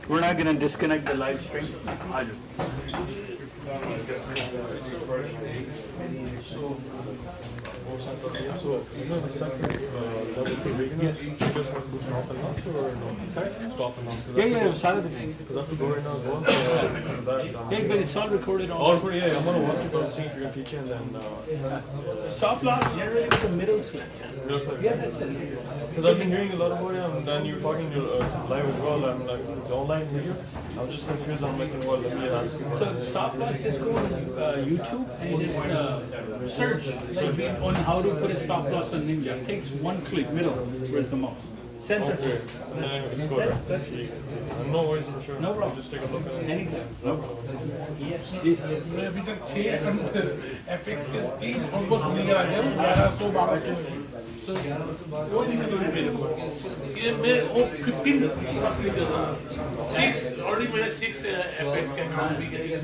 We're not going to disconnect the live stream. I do. So, you know, the second level thing, you just have to stop and launch or no? Sorry? Stop and launch. Yeah, सारा दिखाएंगे. Because I have to go right now as well. Yeah, but it's all recorded on. All pretty, yeah, I'm going to watch it, see if you're going to teach it, and then... Stop loss generally is the middle click. Yeah, that's it. Because I've been hearing a lot about it, and then you're talking live as well, and like, it's online video. I'm just confused, I'm like, well, let me ask you. So stop loss, just go on YouTube and just search like, on how to put a stop loss on Ninja. It takes one click, middle, where's the mouse? Center. Okay. That's it. No worries for sure. No problem. I'll just take a look at it. Anytime. No problem. मैं अभी तक 6 apex के 3 almost मिल गया है 1112 सो कोई दिक्कत नहीं मेरे को ये मैं 15 प्लस ले जा रहा हूं 6 ऑलरेडी मैंने 6 एपेक्स के अकाउंट भी किए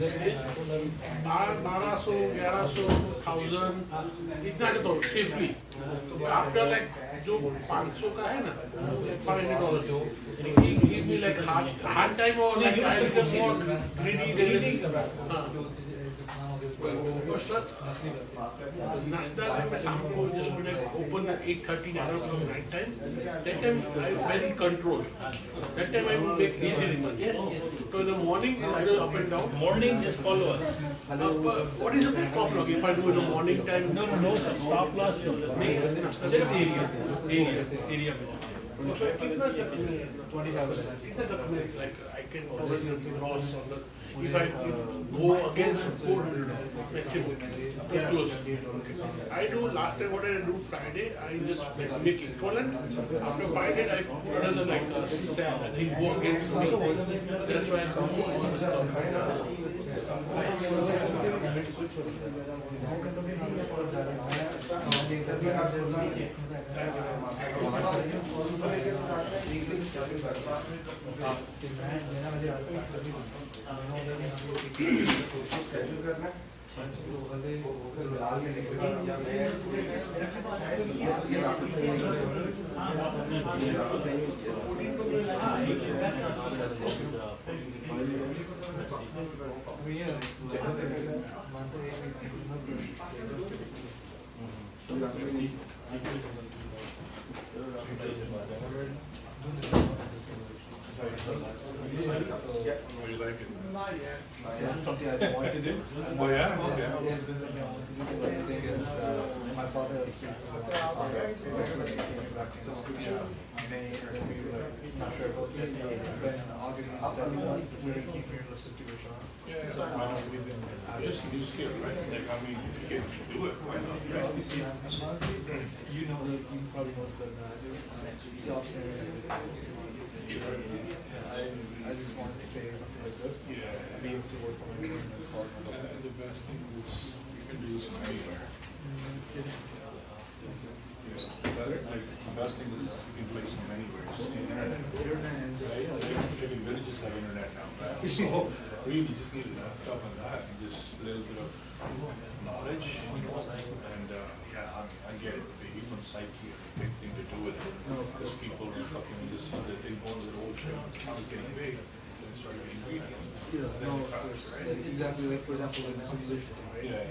1200 1100 1000 इतना तो सेफली आफ्टर लाइक जो 500 का है ना $500 give me like hard time or like I just want greedy Nasdaq में शाम को just when I open at 8:30 around night time that time I very control that time I will make easy money so in the morning either up and down Morning, just follow us. what is the stop loss if I do in the morning time No, stop loss. No. Sit area. कितना तक में like I can tolerate the loss on the if I go against 400 maximum get close I do last time what I do Friday I just like make equivalent after Friday I put another like sell and he go against me that's why I go on the stuff That's something I want to do. Oh yeah? Okay. The thing is, my father May or February, not sure about this. But in August, he said he wanted to keep me listed to a shop. Yeah, so we've been just new skill, right? Like I mean, if you can do it, why not? Right? You know, you probably know the jobs there. I just wanted to say something like this. Yeah. Be able to work from anywhere in the car. And the best thing is you can do this from anywhere. Like, the best thing is you can place them anywhere, just the internet. Right? Like, even villages have internet now, right? So really just need a laptop and that and just a little bit of knowledge, you know, and yeah, I get it. The human psyche has a big thing to do with it. Because people are fucking just they think going to the old trip, the account is getting big, and they start getting greedy. Yeah, no, of course. Right? Like, exactly, like for example, like simulation, right? Yeah.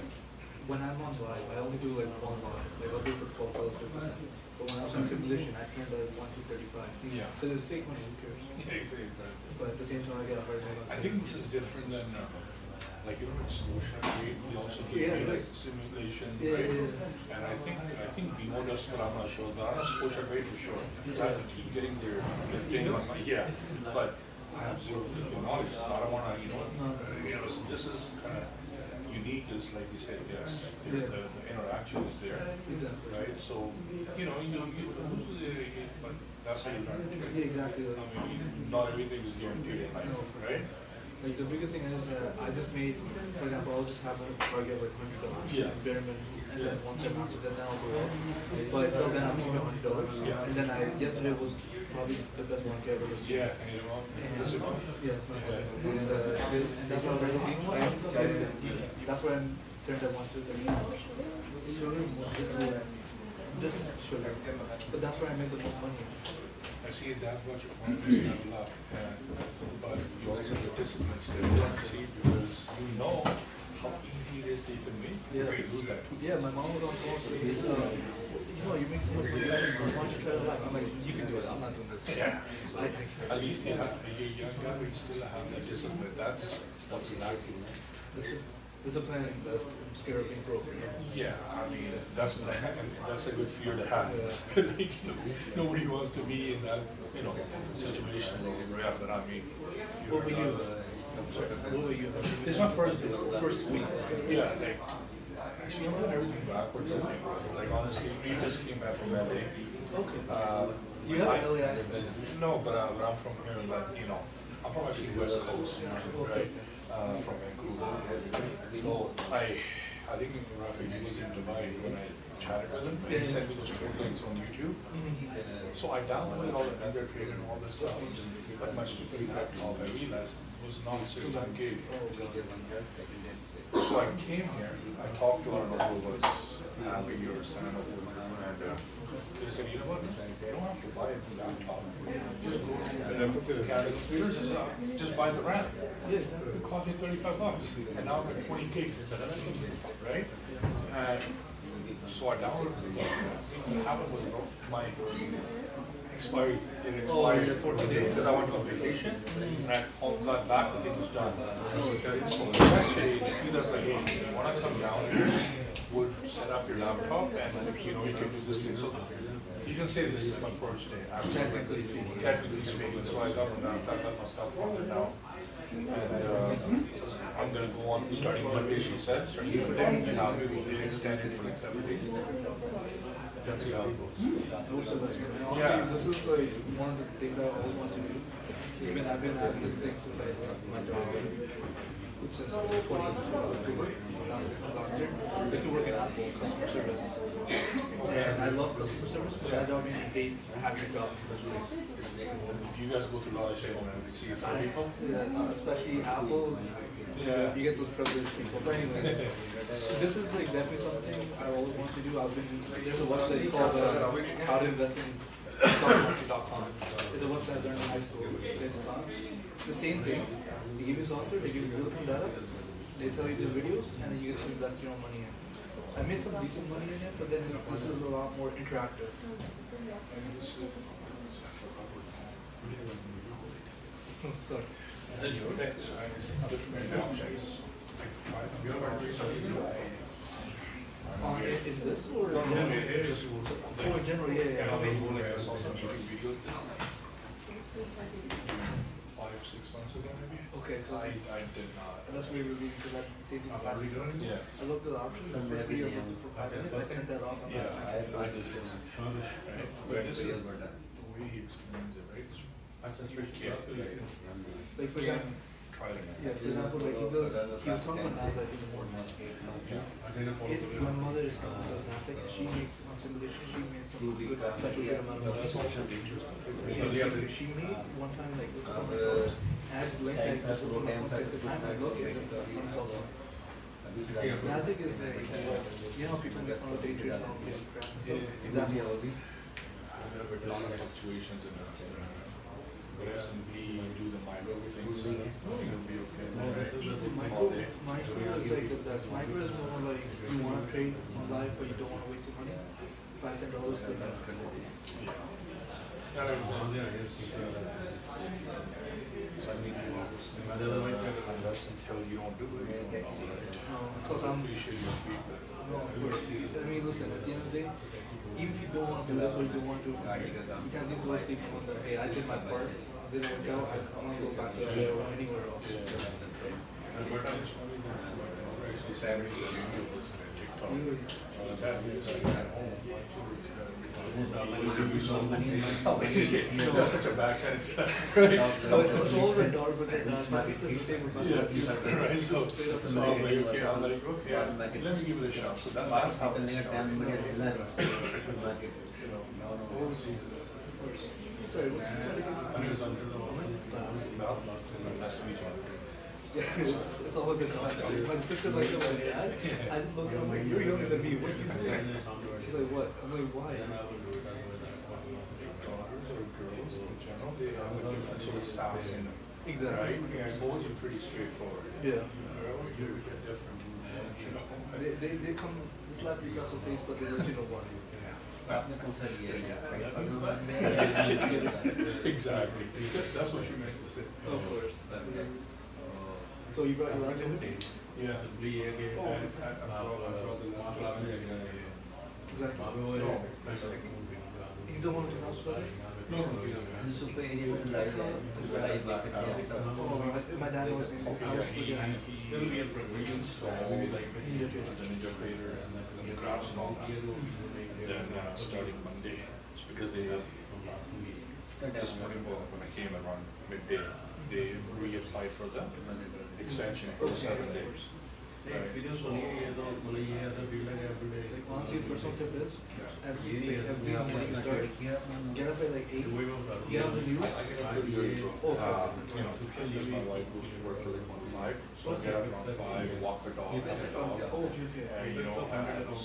When I'm on live, I only do like one line, like I'll do for 12, 50%. But when I was on simulation, I turned at 1 to 35. Yeah. Because it's fake money, who cares? Yeah, exactly. But at the same time, I get a hard time. I think this is different than, like, you know, it's Scotia Trade, they also do like simulation, right? And I think BMO does, but I'm not sure, but I know Scotia Trade for sure. Because I keep getting their thing on my, yeah, but I have zero legal knowledge, so I don't wanna, you know, so this is kinda unique, is like you said, yes, the interaction is there, Exactly. right? So, you know, but that's how you learn, right? Yeah, exactly. I mean, not everything is guaranteed in life, No, for right? Like the biggest thing is I just made, for example, I'll just have a target of like $100. Yeah. Bare minimum. And then once I master that, then I'll go up. But until then, I'm keeping $100. Yeah. And then yesterday was probably the best market I've ever seen. Yeah, and you know, this is Yeah. And that's what I'm doing. That's why I'm turned at 1 to 30. Just sugar. But that's where I make the most money. I see that's what your point is, you have a lot, but you also have discipline still, see, because you know how easy it is to even make, you lose that too. Yeah, my mom was on call, so you make so much money, why don't you try to laugh? I'm like, you can do it, I'm not doing this. Yeah, So I think at least you have, you're young guy, but you still have that discipline, that's what's lacking. discipline and invest, I'm scared of being broke. Yeah, I mean, that's a good fear to have. Like, you know, nobody wants to be in that, you know, situation where, yeah, but I mean, What were you? What were you? It's my first week. Yeah, like, actually, I'm doing everything backwards, I think. Like, honestly, we just came back from LA. Okay. You have LA accent? No, but I'm from here, but, you know, I'm from actually West Coast, right? From Vancouver. So I think Rafay was in Dubai when I chatted with him, and he sent me those trade links on YouTube. So I downloaded all the vendor trade and all this stuff, but my stupid laptop, I realized, was not 16 gig. So I came here, I talked to our who was happy or son of and they said, you know what, you don't have to buy a laptop. Just go and I put the Canada computers, just buy the RAM. It cost me $35, and now I'm at 20 gig, right? And so I downloaded the book. What happened was my expired, it expired 14 days because I went on vacation, and I got back, the thing was done. So yesterday, he was like, hey, you want to come down and would set up your laptop, and you know, you can do this thing. So you can say this is my first day. Technically speaking, so I got my stuff on there now. And I'm gonna go on starting Monday, she said, starting Monday, and I'll be extended for like 7 days. That's how it goes. Yeah, this is like one of the things I always want to do. I've been at this thing since I left my job, since 2022, last year, is to work in Algo, customer service. And I love customer service, but that job made me hate having a job in the first place. You guys go through a lot of shit when we see some people. Yeah, especially Apple. Yeah. You get those privileged people. But anyways, this is like definitely something I always want to do. There's a website called How to Invest in stockmarket.com. It's a website I learned in high school. It's the same thing. They give you software, they give you real-time data, they tell you the videos, and then you get to invest your own money in. I made some decent money in it, but then this is a lot more interactive. Sorry. In this or in general, yeah. 5-6 months ago maybe. Okay, so I did not. that's where we're reading because that saved me fast. Yeah. I looked at the option, the first video I looked for 5 minutes, I turned that off. Yeah, I just didn't. Right. But this is the way he explains it, right? You can't, Like for example, try to. yeah, for example, like he was talking about Nasdaq in the morning. My mother does Nasdaq and she makes on simulation, she made some good, such a good amount of money. She made one time like $100 and went like just open my phone, check the time, and look at it on his cell phone. Nasdaq is like, you know, people make fun of day trading and getting crap and stuff. That's what A lot of fluctuations in the S&P, do the micro things, you'll be okay. Micro is like the best. Micro is more like you want to trade on live, but you don't want to waste your money. $5-10, but that's good. Unless until you don't do it, you don't know. Because I'm Appreciate your feedback. no, of course. I mean, listen, at the end of the day, even if you don't want to do this or you don't want to, you can at least go sleep on the, hey, I did my part, didn't work out, I want to go back to jail or anywhere else. That's such a backhand stuff. No, it's all the dollars, but my sister's the same about that. Right, so I'm like, okay, I'm like, okay, let me give it a shot. So that's how it started. Sorry, what's And it was under the nice to meet you. yeah, it's always the comment. My sister like my dad. I just look at her, I'm like, you're younger than me. What are you doing? She's like, what? I'm like, why? Daughters or girls in general, they have a different sort of sass in them. Exactly. Right? Boys are pretty straightforward. Yeah. Girls, you're different. You know. They come slap you across the face, but they let you know why. Exactly. That's what she meant to say. Of course. So you brought your laptop? Yeah. Exactly. No. You don't want to do house weather? No. My dad was in house weather. Installed the Ninja Creator and the graphs and all that. Then starting Monday, it's because they this morning when I came around midday, they reapplied for the extension for 7 days. Right. Like honestly, personal tip is every morning you start, get up at like 8, get on the news. You know, because my wife goes to work till like 1:05, so I get up around 5, walk the dog, Oh, okay. and you know, so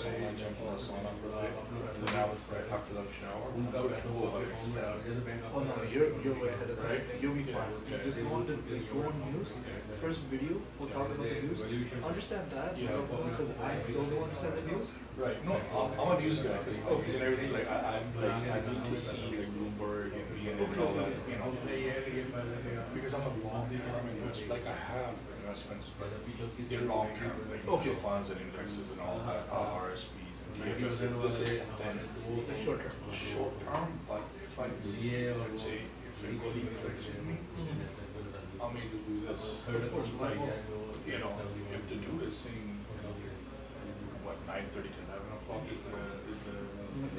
I jump on the sauna for a bit. Then after that shower, go to pool by like 7. Oh no, you're way ahead of that. You'll be fine. Just go on news. First video will talk about the news. Understand that because I still don't understand the news. Right. No, I'm a news guy because and everything. Like I need to see like Bloomberg and BNN and all that. You know, because I'm a long-term investor. Like I have investments, but they're long-term, like mutual funds and indexes and all that, RSPs and TFSs. This is then Short term. short-term, but if I let's say if it really clicks with me, I'll maybe do this. Of course, Like, you know, if the dude is saying what 9:30 to 11 o'clock is the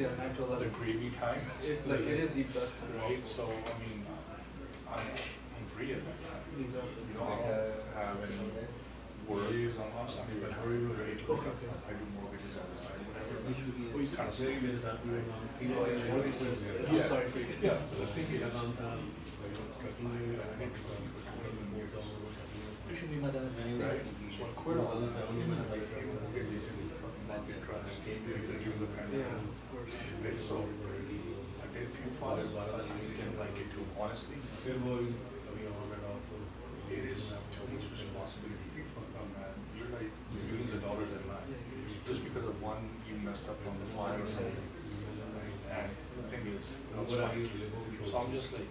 Yeah, 9 to 11. gravy time. It is the best time. Right, so I mean, I'm free at that time. Exactly. You know, I don't have any worries on us. I'm even right. Okay. I do mortgages on the side, whatever. It's kind of safe. I'm sorry for you. Yeah, but the thing is, You should be my dad. right? So I quit all that. Yeah, of course. So I did a few files, but I just didn't like it too honestly. It is too much responsibility. You're like millions of dollars in line. Just because of one you messed up on the file or something. And the thing is, that's fine. So I'm just like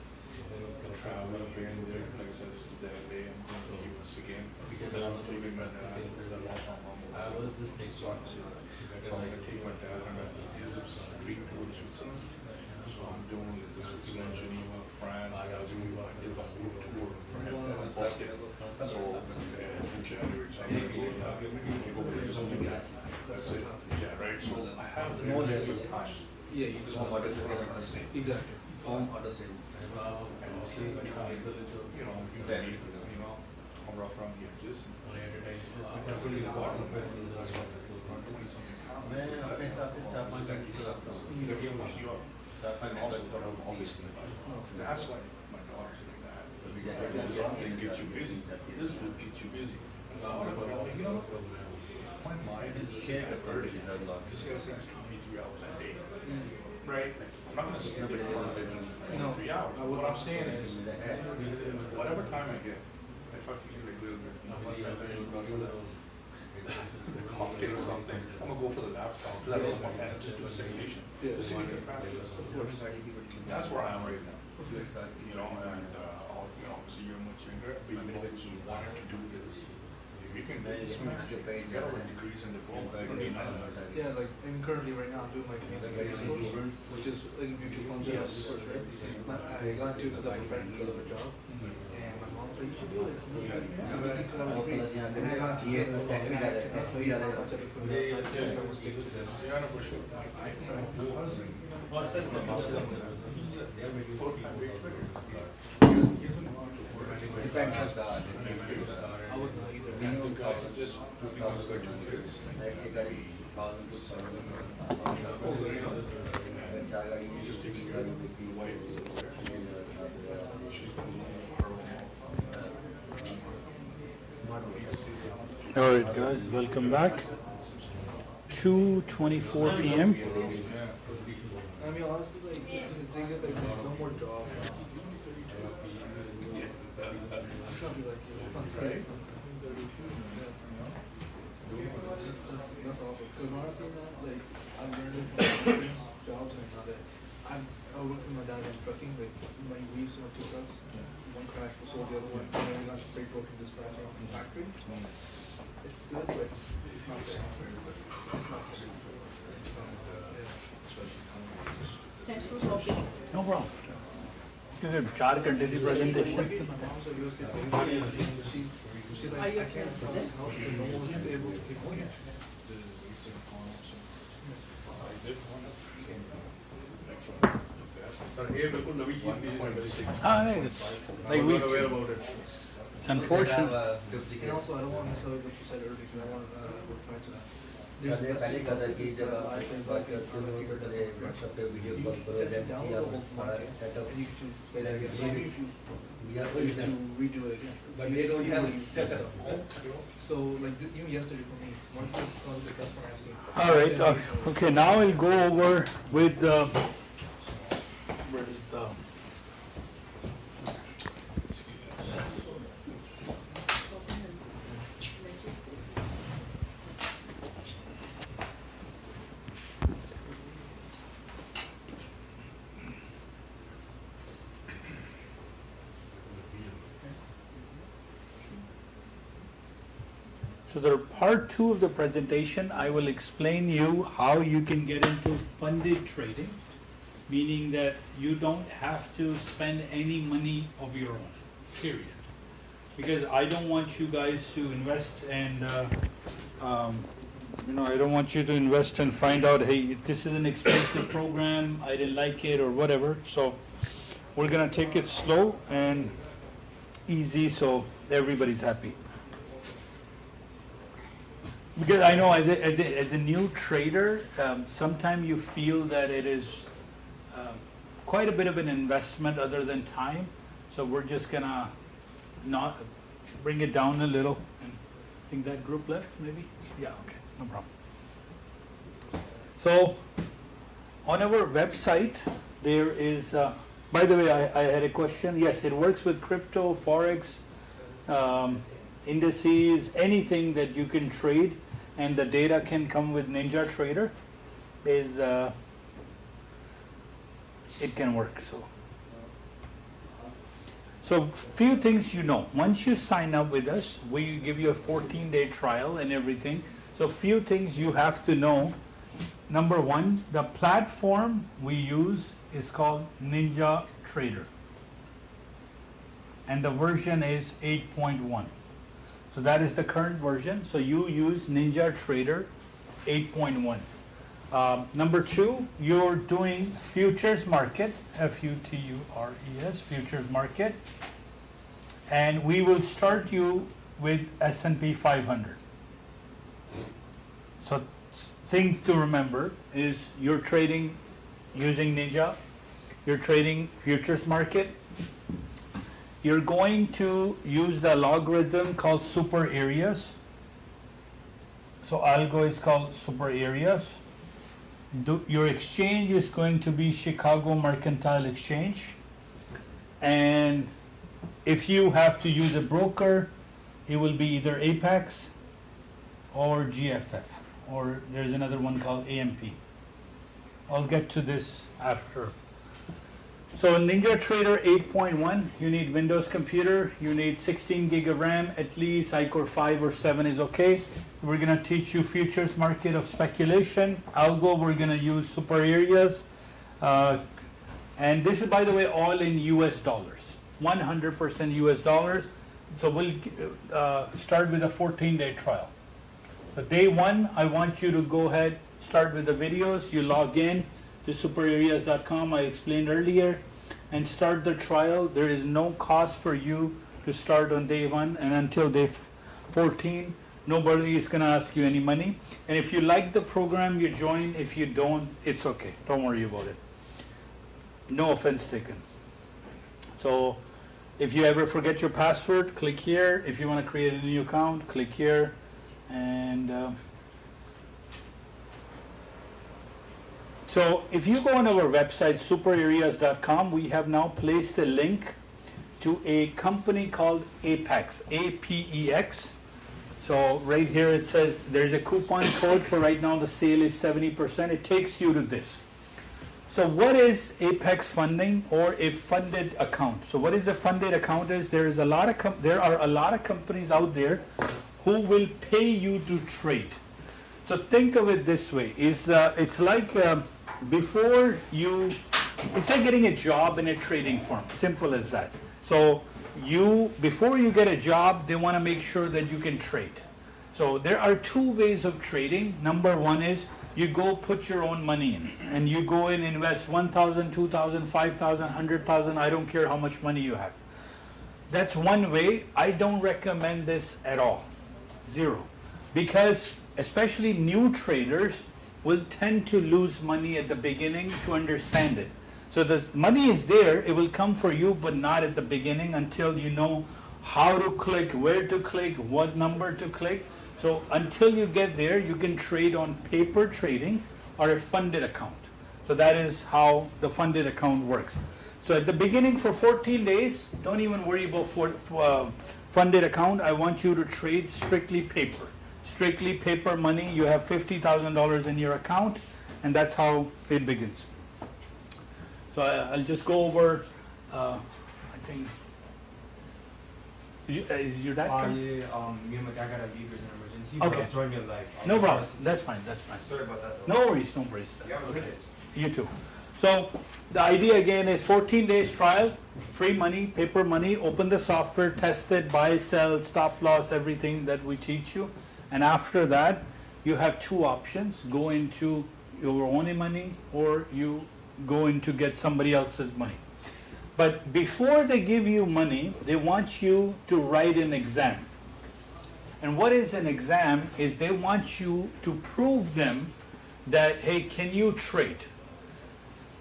traveling here and there. Like I said, this is the day I'm going to the US again. Then I'm taking my dad. There's a lot of so I'm going to take my dad on a street tour to Switzerland. So I'm doing the Switzerland, Geneva, France. I did the whole tour for him. I booked it. So in January, so I'm going to go to Switzerland. That's it. Yeah, right. So I have more than time. Yeah, you just want to Exactly. Home auto sales. and see, you know, you need, you know, come rough around the edges. Really the bottom of it, that's what it was, 20 something pounds. मैं अपने हिसाब से 4-5 घंटे चलाता हूँ. And also, obviously, that's why my daughter's doing that. Because something gets you busy. This will get you busy. You know, if my mind is sharing a bird, this guy's going to 23 hours a day. Right? I'm not going to sleep in front of it in 3 hours. What I'm saying is, whatever time I get, if I feel like a little bit, cocktail or something, I'm gonna go for the laptop because I don't want that to do a simulation. Just to get practice. That's where I am right now. You know, and so you're much younger, but you wanted to do this. You can get all the degrees in the book. Yeah, like currently right now I'm doing my Canadian course, which is in mutual funds. Yes. I got into it because I have a friend because of a job. And my mom said, you should do it. And I got to it. So yeah, I got to put it outside. So I will stick to this. Yeah, no, for sure. I think my cousin, he's a full-time big trader. He hasn't gone to work. Depends on God. I wouldn't know either. And the guy just because they're doing this. He's just taking care of the wife. She's going to learn her own. All right, guys, welcome back. 2:24 p.m. I mean, honestly, like, the thing is, like, no more job. I'm trying to be like, that's awesome. Because honestly, man, like, I've learned it from jobs and it's not that. I worked with my dad in trucking, like, we used to have 2 trucks. One crash was sold, the other one, and then we got the freight broken dispatch off from the factory. It's good, but it's not fair. It's not fair. Thanks for talking. No problem. क्योंकि 4 घंटे की presentation. My mom's a real estate agent. She's like, I can't sell this house because no one will be able to keep going. It's unfortunate. And also, I don't want to necessarily what you said earlier because I want to reply to that. पहले कदा चीज जब बात करते हो तो पहले WhatsApp पे वीडियो कॉल करो देन सी आप सारा setup we are going to redo it again. but they don't have setup. So like even yesterday for me, one thing called the customer asking. All right. Okay. Now I'll go over with the. Where is the? So the part 2 of the presentation, I will explain you how you can get into funded trading, meaning that you don't have to spend any money of your own, period. Because I don't want you guys to invest and, I don't want you to invest and find out, hey, this is an expensive program, I didn't like it or whatever. So we're gonna take it slow and easy so everybody's happy. Because I know as a new trader, sometimes you feel that it is quite a bit of an investment other than time. So we're just gonna not bring it down a little. And I think that group left, maybe? Yeah, okay, no problem. So on our website, there is, by the way, I had a question. Yes, it works with crypto, forex, indices, anything that you can trade. And the data can come with NinjaTrader, it can work. So few things you know. Once you sign up with us, we give you a 14-day trial and everything. So few things you have to know. Number 1, the platform we use is called NinjaTrader, and the version is 8.1. So that is the current version. So you use NinjaTrader 8.1. Number 2, you're doing futures market, F-U-T-U-R-E-S, futures market, and we will start you with S&P 500. So thing to remember is you're trading using Ninja, you're trading futures market, you're going to use the algorithm called super areas. So Algo is called super areas. Your exchange is going to be Chicago Mercantile Exchange, and if you have to use a broker, it will be either Apex or GFF, or there's another one called AMP. I'll get to this after. So Ninja Trader 8.1, you need Windows computer, you need 16 gig of RAM, at least iCore 5 or 7 is okay. We're going to teach you futures market of speculation. Algo, we're going to use super areas. And this is, by the way, all in US dollars, 100% US dollars. So we'll start with a 14-day trial. So day 1, I want you to go ahead, start with the videos. You log in to superareas.com, I explained earlier, and start the trial. There is no cost for you to start on day 1, and until day 14, nobody is going to ask you any money. And if you like the program, you join. If you don't, it's okay. Don't worry about it. No offense taken. So if you ever forget your password, click here. If you want to create a new account, click here. And so if you go on our website, superareas.com, we have now placed a link to a company called Apex, A-P-E-X. So right here it says there's a coupon code for right now, the sale is 70%. It takes you to this. So what is Apex funding or a funded account? So what is a funded account is there are a lot of companies out there who will pay you to trade. So think of it this way, it's like it's like getting a job in a trading firm, simple as that. So before you get a job, they want to make sure that you can trade. So there are 2 ways of trading. Number 1 is you go put your own money in, and you go and invest 1,000, 2,000, 5,000, 100,000, I don't care how much money you have. That's one way. I don't recommend this at all, 0. Because especially new traders will tend to lose money at the beginning to understand it. So the money is there, it will come for you, but not at the beginning until you know how to click, where to click, what number to click. So until you get there, you can trade on paper trading or a funded account. So that is how the funded account works. So at the beginning for 14 days, don't even worry about funded account. I want you to trade strictly paper. Strictly paper money. You have $50,000 in your account, and that's how it begins. So I'll just go over, I think, is your dad coming? Me and my dad got a leave, there's an emergency, Okay. but I'll join you live. No problem, that's fine, that's fine. Sorry about that though. No worries, no worries. You have a good day. You too. So the idea again is 14 days trial, free money, paper money, open the software, test it, buy, sell, stop loss, everything that we teach you. And after that, you have 2 options, go into your own money or you go in to get somebody else's money. But before they give you money, they want you to write an exam. And what is an exam is they want you to prove them that, hey, can you trade?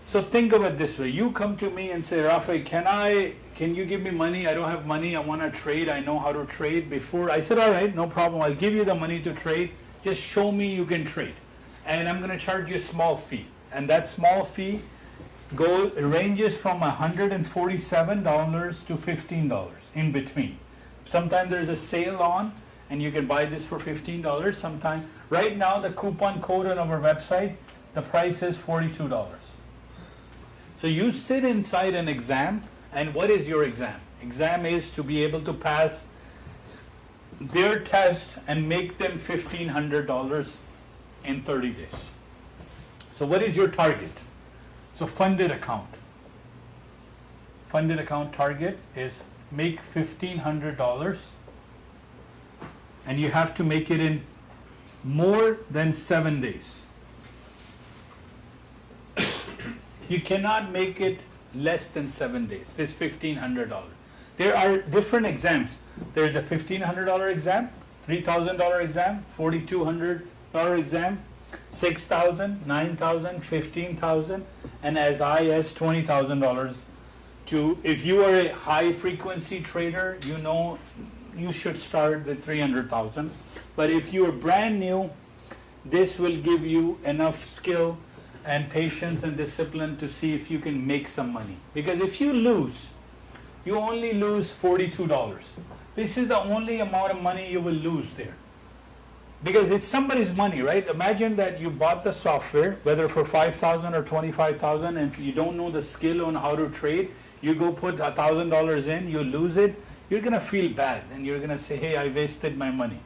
So think of it this way. You come to me and say, Rafay, can you give me money? I don't have money. I want to trade. I know how to trade. Before I said, all right, no problem. I'll give you the money to trade. Just show me you can trade. And I'm going to charge you a small fee. And that small fee ranges from $147 to $15 in between. Sometimes there's a sale on and you can buy this for $15. Sometimes, right now the coupon code on our website, the price is $42. So you sit inside an exam, and what is your exam? Exam is to be able to pass their test and make them $1,500 in 30 days. So what is your target? So funded account. Funded account target is make $1,500, and you have to make it in more than 7 days. You cannot make it less than 7 days. This $1,500. There are different exams. There's a $1,500 exam, $3,000 exam, $4,200 exam, $6,000, $9,000, $15,000, and as high as $20,000. If you are a high frequency trader, you know you should start with 300,000. But if you are brand new, this will give you enough skill and patience and discipline to see if you can make some money. Because if you lose, you only lose $42. This is the only amount of money you will lose there. Because it's somebody's money, right? Imagine that you bought the software, whether for $5,000 or $25,000, and if you don't know the skill on how to trade, you go put $1,000 in, you lose it, you're gonna feel bad, and you're gonna say, hey, I wasted my money.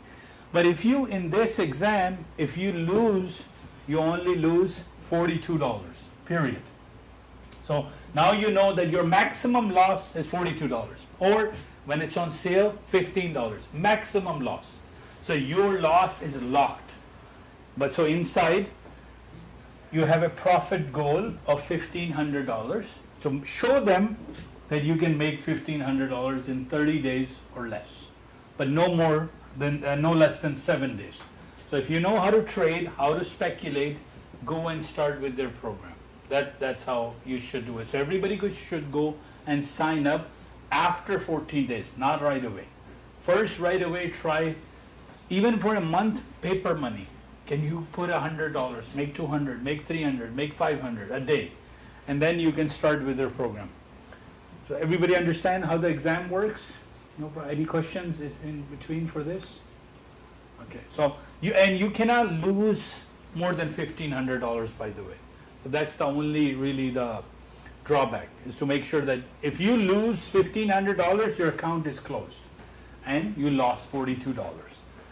But if you, in this exam, if you lose, you only lose $42, period. So now you know that your maximum loss is $42, or when it's on sale, $15, maximum loss. So your loss is locked. But so inside, you have a profit goal of $1,500. So show them that you can make $1,500 in 30 days or less, but no more than no less than 7 days. So if you know how to trade, how to speculate, go and start with their program. That's how you should do it. So everybody should go and sign up after 14 days, not right away. First, right away, try, even for a month, paper money. Can you put $100, make $200, make $300, make $500 a day? And then you can start with their program. So everybody understand how the exam works? No problem. Any questions in between for this? Okay. So you cannot lose more than $1,500, by the way. So that's the only really the drawback, is to make sure that if you lose $1,500, your account is closed and you lost $42.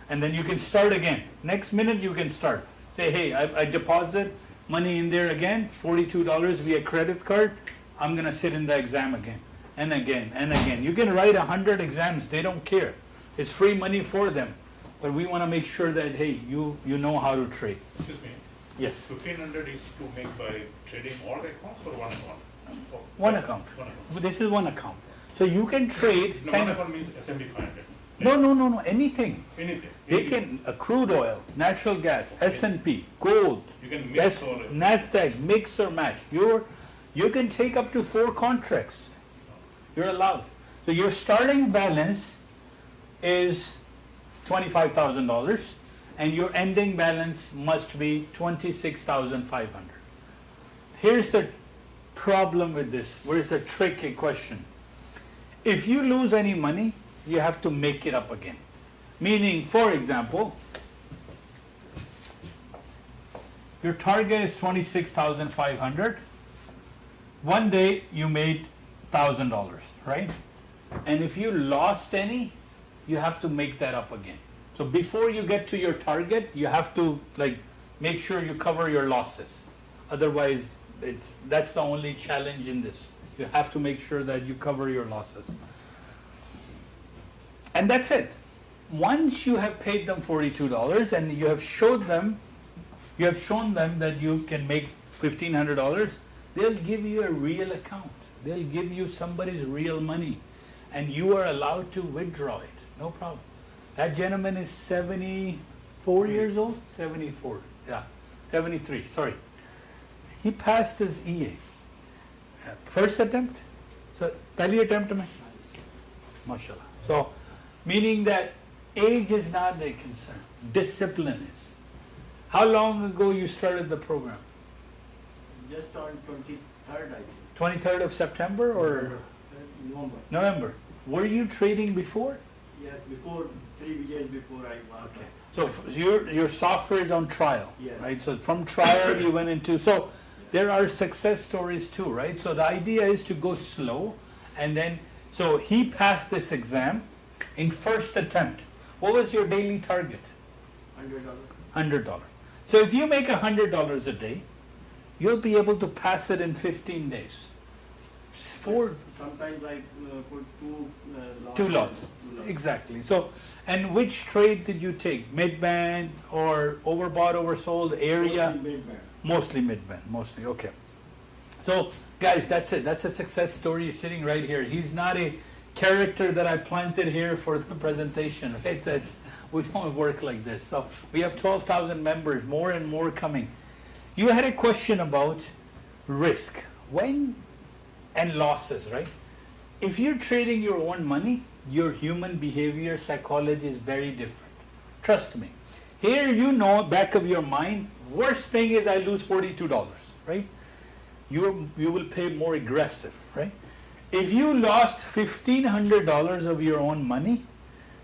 And then you can start again. Next minute you can start. Say, hey, I deposit money in there again, $42 via credit card. I'm going to sit in the exam again and again and again. You can write 100 exams. They don't care. It's free money for them. But we want to make sure that, hey, you know how to trade. Excuse me. Yes. 1,500 is to make by trading all the accounts or one account? One account. One account. This is one account. So you can trade. No, one account means S&P 500. No, anything. Anything. They can, crude oil, natural gas, S&P, gold, You can mix or Nasdaq, mix or match. You can take up to 4 contracts. You're allowed. So your starting balance is $25,000 and your ending balance must be $26,500. Here's the problem with this. Where's the tricky question? If you lose any money, you have to make it up again. Meaning, for example, your target is $26,500. One day you made $1,000, right? And if you lost any, you have to make that up again. So before you get to your target, you have to make sure you cover your losses. Otherwise, that's the only challenge in this. You have to make sure that you cover your losses. And that's it. Once you have paid them $42 and you have shown them that you can make $1,500, they'll give you a real account. They'll give you somebody's real money and you are allowed to withdraw it. No problem. That gentleman is 74 years old? 74, yeah. 73, sorry. He passed his EA. First attempt? So, pehli attempt mein? MashaAllah. So, meaning that age is not a concern. Discipline is. How long ago you started the program? Just on 23rd, I think. 23rd of September or November. November? Were you trading before? Yes, before 3 years before I was. Okay. So your software is on trial, Yes. right? So from trial you went into, so there are success stories too, right? So the idea is to go slow and then, so he passed this exam in first attempt. What was your daily target? $100. $100. So if you make $100 a day, you'll be able to pass it in 15 days. Sometimes I put Two lots. Exactly. So, and which trade did you take? Mid-band or overbought, oversold area? Mid-band. Mostly mid-band, mostly, okay. So guys, that's it. That's a success story sitting right here. He's not a character that I planted here for the presentation. Right? We don't work like this. So we have 12,000 members, more and more coming. You had a question about risk and losses, right? If you're trading your own money, your human behavior, psychology is very different. Trust me. Here, you know, back of your mind, worst thing is I lose $42, right? You will pay more aggressive, right? If you lost $1,500 of your own money,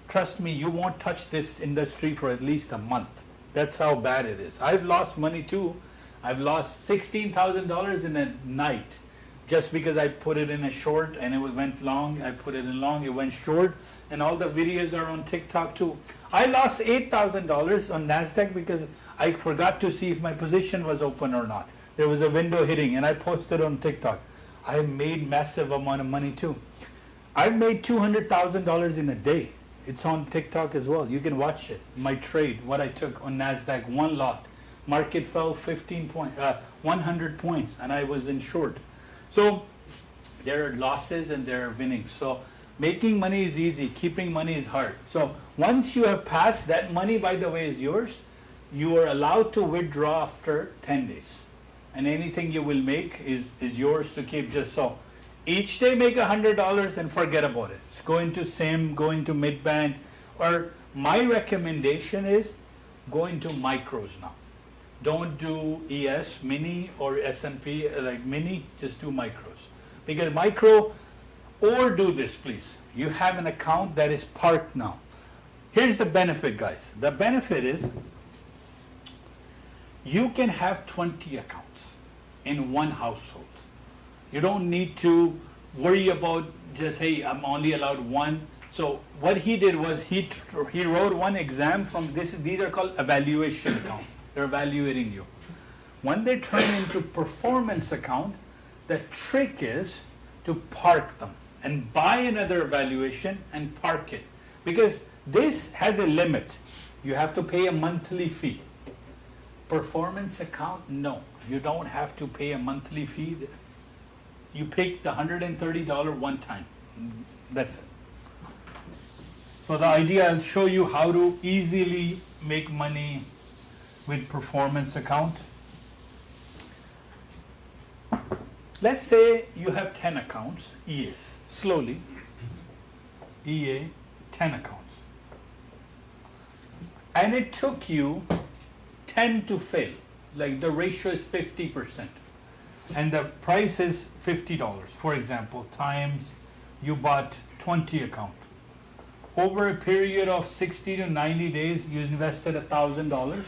trust me, you won't touch this industry for at least a month. That's how bad it is. I've lost money too. I've lost $16,000 in a night just because I put it in a short and it went long. I put it in long, it went short, and all the videos are on TikTok too. I lost $8,000 on Nasdaq because I forgot to see if my position was open or not. There was a window hitting and I posted on TikTok. I made massive amount of money too. I've made $200,000 in a day. It's on TikTok as well. You can watch it. My trade, what I took on Nasdaq, one lot. Market fell 100 points, and I was in short. So there are losses and there are winnings. So making money is easy. Keeping money is hard. So once you have passed, that money, by the way, is yours. You are allowed to withdraw after 10 days. And anything you will make is yours to keep. Just so. Each day make $100 and forget about it. It's going to SIM, going to mid-band, or my recommendation is going to micros now. Don't do ES, mini, or S&P, like mini, just do micros. Because micro, or do this please. You have an account that is parked now. Here's the benefit, guys. The benefit is you can have 20 accounts in one household. You don't need to worry about just, hey, I'm only allowed one. So what he did was he wrote one exam from this. These are called evaluation account. They're evaluating you. When they turn into performance account, the trick is to park them and buy another evaluation and park it. Because this has a limit. You have to pay a monthly fee. Performance account, no. You don't have to pay a monthly fee. You pick the $130 one time. That's it. So the idea, I'll show you how to easily make money with performance account. Let's say you have 10 accounts, EAs, slowly. EA, 10 accounts. And it took you 10 to fail. Like the ratio is 50%. And the price is $50, for example, times you bought 20 account. Over a period of 60 to 90 days, you invested $1,000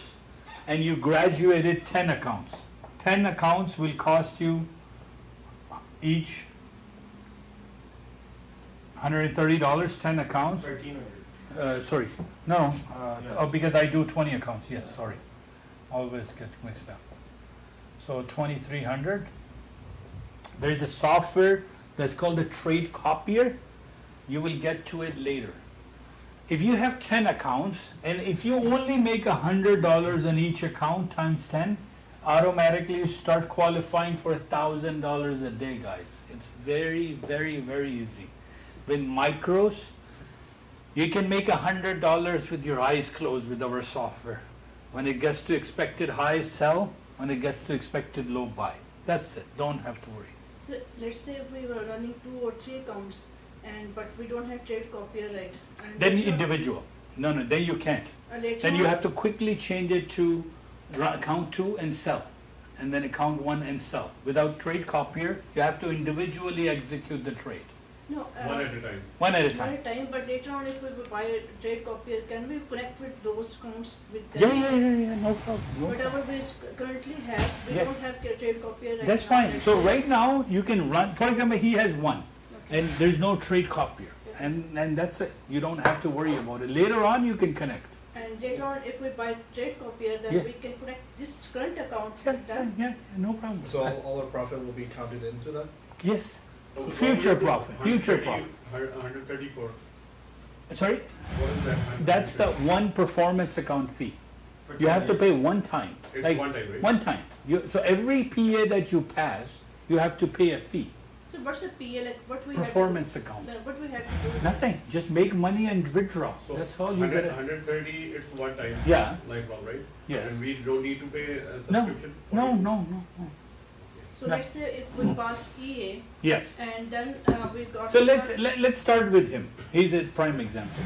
and you graduated 10 accounts. 10 accounts will cost you each $130, 10 accounts. 1,300. Sorry, no, because I do 20 accounts, yes, sorry. Always get mixed up. So 2,300. There is a software that's called a trade copier. You will get to it later. If you have 10 accounts, and if you only make $100 on each account times 10, automatically you start qualifying for $1,000 a day, guys. It's very, very, very easy. With micros, you can make $100 with your eyes closed with our software. When it gets to expected high, sell. When it gets to expected low, buy. That's it. Don't have to worry. So let's say if we were running 2 or 3 accounts, but we don't have trade copier, right? And Then later- individual. No, then you can't. later Then you on- have to quickly change it to account 2 and sell. And then account 1 and sell. Without trade copier, you have to individually execute the trade. No, One at a time. One at a one time. at a time, but later on if we buy a trade copier, can we connect with those accounts with them? Yeah, no problem. No problem. Whatever we currently have, we Yeah. don't have trade copier right That's now, fine. right? So right now, you can run, for example, he has 1. Okay. And there's no trade copier. And that's it. You don't have to worry about it. Later on, you can connect. And later on, if we buy trade copier, then Yeah. we can connect this current account Yeah, with them. yeah, no problem. So all our profit will be counted into that? Yes. Future profit, future profit. 134. Sorry? What is that? That's the one performance account fee. You have to pay one time. It's Like one time, right? one time. So every PA that you pass, you have to pay a fee. So what's the PA, like what we Performance have account. to do? What we have to do? Nothing, just make money and withdraw. So That's all you get. 130, it's one time. Yeah. Lifelong, right? Yes. And we don't need to pay a No, subscription? for no, it? no, no. So No. let's say if we pass EA Yes. and then we got. So let's start with him. He's a prime example.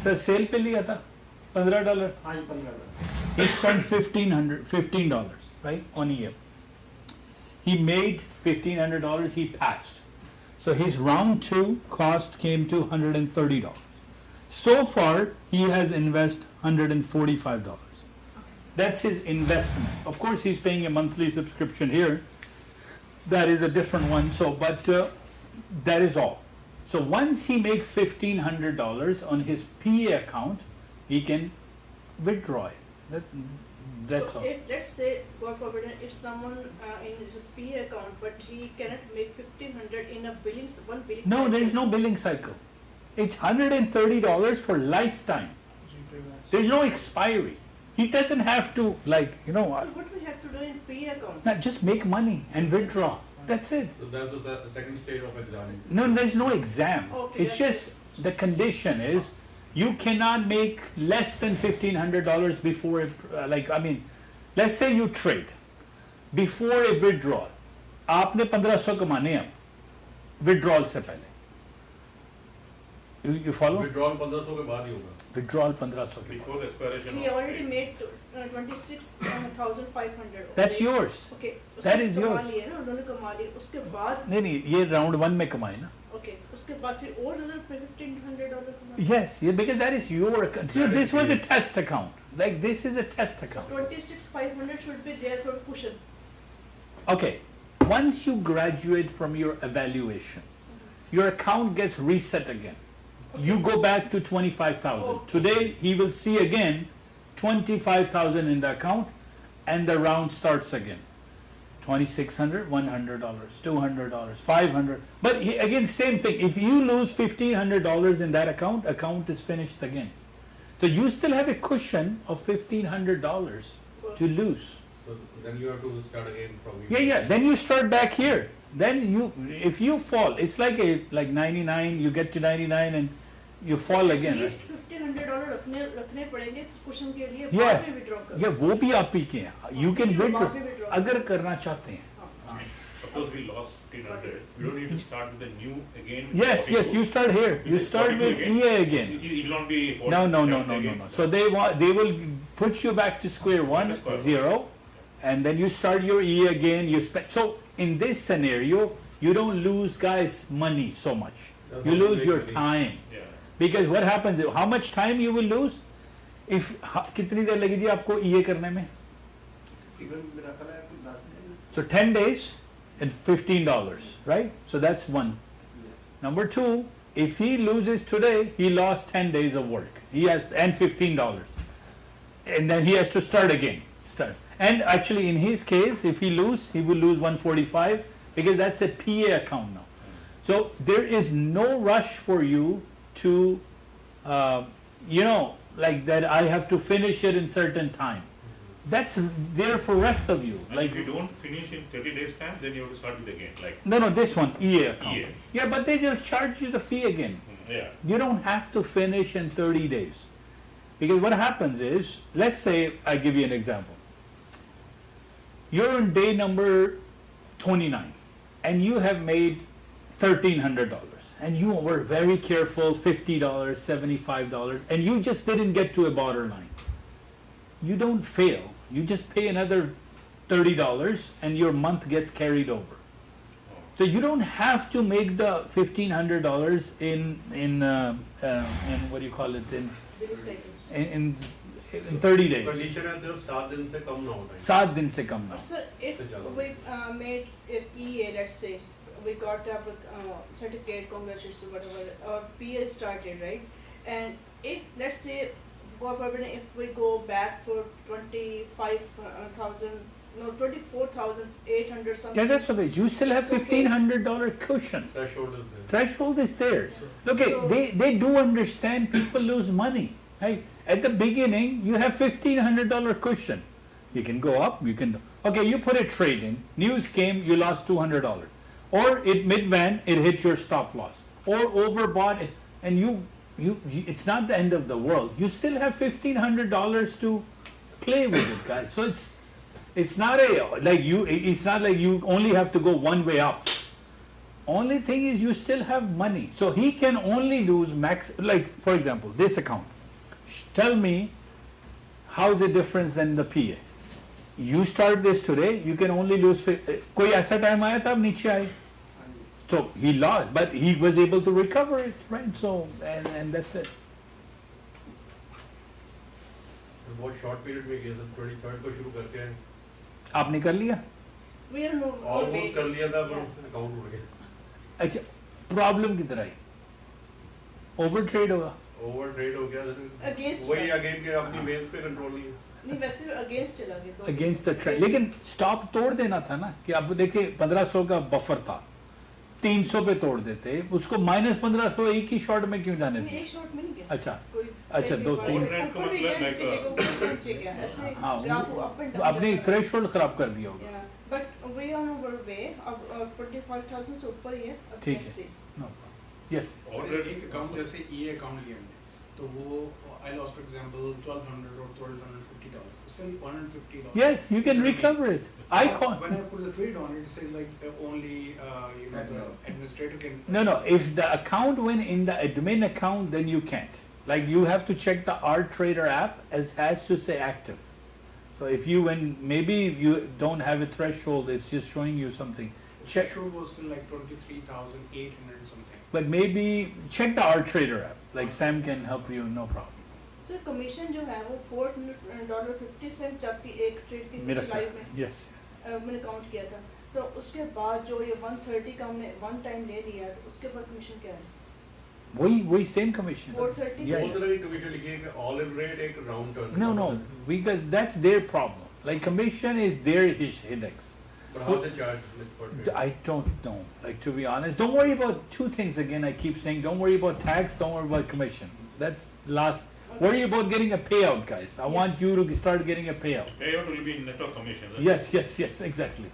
So sale पे लिया था $15. हाँ जी 15 He spent $15, right, on EA. He made $1,500. He passed. So his round 2 cost came to $130. So far, he has invested $145. That's his investment. Of course, he's paying a monthly subscription here. That is a different one. So, but that is all. So once he makes $1,500 on his PA account, he can withdraw it. That's So all. if, let's say, God forbid, if someone in his PA account, but he cannot make 1,500 in a one billing No, cycle. there is no billing cycle. It's $130 for lifetime. There's no expiry. He doesn't have to, like, So what we have to do in PA account? just make money and withdraw. That's it. So that's the second stage of exam. No, there's no exam. Okay, It's that's just the condition is you cannot make less than $1,500 before let's say you trade before a withdrawal. आपने 1500 कमाने हैं withdrawal से पहले. You follow? Withdrawal 1500 के बाद ही होगा. Withdrawal 1500 के बाद. Before the expiration We of. already made 26,500. That's yours. Okay. That उसने is कमा yours. लिए ना, उन्होंने कमा लिए. उसके बाद, नहीं ये round 1 में कमाए ना. okay, उसके बाद फिर और another $1,500 कमा. Yes, because that is your account. See, this was a test account. Like this is a test account. 26,500 should be there for cushion. Okay, once you graduate from your evaluation, your account gets reset again. You go back to 25,000. Okay. Today he will see again 25,000 in the account, and the round starts again. $2,600, $100, $200, $500. But again, same thing. If you lose $1,500 in that account is finished again. So you still have a cushion of $1,500 to lose. So then you have to start again from. Yeah. Then you start back here. Then if you fall, it's like 99. You get to 99 and you fall At again. least $1,500 रखने पड़ेंगे cushion के लिए. बाद Yes. में withdraw करो. Yeah, वो भी आप ही के हैं. You can ठीक है, withdraw बाद में withdraw. अगर करना चाहते हैं. हाँ. Suppose we lost 1,500, we don't need to start with the new again. with Yes, 42. you start here. You With start 42 with EA again. You will not be. No. So they will put you back to square one, Square one. 0, and then you start your E again. So in this scenario, you don't lose guys money so much. You lose your time. Yeah. Because what happens? How much time you will lose? If कितनी देर लगेगी आपको EA करने में? मेरा ख्याल है 10 दिन. So 10 days and $15, right? So that's one. Number 2, if he loses today, he lost 10 days of work. And $15. And then he has to start again. And actually in his case, if he loses, he will lose 145 because that's a PA account now. So there is no rush for you to, like that I have to finish it in certain time. That's there for rest of you. And Like if you don't finish in 30 days time, then you have to start with again. Like. no, this one, EA account. EA. Yeah, but they just charge you the fee again. Yeah. You don't have to finish in 30 days. Because what happens is, let's say, I give you an example. You're on day number 29, and you have made $1,300. And you were very careful, $50, $75, and you just didn't get to a borderline. You don't fail. You just pay another $30 and your month gets carried over. So you don't have to make the $1,500 in what do you call it, Billing cycle. in 30 days. Condition है सिर्फ 7 दिन से कम ना होना है. 7 दिन से कम ना. Sir, if we made an EA, let's say, we got a certificate, congratulations, whatever, our PA started, right? And if, let's say, God forbid, if we go back for 24,800 something. Yeah, that's okay. You still have $1,500 cushion. Threshold is there. Threshold is there. Okay, So- they do understand people lose money. Right? At the beginning, you have $1,500 cushion. You can go up, you can Okay, you put a trade in, news came, you lost $200. Or it mid-van, it hit your stop loss. Or overbought it, and you, it's not the end of the world. You still have $1,500 to play with it, guys. So it's not it's not like you only have to go one way up. Only thing is you still have money. So he can only lose max, like for example, this account. Tell me how's it different than the PA. You start this today, you can only lose, कोई ऐसा time आया था अब नीचे आए. So he lost, but he was able to recover it, right? So, and that's it. बहुत short period में किया था 23rd को शुरू करके आपने कर लिया? We are moving. ऑलमोस्ट कर लिया था पर अकाउंट उड़ गया. अच्छा, प्रॉब्लम किधर आई? ओवर ट्रेड होगा? ओवर ट्रेड हो गया Against वही अगेन के अपनी बेस पे कंट्रोल नहीं. नहीं वैसे अगेंस्ट चला गया. अगेंस्ट द ट्रेंड, लेकिन स्टॉप तोड़ देना था ना कि अब देखिए 1500 का बफर था, 300 पे तोड़ देते, उसको -1500 एक ही शॉट में क्यों जाने दिए? एक शॉट में नहीं गया. अच्छा 2-3 हाँ आपने थ्रेशोल्ड खराब कर दिया होगा. But we are on our way, अब 25,000 से ऊपर ही है. ठीक है. No yes. और एक अकाउंट जैसे ई अकाउंट लिया तो वो I lost for example $1,200 or $1,250. Still $150. Yes, you can recover it. When I put the trade on it says like only the administrator can. No. If the account went in the admin account, then you can't. Like you have to check the Art Trader app has to say active. So if you maybe you don't have a threshold, it's just showing you something. Check. Threshold was still like 23,800 something. But maybe check the Art Trader app. Like Sam can help you, no problem. So commission जो है वो $4.50 जाती एक trade की live में. Yes. मैंने count किया था. तो उसके बाद जो ये 130 का हमने वन टाइम ले लिया तो उसके बाद कमीशन क्या है? वही सेम कमीशन. 430. वो तरह की कमीशन लिखी है कि ऑलिव रेट एक round turn. No, because that's their problem. Like commission is their headaches. But how they charge per trade? I don't know. Like to be honest, don't worry about two things again. I keep saying, don't worry about tax, don't worry about commission. That's last. Worry about getting a payout, guys. I want you to start getting a payout. Payout will be net of commission. Yes, exactly.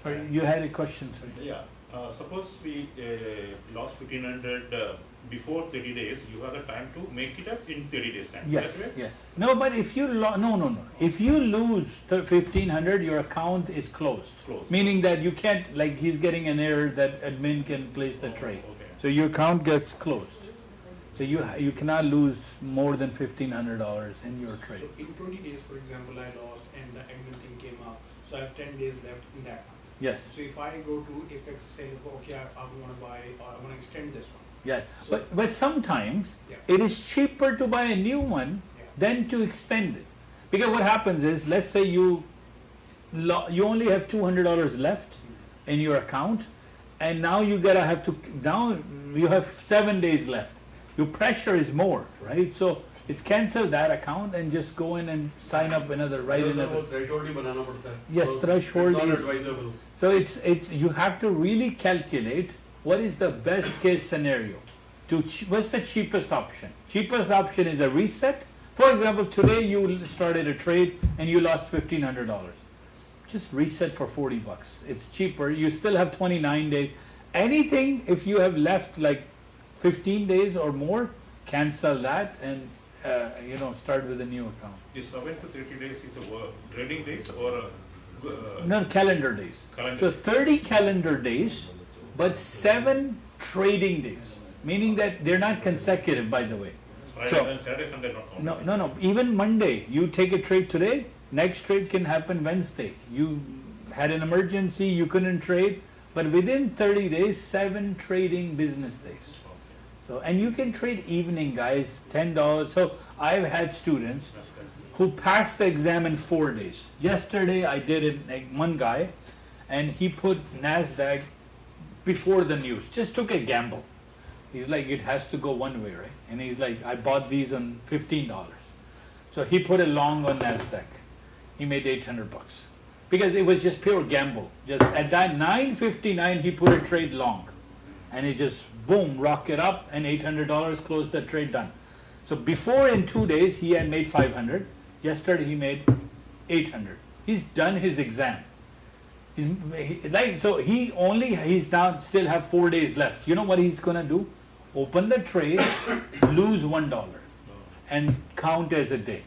Sorry, you had a question, sorry. Yeah. Suppose we lost 1,500 before 30 days, you have the time to make it up in 30 days time. Yes. No, but if you no. If you lose 1,500, your account is closed. Meaning that you can't, like he's getting an error that admin can place the trade. Okay. So your account gets closed. So you cannot lose more than $1,500 in your trade. So in 20 days, for example, I lost and the admin thing came up. So I have 10 days left in that one. Yes. So if I go to Apex say, okay, I want to buy or I want to extend this one. Yeah, So- but sometimes Yeah. it is cheaper to buy a new one than to extend it. Because what happens is, let's say you only have $200 left in your account, and now you have 7 days left. Your pressure is more, right? So it's cancel that account and just go in and sign up another, write another. वो threshold ही बनाना पड़ता है. Yes, threshold it's not is. advisable. So it's you have to really calculate what is the best case scenario. What's the cheapest option? Cheapest option is a reset. For example, today you started a trade and you lost $1,500. Just reset for $40. It's cheaper. You still have 29 days. Anything if you have left like 15 days or more, cancel that and start with a new account. This 7 to 30 days is a trading days or No, calendar days. So 30 calendar days, but 7 trading days, meaning that they're not consecutive, by the way. Friday and Saturday, Sunday not counted. No. Even Monday, you take a trade today, next trade can happen Wednesday. You had an emergency, you couldn't trade, but within 30 days, 7 trading business days. So, and you can trade evening, guys, $10. So I've had students who passed the exam in 4 days. Yesterday I did it, like one guy, and he put Nasdaq before the news, just took a gamble. He's like, it has to go one way, right? And he's like, I bought these on $15. So he put a long on Nasdaq. He made $800 because it was just pure gamble. Just at that 9:59, he put a trade long, and it just boom, rocket up, and $800 closed the trade, done. So before in 2 days he had made 500. Yesterday he made 800. He's done his exam. He's now still have 4 days left. You know what he's gonna do? Open the trade, lose $1, and count as a day.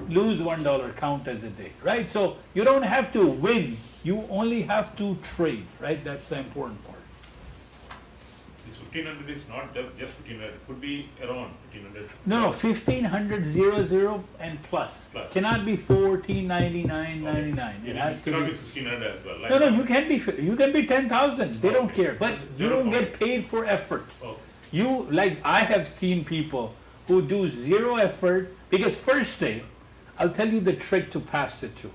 Lose $1, count as a day, right? So you don't have to win. You only have to trade, right? That's the important part. This 1500 is not just 1500, it could be around 1500. No, 1500 00 and plus. Plus. Cannot be 1499.99. It has to cannot be. be 1600 as well. Like No, you can be 10,000. They don't care, but you don't get paid for effort. Okay. I have seen people who do zero effort because first day, I'll tell you the trick to pass it to.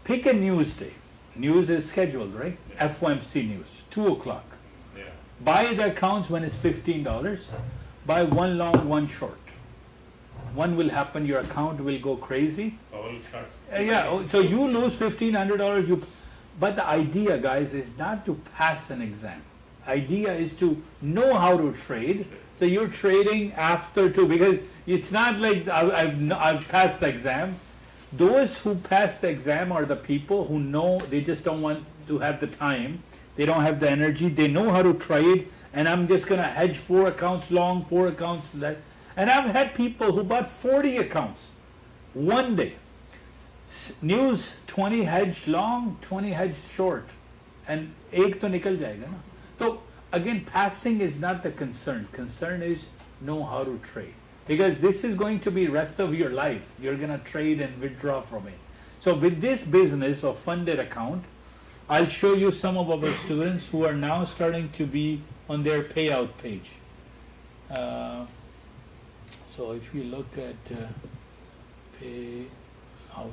Pick a news day. News is scheduled, right? Yeah. FOMC news, 2 o'clock. Yeah. Buy the accounts when it's $15. Buy one long, one short. One will happen, your account will go crazy. Powell starts. So you lose $1,500. But the idea, guys, is not to pass an exam. Idea is to know how to trade. So you're trading after too, because it's not like I've passed the exam. Those who pass the exam are the people who know they just don't want to have the time. They don't have the energy. They know how to trade. And I'm just going to hedge 4 accounts long, 4 accounts left. And I've had people who bought 40 accounts one day. News 20 hedge long, 20 hedge short. And एक तो निकल जाएगा ना. So again, passing is not the concern. Concern is know how to trade. Because this is going to be rest of your life. You're going to trade and withdraw from it. So with this business of funded account, I'll show you some of our students who are now starting to be on their payout page. So if you look at payout.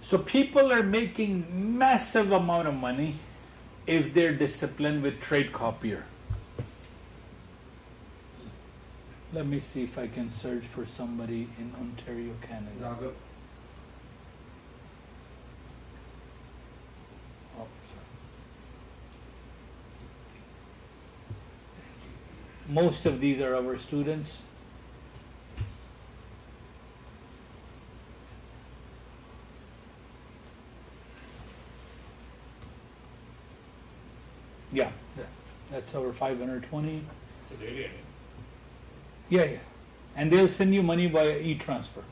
So people are making massive amount of money if they're disciplined with trade copier. Let me see if I can search for somebody in Ontario, Canada. Algo. Oh, sorry. Most of these are our students. Yeah, that's our 520. So daily, I mean. Yeah. And they'll send you money via e-transfer.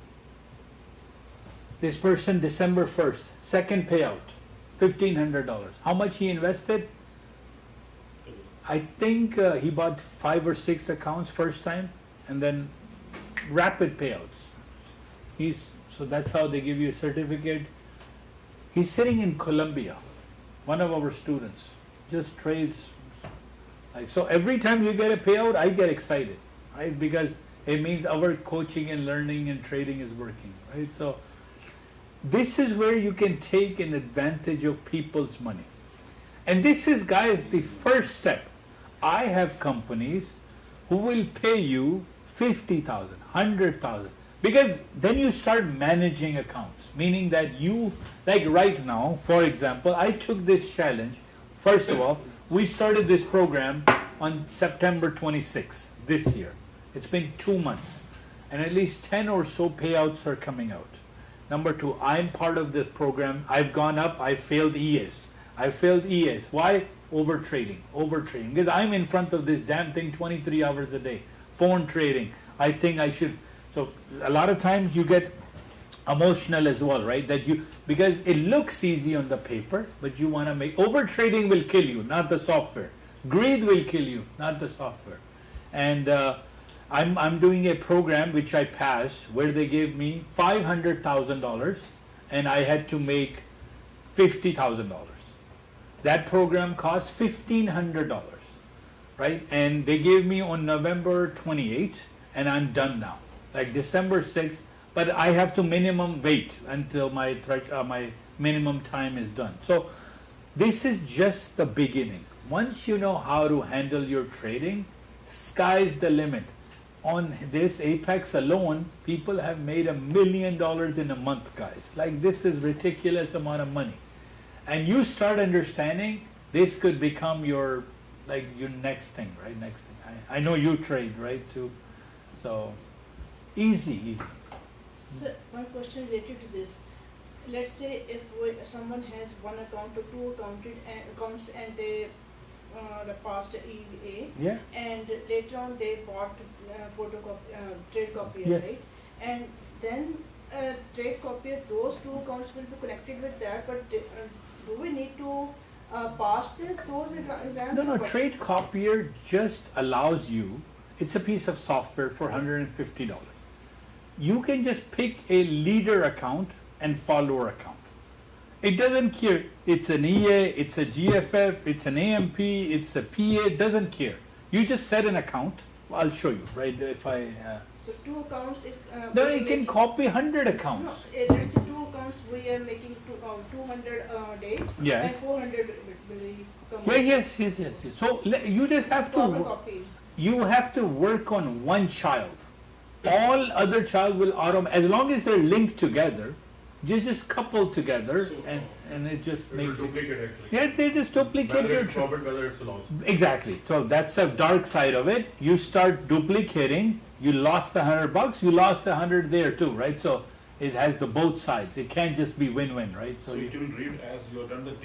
This person, December 1st, second payout, $1,500. How much he invested? I think he bought 5 or 6 accounts first time, and then rapid payouts. So that's how they give you a certificate. He's sitting in Colombia, one of our students, just trades. So every time you get a payout, I get excited. Right? Because it means our coaching and learning and trading is working, right? So this is where you can take an advantage of people's money. And this is, guys, the first step. I have companies who will pay you 50,000, 100,000, because then you start managing accounts, meaning that you, like right now, for example, I took this challenge. First of all, we started this program on September 26th this year. It's been 2 months, and at least 10 or so payouts are coming out. Number 2, I'm part of this program. I've gone up, I failed ES. Why? Overtrading. Because I'm in front of this damn thing 23 hours a day. Phone trading. I think I should. So a lot of times you get emotional as well, right? Because it looks easy on the paper, but you want to make, overtrading will kill you, not the software. Greed will kill you, not the software. And I'm doing a program which I passed where they gave me $500,000 and I had to make $50,000. That program cost $1,500, right? And they gave me on November 28th, and I'm done now. Like December 6th, but I have to minimum wait until my minimum time is done. So this is just the beginning. Once you know how to handle your trading, sky's the limit. On this Apex alone, people have made $1 million in a month, guys. Like, this is ridiculous amount of money. And you start understanding this could become your next thing, right? Next thing. I know you trade, right, too. So easy. So one question related to this. Let's say if someone has one account or two accounts and they passed EVA Yeah. and later on they bought trade copier, Yes. right? And then trade copier, those two accounts will be connected with that, but do we need to pass those exams? No, or no, what? trade copier just allows you, it's a piece of software for $150. You can just pick a leader account and follower account. It doesn't care, it's an EA, it's a GFF, it's an AMP, it's a PA, it doesn't care. You just set an account, I'll show you, right, if I, So two accounts. no, you can copy 100 accounts. No, there's two accounts we are making 200 a day. Yes. And 400 will be come. Yeah, yes. So you just have Carbon to, copy. you have to work on one child. All other child will as long as they're linked together, you just couple together and it just makes it. Duplicate actually. Yeah, they just duplicate Whether your it's profit, whether it's loss. Exactly. So that's the dark side of it. You start duplicating, you lost $100, you lost 100 there too, right? So it has the both sides. It can't just be win-win, right? So it will read as you have done the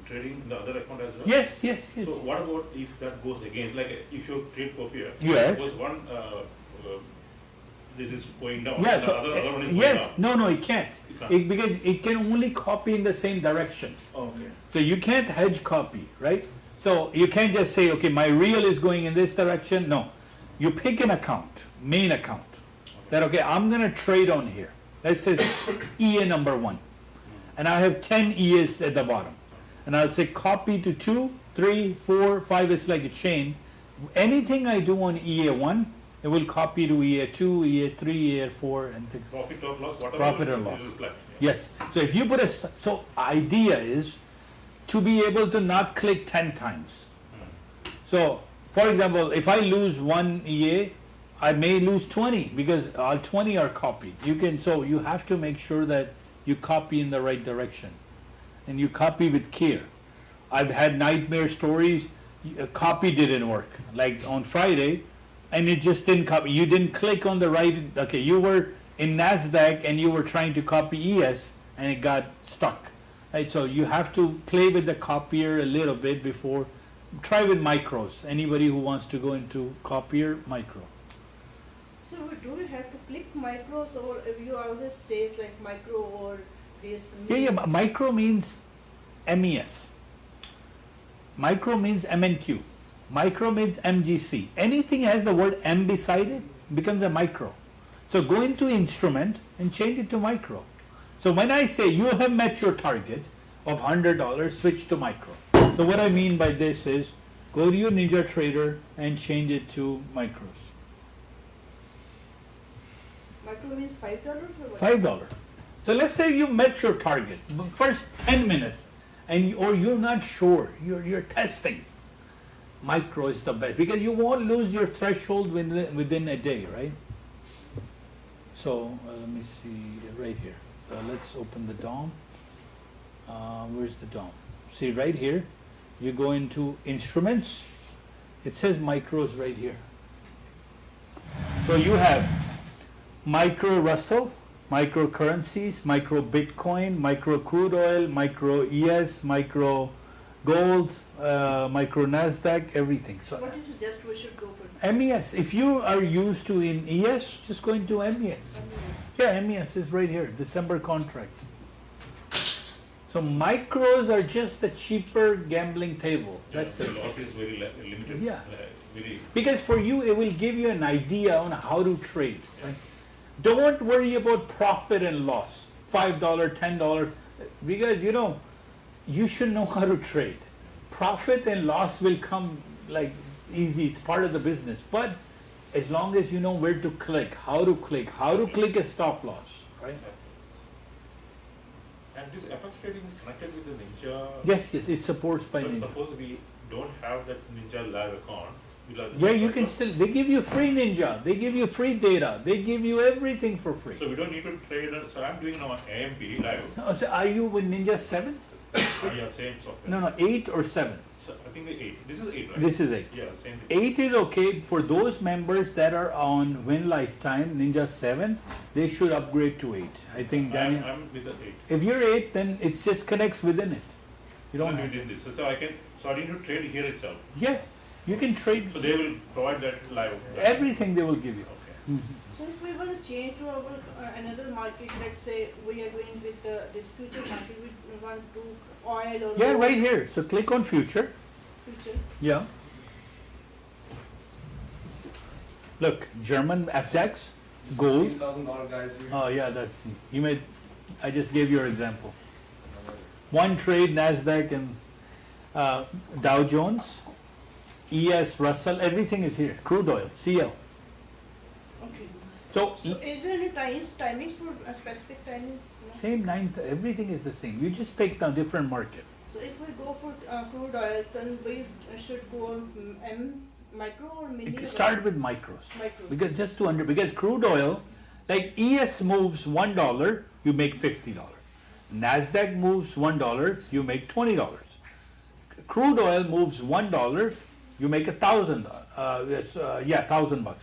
trading in the other account as well? Yes. So what about if that goes against, like if you trade copier, Yes. suppose one, this is going down, Yeah, the so other one is going yes, up. no, it can't. You can't. Because it can only copy in the same direction. Okay. So you can't hedge copy, right? So you can't just say, okay, my real is going in this direction. No, you pick an account, main account. That, okay, I'm gonna trade on here. That says EA number 1. And I have 10 EAs at the bottom. And I'll say copy to 2, 3, 4, 5, it's like a chain. Anything I do on EA1, it will copy to EA2, EA3, EA4, and things. Profit or loss, whatever. Profit or it loss. will apply. Yes, so if you put so idea is to be able to not click 10 times. So, for example, if I lose one EA, I may lose 20 because all 20 are copied. So you have to make sure that you copy in the right direction and you copy with care. I've had nightmare stories, a copy didn't work. Like on Friday, and it just didn't copy. You didn't click on the right, okay, you were in Nasdaq and you were trying to copy ES and it got stuck. Right, so you have to play with the copier a little bit before, try with micros. Anybody who wants to go into copier, micro. So do we have to click micros, or if you always says like micro or this? Yeah, but micro means MES. Micro means MNQ. Micro means MGC. Anything has the word M beside it becomes a micro. So go into instrument and change it to micro. So when I say you have met your target of $100, switch to micro. So what I mean by this is go to your Ninja Trader and change it to micros. Micro means $5 or what? $5. So let's say you met your target, first 10 minutes, or you're not sure, you're testing. Micro is the best because you won't lose your threshold within a day, right? So let me see right here. Let's open the DOM. Where's the DOM? See right here, you go into instruments. It says micros right here. So you have micro Russell, micro currencies, micro Bitcoin, micro crude oil, micro ES, micro gold, micro Nasdaq, everything. So What you suggest we should go for? MES, if you are used to in ES, just go into MES. Yeah, MES is right here, December contract. So micros are just the cheaper gambling table. That's The it. loss is very limited. Yeah. Very. Because for you, it will give you an idea on how to trade. Right? Don't worry about profit and loss. $5, $10, because you should know how to trade. Profit and loss will come like easy. It's part of the business. But as long as you know where to click, how to click a stop loss, right? And this FX trading is connected with the Ninja. Yes, it supports by But Ninja. suppose we don't have that Ninja live account. Yeah, you can still, they give you free Ninja, they give you free data, they give you everything for free. So we don't need to trade. So I'm doing now AMP live. So are you with Ninja 7th? Yeah, same software. No, 8 or 7. So, I think the 8. This is 8, right? This is 8. Yeah, same thing. 8 is okay for those members that are on Win Lifetime Ninja 7. They should upgrade to 8. I think Daniel. I'm with the 8. If you're 8, then it just connects within it. You don't I'm have. within this. So I can, so I need to trade here itself. Yeah, you can trade So they will provide that live. everything they will give you. Okay. So if we want to change to our another market, let's say we are going with this future market, we want to oil or Yeah, gold right here. So click on future. future. Yeah. Look, German FDAX, gold. $16,000 guys here. Oh yeah, that's you made. I just gave your example. One trade Nasdaq and Dow Jones, ES Russell, everything is here. Crude oil, CL. Okay. So So is there any timings for a specific timing? No? same everything is the same. You just pick the different market. So if we go for crude oil, then we should go on micro or mini? You start with micros. Micros. Because crude oil, like ES moves $1, you make $50. Nasdaq moves $1, you make $20. Crude oil moves $1, you make $1,000. $1,000.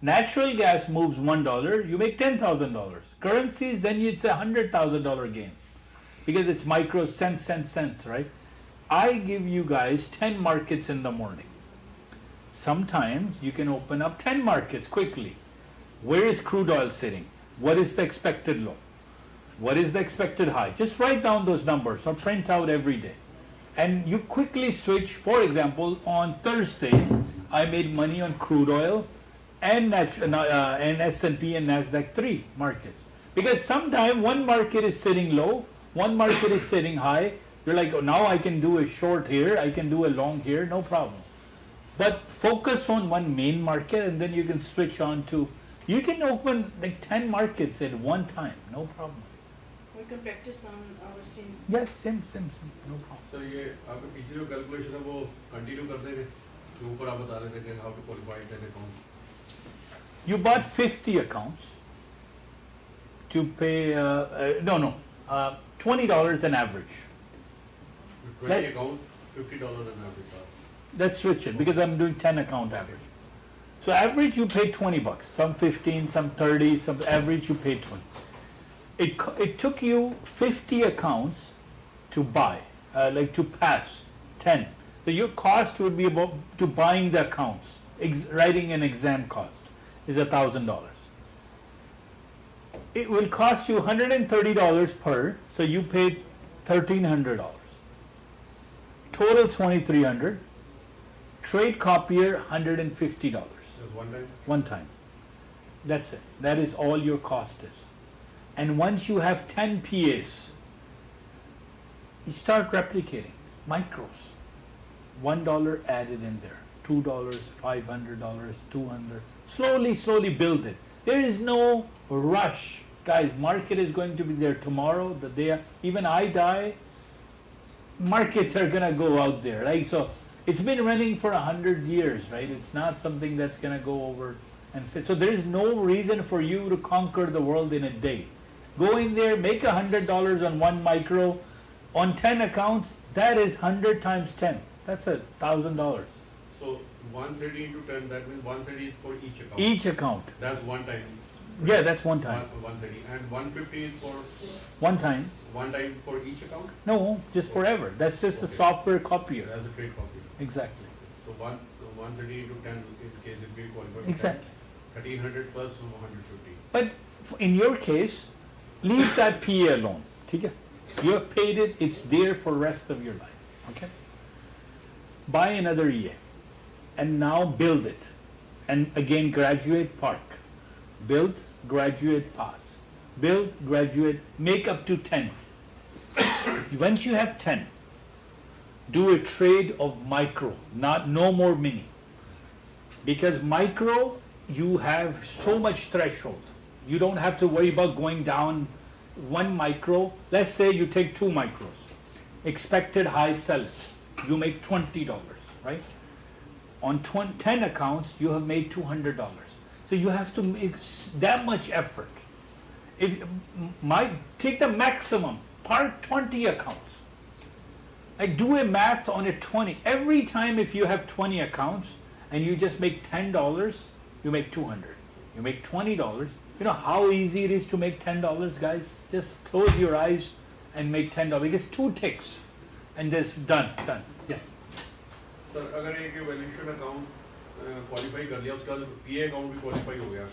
Natural gas moves $1, you make $10,000. Currencies, then it's $100,000 gain because it's micro cents, right? I give you guys 10 markets in the morning. Sometimes you can open up 10 markets quickly. Where is crude oil sitting? What is the expected low? What is the expected high? Just write down those numbers or print out every day. And you quickly switch. For example, on Thursday, I made money on crude oil and S&P and Nasdaq 3 markets. Because sometimes one market is sitting low, one market is sitting high. You're like, oh, now I can do a short here, I can do a long here, no problem. But focus on one main market and then you can switch on to, you can open like 10 markets at one time, no problem. We can practice on our sim. Yes, same, no problem. Sir ये आपके पीछे जो calculation है वो continue कर देंगे जो ऊपर आप बता रहे थे कि how to qualify ten account You bought 50 accounts to pay, $20 an average. 20 accounts $50 an average. Let's switch it because I'm doing 10 account average. So average you pay $20, some 15, some 30, some average you pay 20. It took you 50 accounts to buy, to pass 10. So your cost would be about to buying the accounts, writing an exam cost is $1,000. It will cost you $130 per, so you paid $1,300. Total $2,300. Trade copier $150. Just one time? One time. That's it. That is all your cost is. And once you have 10 PAs, you start replicating micros. $1 added in there, $2, $500, $200. Slowly build it. There is no rush. Guys, market is going to be there tomorrow, the day, even I die, markets are gonna go out there, right? So it's been running for 100 years, right? It's not something that's gonna go over and fit. So there is no reason for you to conquer the world in a day. Go in there, make $100 on one micro, on 10 accounts, that is 100 times 10. That's $1,000. So 130 into 10, that means 130 is for each account. Each account. That's one time. Yeah, that's one time. 130. And 150 is for One time. one time for each account? No, just forever. That's just a Okay. software copier. As a trade copy. Exactly. So 130 into 10 in case if we qualify. Exactly. 1300 plus 150. But in your case, leave that PA alone. Okay? You have paid it, it's there for rest of your life. Okay? Buy another EA and now build it. And again, graduate, park. Build, graduate, pass. Build, graduate, make up to 10. Once you have 10, do a trade of micro, no more mini. Because micro, you have so much threshold. You don't have to worry about going down one micro. Let's say you take 2 micros. Expected high sell it. You make $20, right? On 10 accounts, you have made $200. So you have to make that much effort. If take the maximum, park 20 accounts. Like do a math on a 20. Every time if you have 20 accounts and you just make $10, you make 200. You make $20. You know how easy it is to make $10, guys? Just close your eyes and make $10 because 2 ticks and this done. Yes. Sir अगर एक valuation account qualify कर लिया उसका पीए account भी qualify हो गया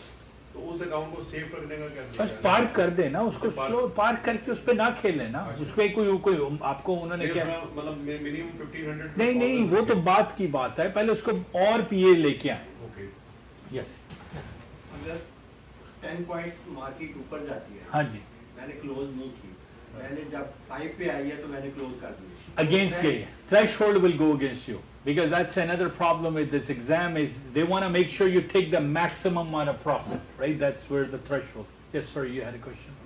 तो उस अकाउंट को सेफ रखने का क्या बस पार्क कर देना उसको स्लो पार्क करके उस पे ना खेले ना उसपे कोई आपको उन्होंने क्या मतलब मिनिमम 1500 नहीं वो तो बात की बात है पहले उसको और पीए लेके आए ओके यस अगर 10 पॉइंट्स मार्केट ऊपर जाती है हाँ जी मैंने क्लोज नहीं की मैंने जब 5 पे आई है तो मैंने क्लोज कर दी against gay threshold will go against you because that's another problem with this exam is they want to make sure you take the maximum amount of profit right that's where the threshold yes sir you had a question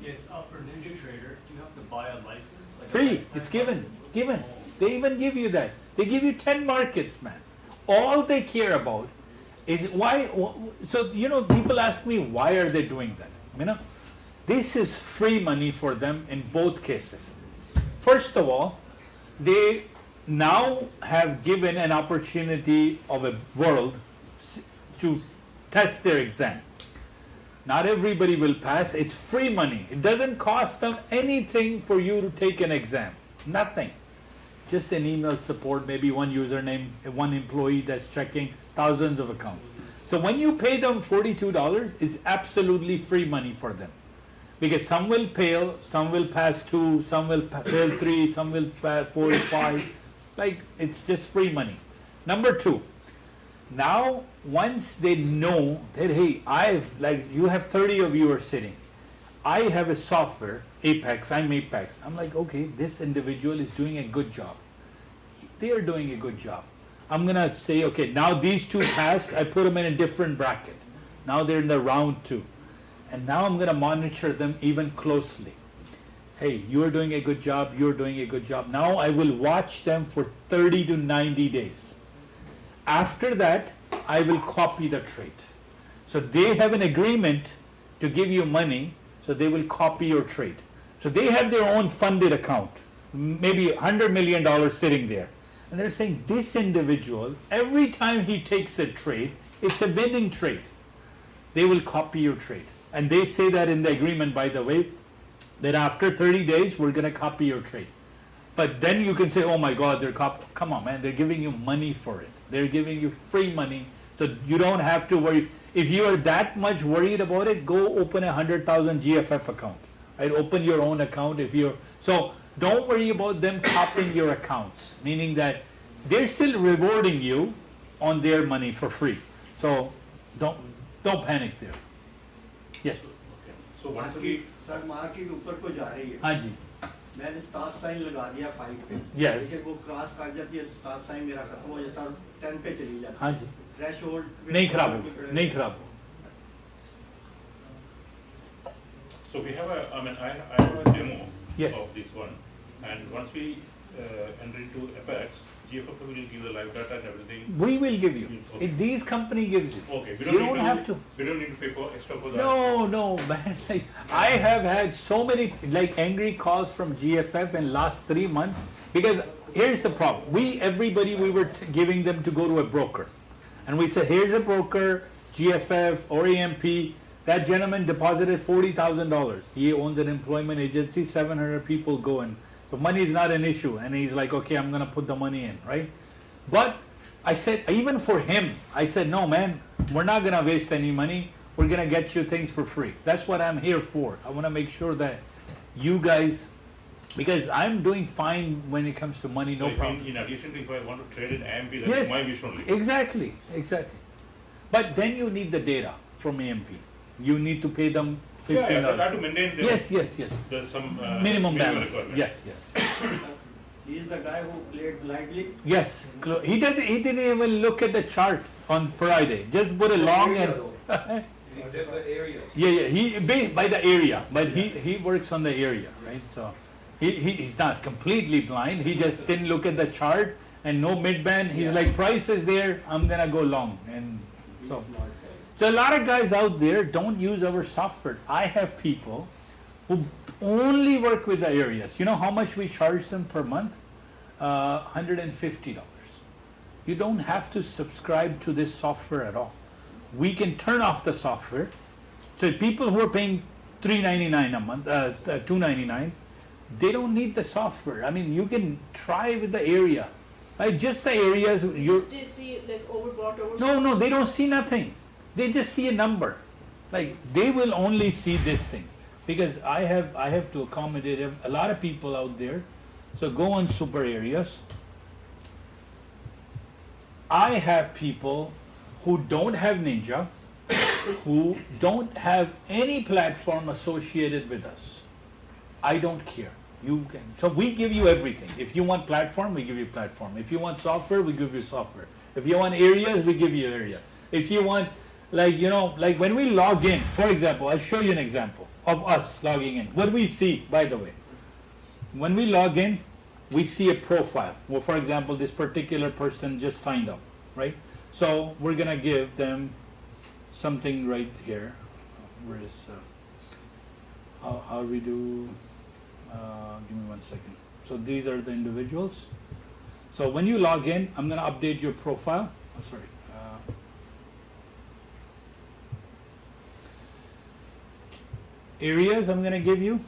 yes for Ninja Trader do you have to buy a license like free it's given they even give you that they give you 10 markets man all they care about is why so you know people ask me why are they doing that you know this is free money for them in both cases. First of all, they now have given an opportunity of a world to test their exam. Not everybody will pass. It's free money. It doesn't cost them anything for you to take an exam. Nothing. Just an email support, maybe one username, one employee that's checking thousands of accounts. So when you pay them $42, it's absolutely free money for them. Because some will fail, some will pass 2, some will fail 3, some will fail 4, 5. Like it's just free money. Number 2, now once they know that hey, you have 30 of you are sitting. I have a software, Apex, I'm Apex. I'm like, okay, this individual is doing a good job. They are doing a good job. I'm gonna say, okay, now these 2 passed, I put them in a different bracket. Now they're in the round 2. And now I'm going to monitor them even closely. Hey, you're doing a good job, you're doing a good job. Now I will watch them for 30 to 90 days. After that, I will copy the trade. So they have an agreement to give you money, so they will copy your trade. So they have their own funded account, maybe $100 million sitting there. And they're saying this individual, every time he takes a trade, it's a winning trade. They will copy your trade. And they say that in the agreement, by the way, that after 30 days, we're going to copy your trade. But then you can say, oh my God, come on, man, they're giving you money for it. They're giving you free money. So you don't have to worry. If you are that much worried about it, go open a 100,000 GFF account. Right? Open your own account if you're, so don't worry about them copying your accounts, meaning that they're still rewarding you on their money for free. So don't panic there. Yes. Okay. So once we sir market ऊपर को जा रही है हाँ जी मैंने stop sign लगा दिया 5 पे Yes. लेकिन वो क्रॉस कर जाती है स्टॉप साइन मेरा खत्म हो जाता है और 10 पे चली जाती है हाँ जी थ्रेशोल्ड नहीं खराब हो नहीं खराब हो So we have I have a demo Yes. of this one, and once we enter into Apex, GFF will give the live data and everything. We will give you. Okay. If these company gives you. Okay, You don't have to. We don't need to pay for extra for that. No, man. Like, I have had so many angry calls from GFF in last 3 months because here's the problem. We were giving them to go to a broker, and we said, here's a broker, GFF or EMP. That gentleman deposited $40,000. He owns an employment agency. 700 people go in. So money is not an issue, and he's like, okay, I'm going to put the money in, right? But I said, even for him, I said, no, man, we're not going to waste any money. We're going to get you things for free. That's what I'm here for. I want to make sure that you guys, because I'm doing fine when it comes to money, So no if problem. in addition to if I want to trade in AMP, that's Yes, my wish only. exactly. But then you need the data from AMP. You need to pay them $15. Yeah, I have to maintain the, Yes. there's some Minimum balance. requirement. Yes. he is the guy who played blindly Yes. He didn't even look at the chart on Friday. Just put a long and just the areas. yeah. He by the area, but he works on the area, right? So he's not completely blind. He just didn't look at the chart and no mid band. He's like, price is there. I'm gonna go long, and so. So a lot of guys out there don't use our software. I have people who only work with the areas. You know how much we charge them per month? $150. You don't have to subscribe to this software at all. We can turn off the software. So people who are paying $3.99 a month, $2.99, they don't need the software. I mean, you can try with the area. Like just the areas you're. They see like overbought, oversold. No, they don't see nothing. They just see a number. Like they will only see this thing, because I have to accommodate a lot of people out there. So go on super areas. I have people who don't have Ninja, who don't have any platform associated with us. I don't care. You can. So we give you everything. If you want platform, we give you platform. If you want software, we give you software. If you want areas, we give you area. If you want, like, you know, like when we log in, for example, I'll show you an example of us logging in. What we see, by the way, when we log in, we see a profile. Well, for example, this particular person just signed up, right? So we're gonna give them something right here. Where is, how do we do? Give me 1 second. So these are the individuals. So when you log in, I'm going to update your profile. Oh, sorry. Areas I'm going to give you.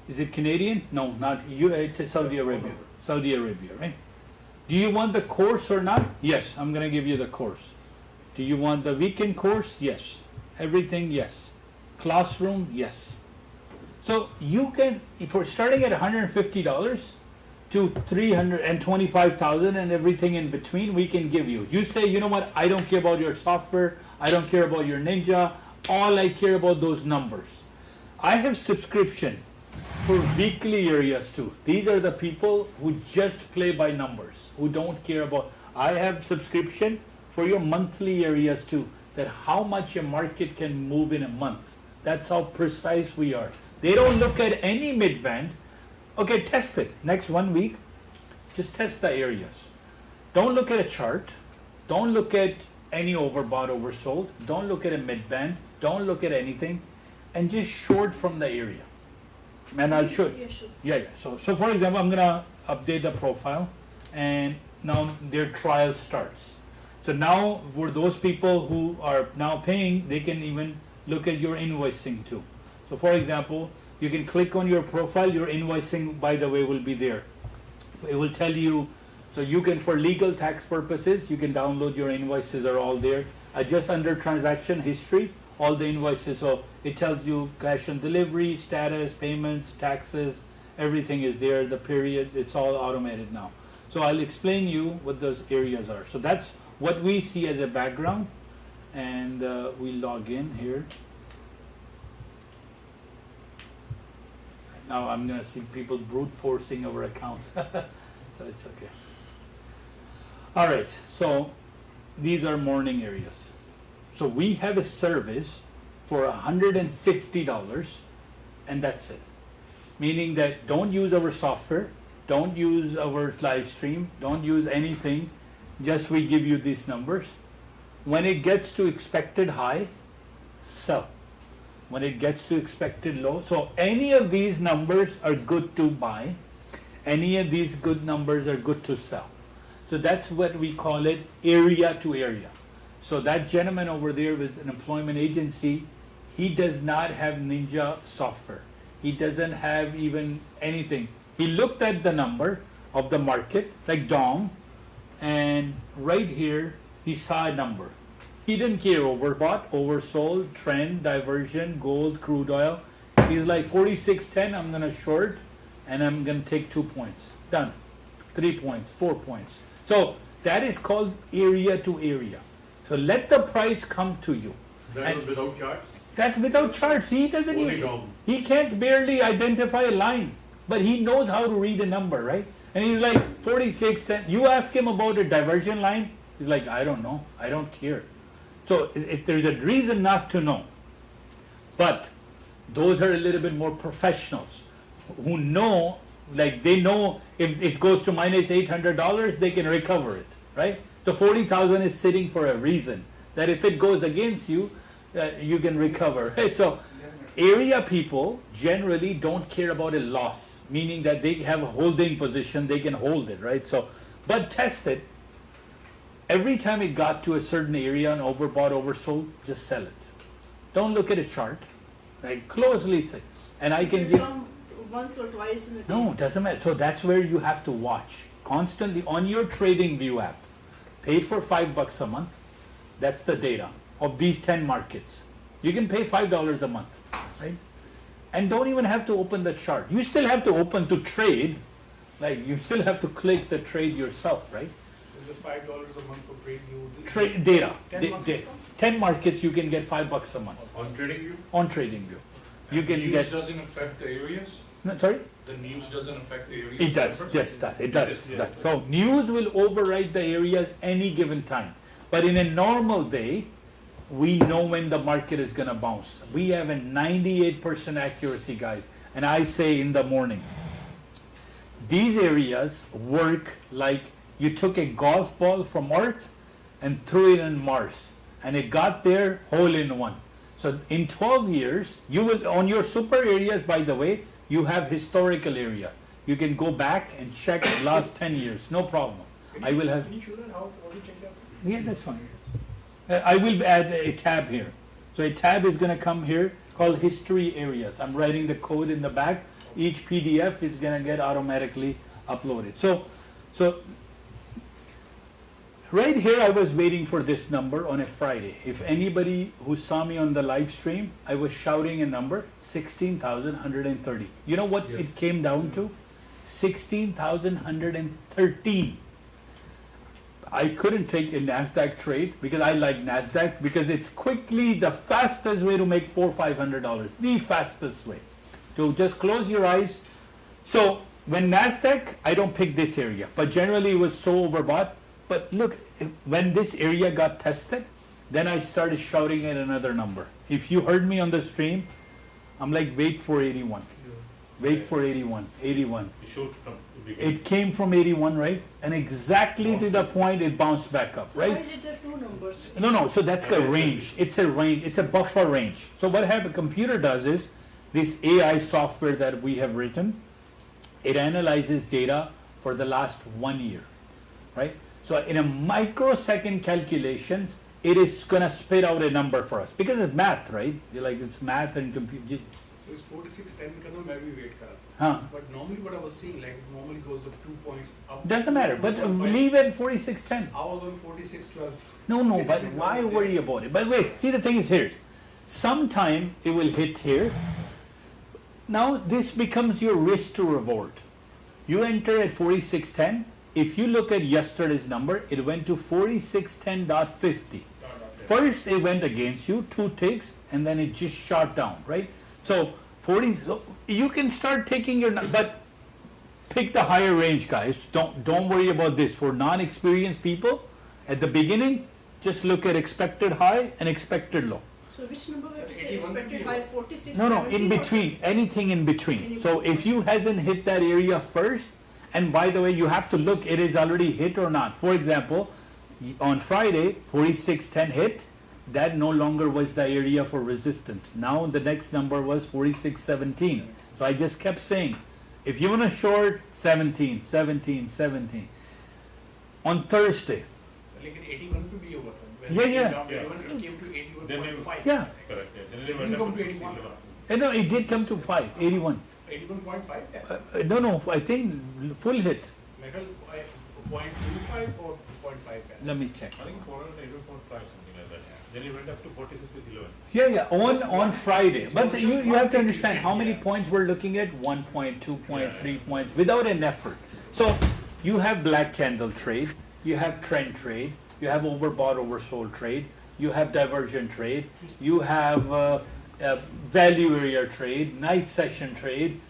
Is it Canadian? No, not you. It's a Saudi Arabia. Saudi Arabia, right? Do you want the course or not? Yes, I'm going to give you the course. Do you want the weekend course? Yes. Everything, yes. Classroom, yes. So you can, if we're starting at $150 to $325,000 and everything in between, we can give you. You say, you know what, I don't care about your software, I don't care about your Ninja, all I care about those numbers. I have subscription for weekly areas too. These are the people who just play by numbers, who don't care about. I have subscription for your monthly areas too, that how much a market can move in a month. That's how precise we are. They don't look at any mid-band. Okay, test it. Next 1 week, just test the areas. Don't look at a chart. Don't look at any overbought, oversold. Don't look at a mid-band. Don't look at anything. And just short from the area. And I'll show you. Yeah, sure. Yeah. So for example, I'm going to update the profile. And now their trial starts. So now for those people who are now paying, they can even look at your invoicing too. So for example, you can click on your profile, your invoicing, by the way, will be there. It will tell you, so you can, for legal tax purposes, you can download your invoices, are all there. Just under transaction history, all the invoices, so it tells you cash on delivery, status, payments, taxes, everything is there, the period, it's all automated now. So I'll explain you what those areas are. So that's what we see as a background. And we log in here. Now I'm going to see people brute forcing our account. So it's okay. All right, so these are morning areas. So we have a service for $150 and that's it. Meaning that don't use our software, don't use our live stream, don't use anything, just we give you these numbers. When it gets to expected high, sell. When it gets to expected low, so any of these numbers are good to buy, any of these good numbers are good to sell. So that's what we call it, area to area. So that gentleman over there with an employment agency, he does not have Ninja software. He doesn't have even anything. He looked at the number of the market, like Dom, and right here, he saw a number. He didn't care overbought, oversold, trend, diversion, gold, crude oil. He's like 46.10, I'm going to short and I'm going to take 2 points. Done. 3 points, 4 points. So that is called area to area. So let the price come to you. That was without charts? That's without charts. He doesn't even, he can't barely identify a line, but he knows how to read a number, right? And he's like 46.10. You ask him about a diversion line, he's like, I don't know, I don't care. So if there's a reason not to know, but those are a little bit more professionals who know, like they know if it goes to minus $800, they can recover it, right? So 40,000 is sitting for a reason, that if it goes against you, you can recover. Right? So area people generally don't care about a loss, meaning that they have a holding position, they can hold it, right? So, but test it. Every time it got to a certain area and overbought, oversold, just sell it. Don't look at a chart, like closely see. And I can give. Come once or twice in a day. No, it doesn't matter. So that's where you have to watch constantly on your trading view app. Pay for $5 a month. That's the data of these 10 markets. You can pay $5 a month, right? And don't even have to open the chart. You still have to open to trade. Like you still have to click the trade yourself, right? Just $5 a month for trade you. Trade data. 10 markets? 10 markets you can get $5 a month On trading view? on trading view. You can News get. doesn't affect the areas? No, sorry? The news doesn't affect the areas? It does, yes, it does. Yes, does. So news will override the areas any given time. But in a normal day, we know when the market is going to bounce. We have a 98% accuracy, guys. And I say in the morning, these areas work like you took a golf ball from Earth and threw it in Mars. And it got there hole in one. So in 12 years, you will, on your super areas, by the way, you have historical area. You can go back and check the last 10 years, no problem. I will have. Can you show that how to check that? Yeah, that's fine. I will add a tab here. So a tab is going to come here called history areas. I'm writing the code in the back. Each PDF is going to get automatically uploaded. So right here I was waiting for this number on a Friday. If anybody who saw me on the live stream, I was shouting a number, 16,130. You know what it came down to? 16,113. I couldn't take a Nasdaq trade because I like Nasdaq because it's quickly the fastest way to make $400 or $500. The fastest way to just close your eyes. So when Nasdaq, I don't pick this area, but generally it was so overbought. But look, when this area got tested, then I started shouting at another number. If you heard me on the stream, I'm like, wait for 81. Wait for 81, 81. It should come to be. It came from 81, right? And exactly to the point it bounced back up, So right? why did the two numbers? No, so that's the range. It's a range, it's a buffer range. So what a computer does is, this AI software that we have written, it analyzes data for the last 1 year, right? So in a microsecond calculations, it is gonna spit out a number for us because it's math, right? You're like, it's math and computer. So it's 4610 ka na main bhi wait kara. Huh? But normally what I was seeing, like it normally goes up 2 points up. Doesn't matter, but 2.5. leave it 4610. I was on 4612. No, but why worry about it? But wait, see the thing is here. Sometime it will hit here. Now this becomes your risk to reward. You enter at 4610. If you look at yesterday's number, it went to 4610.50. First it went against you, 2 ticks, and then it just shot down, right? So 40, so you can start taking your, but pick the higher range, guys. Don't worry about this. For non-experienced people, at the beginning, just look at expected high and expected low. So which number we have to say? Expected by 46? No, in 17 or between, anything in between. In So between. if you hasn't hit that area first, and by the way, you have to look, it is already hit or not. For example, on Friday, 4610 hit, that no longer was the area for resistance. Now the next number was 4617. So I just kept saying, if you want to short, 17, 17, 17. On Thursday, So like an 81 to be over. When Yeah, it came yeah. down to Yeah. 81, it came to 81.5. Then you- yeah, Correct, yeah. Then So it it went didn't up come to to 81. 61. no, it did come to 81. 81.5? Yeah. No, I think full hit. Metal 0.25 or 0.5? Let me check. I think 481.5, something like that. Then it went up to 46 with 11. Yeah, on Friday. But you have to understand how many points we're looking at, 1 point, 2 point, 3 points, without an effort. So you have black candle trade, you have trend trade, you have overbought, oversold trade, you have divergent trade, you have value area trade, night session trade,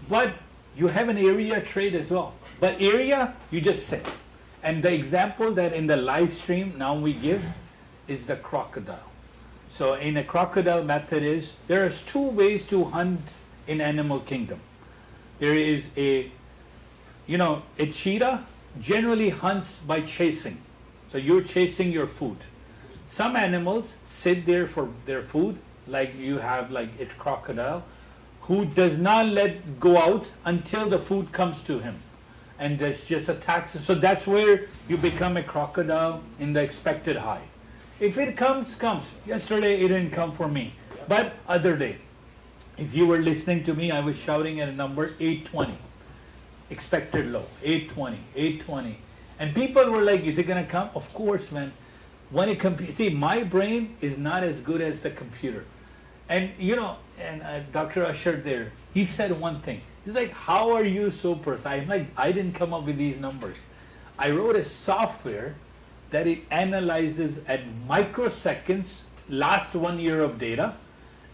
but you have an area trade as well. But area, you just sit. And the example that in the live stream now we give is the crocodile. So in a crocodile method is, there are 2 ways to hunt in animal kingdom. There is a cheetah generally hunts by chasing. So you're chasing your food. Some animals sit there for their food, like you have like a crocodile, who does not let go out until the food comes to him. And there's just a tax. So that's where you become a crocodile in the expected high. If it comes, comes. Yesterday it didn't come for me, but other day. If you were listening to me, I was shouting at a number 820. Expected low, 820, 820. And people were like, is it going to come? Of course, man. When it comes, see, my brain is not as good as the computer. And you know, and Dr. Usher there, he said one thing. He's like, how are you so precise? I'm like, I didn't come up with these numbers. I wrote a software that it analyzes at microseconds last 1 year of data,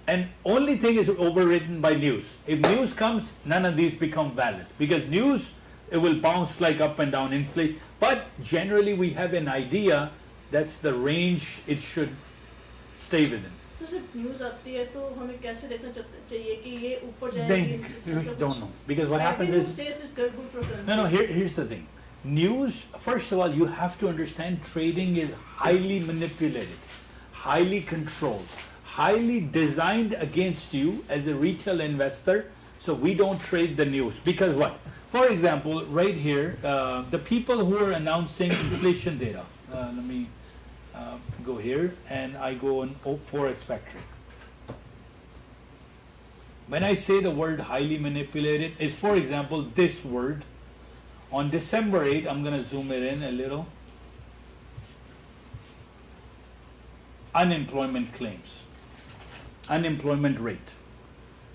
and only thing is overwritten by news. If news comes, none of these become valid, because news, it will bounce like up and down, inflate. But generally we have an idea that's the range it should stay within. So जब news आती है तो हमें कैसे देखना चाहिए कि ये ऊपर जाएगी? They don't know, because what happens is, says is good for currency. no, here's the thing. News, first of all, you have to understand trading is highly manipulated, highly controlled, highly designed against you as a retail investor. So we don't trade the news, because what? For example, right here, the people who are announcing inflation data, let me go here and I go on forex factory. When I say the word highly manipulated, is for example this word. On December 8, I'm going to zoom it in a little. Unemployment claims, unemployment rate.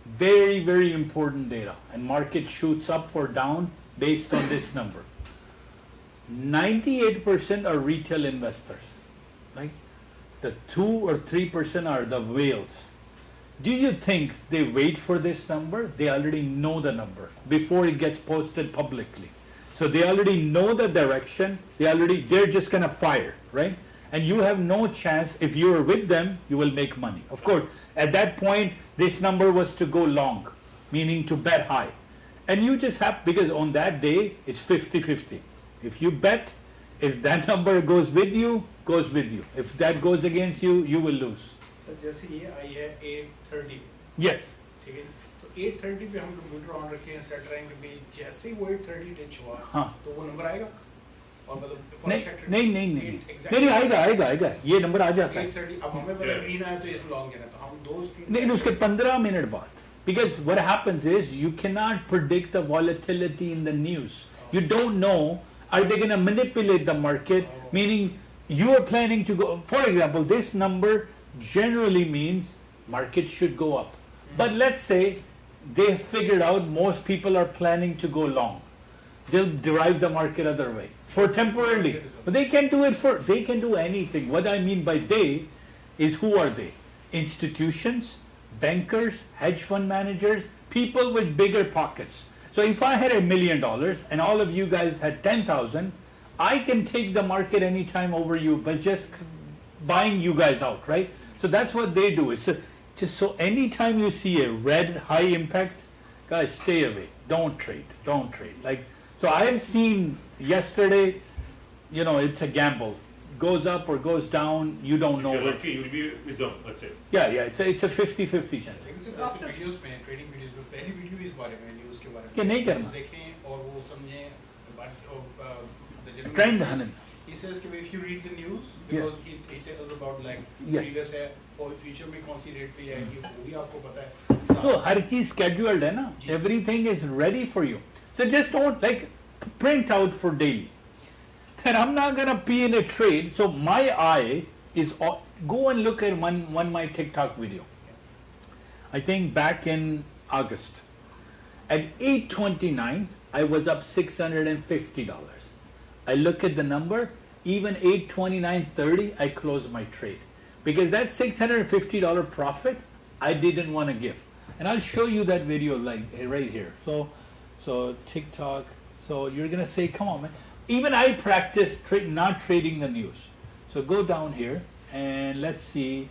Very, very important data, and market shoots up or down based on this number. 98% are retail investors, right? The 2 or 3% are the whales. Do you think they wait for this number? They already know the number before it gets posted publicly. So they already know the direction. They're just gonna fire, right? And you have no chance. If you are with them, you will make money. Of course, at that point, this number was to go long, meaning to bet high. And you just have, because on that day, it's 50-50. If you bet, if that number goes with you, goes with you. If that goes against you, you will lose. So जैसे ये आई है 8:30 Yes. ठीक है, तो 8:30 पे हम computer on रखे हैं, सेट रहेंगे भी जैसे ही वो 8:30 टच हुआ हाँ. तो वो नंबर आएगा और मतलब नहीं आएगा ये नंबर आ जाता है. 8:30 अब हमें पता ग्रीन आया तो ये लॉन्ग है, तो हम दो स्क्रीन नहीं, उसके 15 मिनट बाद. Because what happens is you cannot predict the volatility in the news. You don't know, are they going to manipulate the market? Meaning you are planning to go, for example, this number generally means market should go up. But let's say they figured out most people are planning to go long. They'll derive the market other way for temporarily. But they can do it they can do anything. What I mean by they is, who are they? Institutions, bankers, hedge fund managers, people with bigger pockets. So if I had $1 million and all of you guys had 10,000, I can take the market anytime over you by just buying you guys out, right? So that's what they do. It's just so anytime you see a red high impact, guys, stay away. Don't trade. Don't trade. Like, so I have seen yesterday, you know, it's a gamble. Goes up or goes down, you don't know. If you're lucky, you'll be with them, let's say. Yeah, it's a 50-50 chance. लेकिन sir जैसे videos में trading videos में पहली video इस बारे में news के बारे में कि नहीं करना देखें और वो समझें Trend Hanan. He says कि if you read the news because it tells about like previous है और future में कौन सी रेट पे आएगी वो भी आपको पता है. तो हर चीज scheduled है ना. Everything is ready for you. So just don't like print out for daily. Then I'm not gonna be in a trade. So my eye is go and look at one my TikTok video. I think back in August at 8:29 I was up $650. I look at the number, even 8:29.30 I closed my trade because that $650 profit I didn't want to give, and I'll show you that video like right here. So TikTok. So you're gonna say, come on, man. Even I practice not trading the news. So go down here and let's see.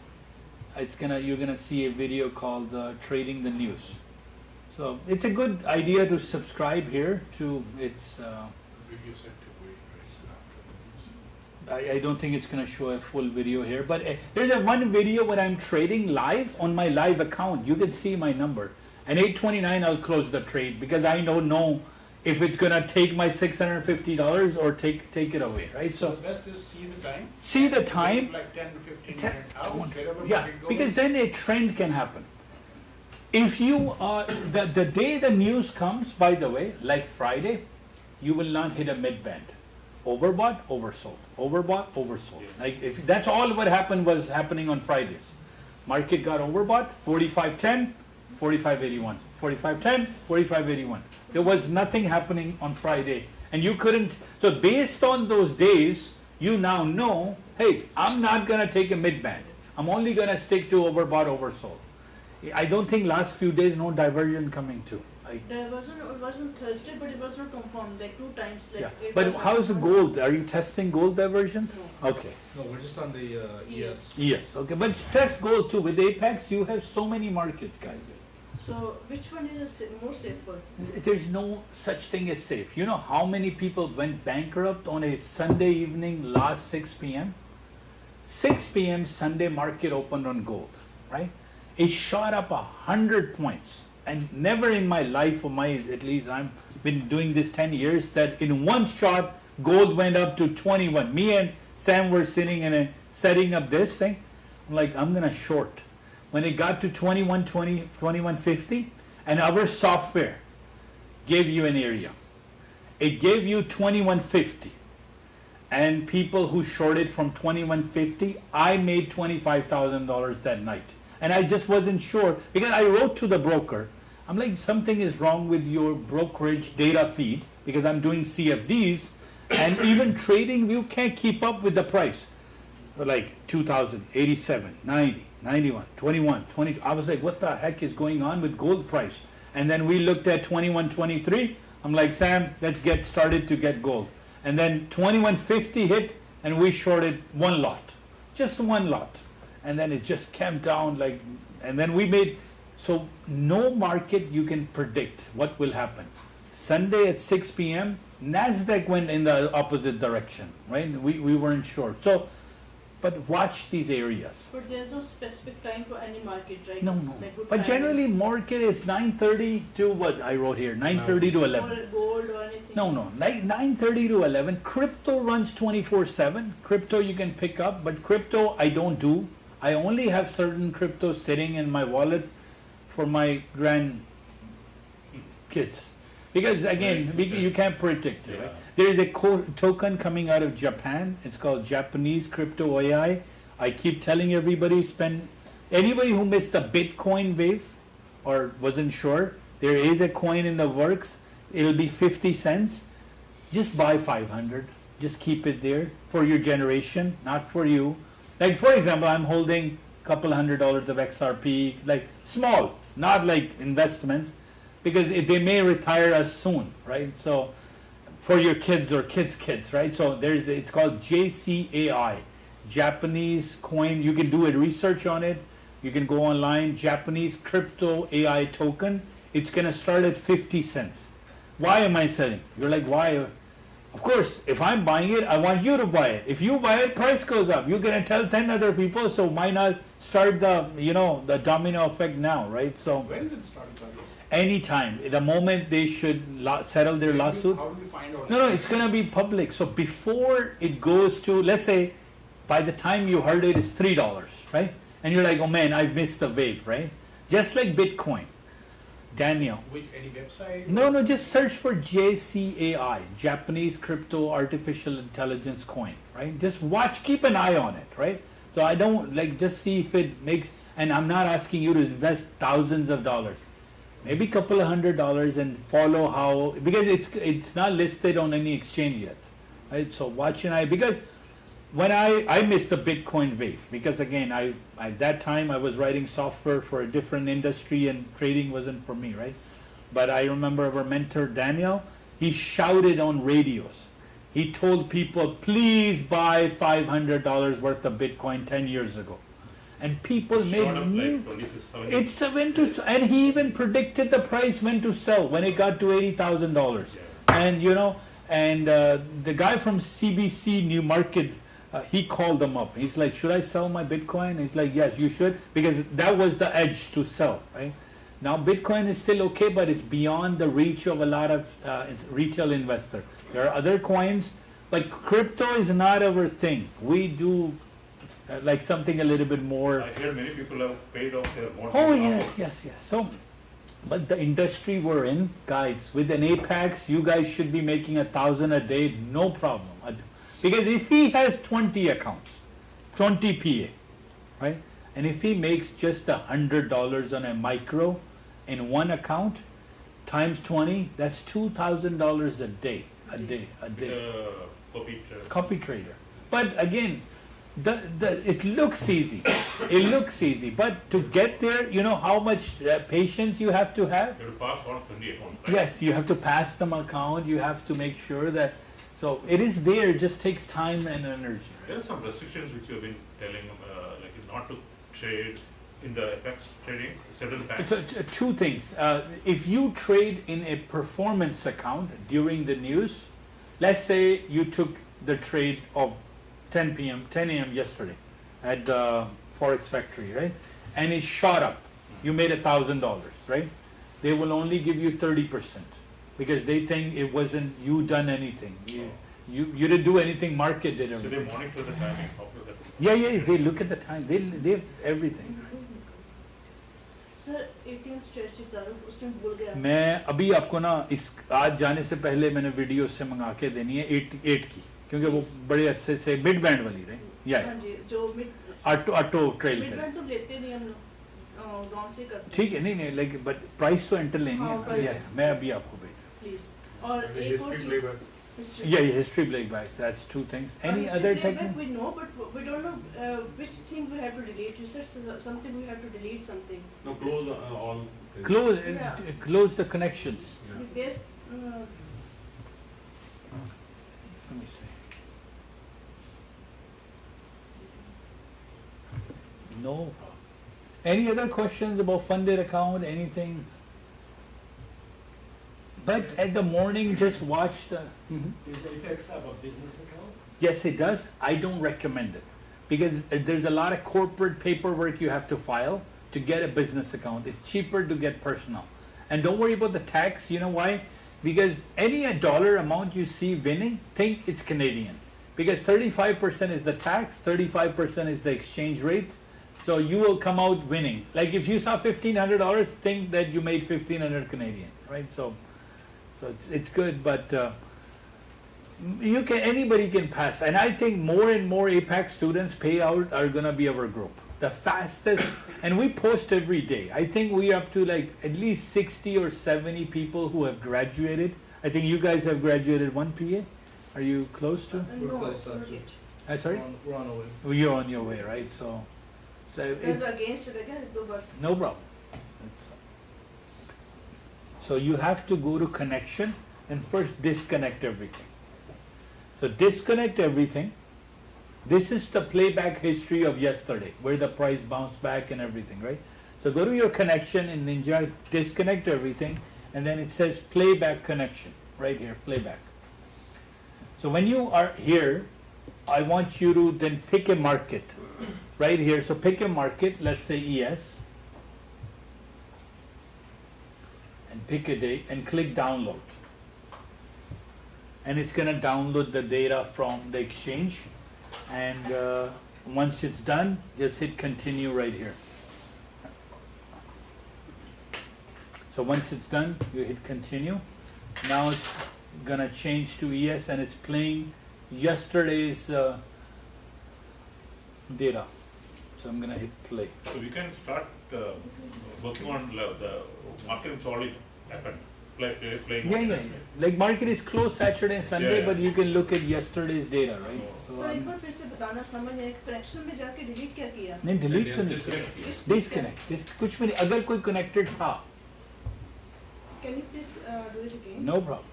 You're gonna see a video called Trading the News. So it's a good idea to subscribe here to its. Video said to wait right after the news. I don't think it's going to show a full video here, but there's a one video when I'm trading live on my live account. You can see my number. And 8:29 I'll close the trade because I don't know if it's going to take my $650 or take it away, right? So best is see the time. See the time. Like 10 to 15 minutes out, wherever Yeah, it goes. because then a trend can happen. If you the day the news comes, by the way, like Friday, you will not hit a mid band. Overbought, oversold. Overbought, oversold. Like if that's all what happened was happening on Fridays. Market got overbought, 45.10, 45.81. 45.10, 45.81. There was nothing happening on Friday. And you couldn't, so based on those days, you now know, hey, I'm not going to take a mid band. I'm only going to stick to overbought, oversold. I don't think last few days, no diversion coming too. There wasn't Thursday, but it was not confirmed, like 2 times. Like Yeah. it But was how's the confirmed. gold? Are you testing gold diversion? No. Okay. No, we're just on the ES. Yes, okay. But test gold too. With Apex, you have so many markets, guys. So which one is more safer? There's no such thing as safe. You know how many people went bankrupt on a Sunday evening last 6 p.m.? 6 p.m. Sunday market opened on gold, right? It shot up 100 points. And never in my life, at least I've been doing this 10 years, that in one shot, gold went up to 21. Me and Sam were sitting in setting up this thing. I'm like, I'm going to short. When it got to 21.20, 21.50, and our software gave you an area. It gave you 21.50. And people who shorted from 21.50, I made $25,000 that night. And I just wasn't sure because I wrote to the broker. I'm like, something is wrong with your brokerage data feed because I'm doing CFDs and even trading, you can't keep up with the price. Like 2,000, 87, 90, 91, 21, 20. I was like, what the heck is going on with gold price? And then we looked at 21, 23. I'm like, Sam, let's get started to get gold. And then 21.50 hit and we shorted one lot, just one lot. And then it just came down like, and then we made, so no market you can predict what will happen. Sunday at 6 p.m., Nasdaq went in the opposite direction, right? We weren't sure. So, but watch these areas. But there's no specific time for any market, right? No, no. Like good But generally times market is 9:30 to what I wrote here, 9:30 to 11. or gold or anything. No, like 9:30 to 11. Crypto runs 24/7. Crypto you can pick up, but crypto I don't do. I only have certain crypto sitting in my wallet for my grandkids. Because again, you can't predict it. Right? There is a token coming out of Japan. It's called Japanese Crypto AI. I keep telling everybody, anybody who missed the Bitcoin wave or wasn't sure, there is a coin in the works. It'll be 50 cents. Just buy 500. Just keep it there for your generation, not for you. Like for example, I'm holding a couple $100 of XRP, like small, not like investments, because they may retire us soon, right? So for your kids or kids, right? So it's called JCAI, Japanese coin. You can do a research on it. You can go online, Japanese crypto AI token. It's gonna start at 50 cents. Why am I selling? You're like, why? Of course, if I'm buying it, I want you to buy it. If you buy it, price goes up. You're gonna tell 10 other people, so why not start the domino effect now, right? So When is it starting? anytime, the moment they should settle their lawsuit. How do you find out? No, it's gonna be public. So before it goes to, let's say, by the time you heard it, it's $3, right? And you're like, oh man, I've missed the wave, right? Just like Bitcoin. Daniel. Any website? No, just search for JCAI, Japanese Crypto Artificial Intelligence Coin, right? Just watch, keep an eye on it, right? So I don't just see if it makes, and I'm not asking you to invest thousands of dollars. Maybe a couple of $100 and follow how, because it's not listed on any exchange yet, right? So watch an eye, because when I missed the Bitcoin wave, because again, at that time I was writing software for a different industry and trading wasn't for me, right? But I remember our mentor Daniel, he shouted on radios. He told people, please buy $500 worth of Bitcoin 10 years ago. And people made and he even predicted the price when to sell when it got to $80,000. And the guy from CBC New Market he called them up. He's like, should I sell my Bitcoin? He's like, yes, you should, because that was the edge to sell, right? Now Bitcoin is still okay, but it's beyond the reach of a lot of retail investor. There are other coins, but crypto is not our thing. We do like something a little bit more. I hear many people have paid off their mortgage. Oh yes. So, but the industry we're in, guys, with an Apex, you guys should be making 1,000 a day, no problem. Because if he has 20 accounts, 20 PA, right? And if he makes just $100 on a micro in one account, times 20, that's $2,000 a day. Copy trader. But again, it looks easy. It looks easy. But to get there, you know how much patience you have to have? You have to pass on 20 accounts. Right? Yes, you have to pass them account. You have to make sure that. So it is there. It just takes time and energy. There are some restrictions which you have been telling, like not to trade in the FX trading several times. Two things. If you trade in a performance account during the news, let's say you took the trade of 10 a.m. yesterday at the forex factory, right? And it shot up. You made $1,000, right? They will only give you 30% because they think it wasn't you done anything. You didn't do anything. Market did everything. So they monitor the timing. Yeah. They look at the time. They have everything. Sir ATM strategy बता दो उसमें भूल गया मैं अभी आपको ना इस आज जाने से पहले मैंने वीडियो से मंगा के देनी है 8 की क्योंकि वो बड़े अच्छे से मिड बैंड वाली रही या हाँ जी जो mid auto trail mid band तो लेते नहीं हम लोग डाउन से करते ठीक है नहीं लाइक बट प्राइस तो एंटर लेनी है या मैं अभी आपको भेज प्लीज और एक और चीज history playback. That's two things. Any other technique? We know, but we don't know which thing we have to delete. You said something we have to delete something. No, close all. Close the connections. Yeah. There's. Let me see. No. Any other questions about funded account? Anything? But at the morning, just watch the. Does Apex have a business account? Yes, it does. I don't recommend it because there's a lot of corporate paperwork you have to file to get a business account. It's cheaper to get personal. And don't worry about the tax. You know why? Because any dollar amount you see winning, think it's Canadian. Because 35% is the tax, 35% is the exchange rate. So you will come out winning. Like if you saw $1,500, think that you made 1,500 Canadian, right? So it's good, but anybody can pass. And I think more and more APAC students pay out are gonna be our group. The fastest, and we post every day. I think we're up to like at least 60 or 70 people who have graduated. I think you guys have graduated one PA. Are you close to? No, sorry? We're on our way. Well, you're on your way, right? So it's against it again. no problem. So you have to go to connection and first disconnect everything. So disconnect everything. This is the playback history of yesterday, where the price bounced back and everything, right? So go to your connection in Ninja, disconnect everything, and then it says playback connection, right here, playback. So when you are here, I want you to then pick a market, right here. So pick a market, let's say ES. And pick a date and click download. And it's going to download the data from the exchange. And once it's done, just hit continue right here. So once it's done, you hit continue. Now it's going to change to ES and it's playing yesterday's data. So I'm going to hit play. So we can start working on the market is already happened. Playing. Yeah. Like market is closed Saturday and Sunday, Yeah. but you can look at yesterday's data, right? So sir एक बार फिर से बताना समझ नहीं connection में जाके delete क्या किया नहीं डिलीट तो नहीं डिस्कनेक्ट कुछ भी नहीं अगर कोई कनेक्टेड था can you please do it again no problem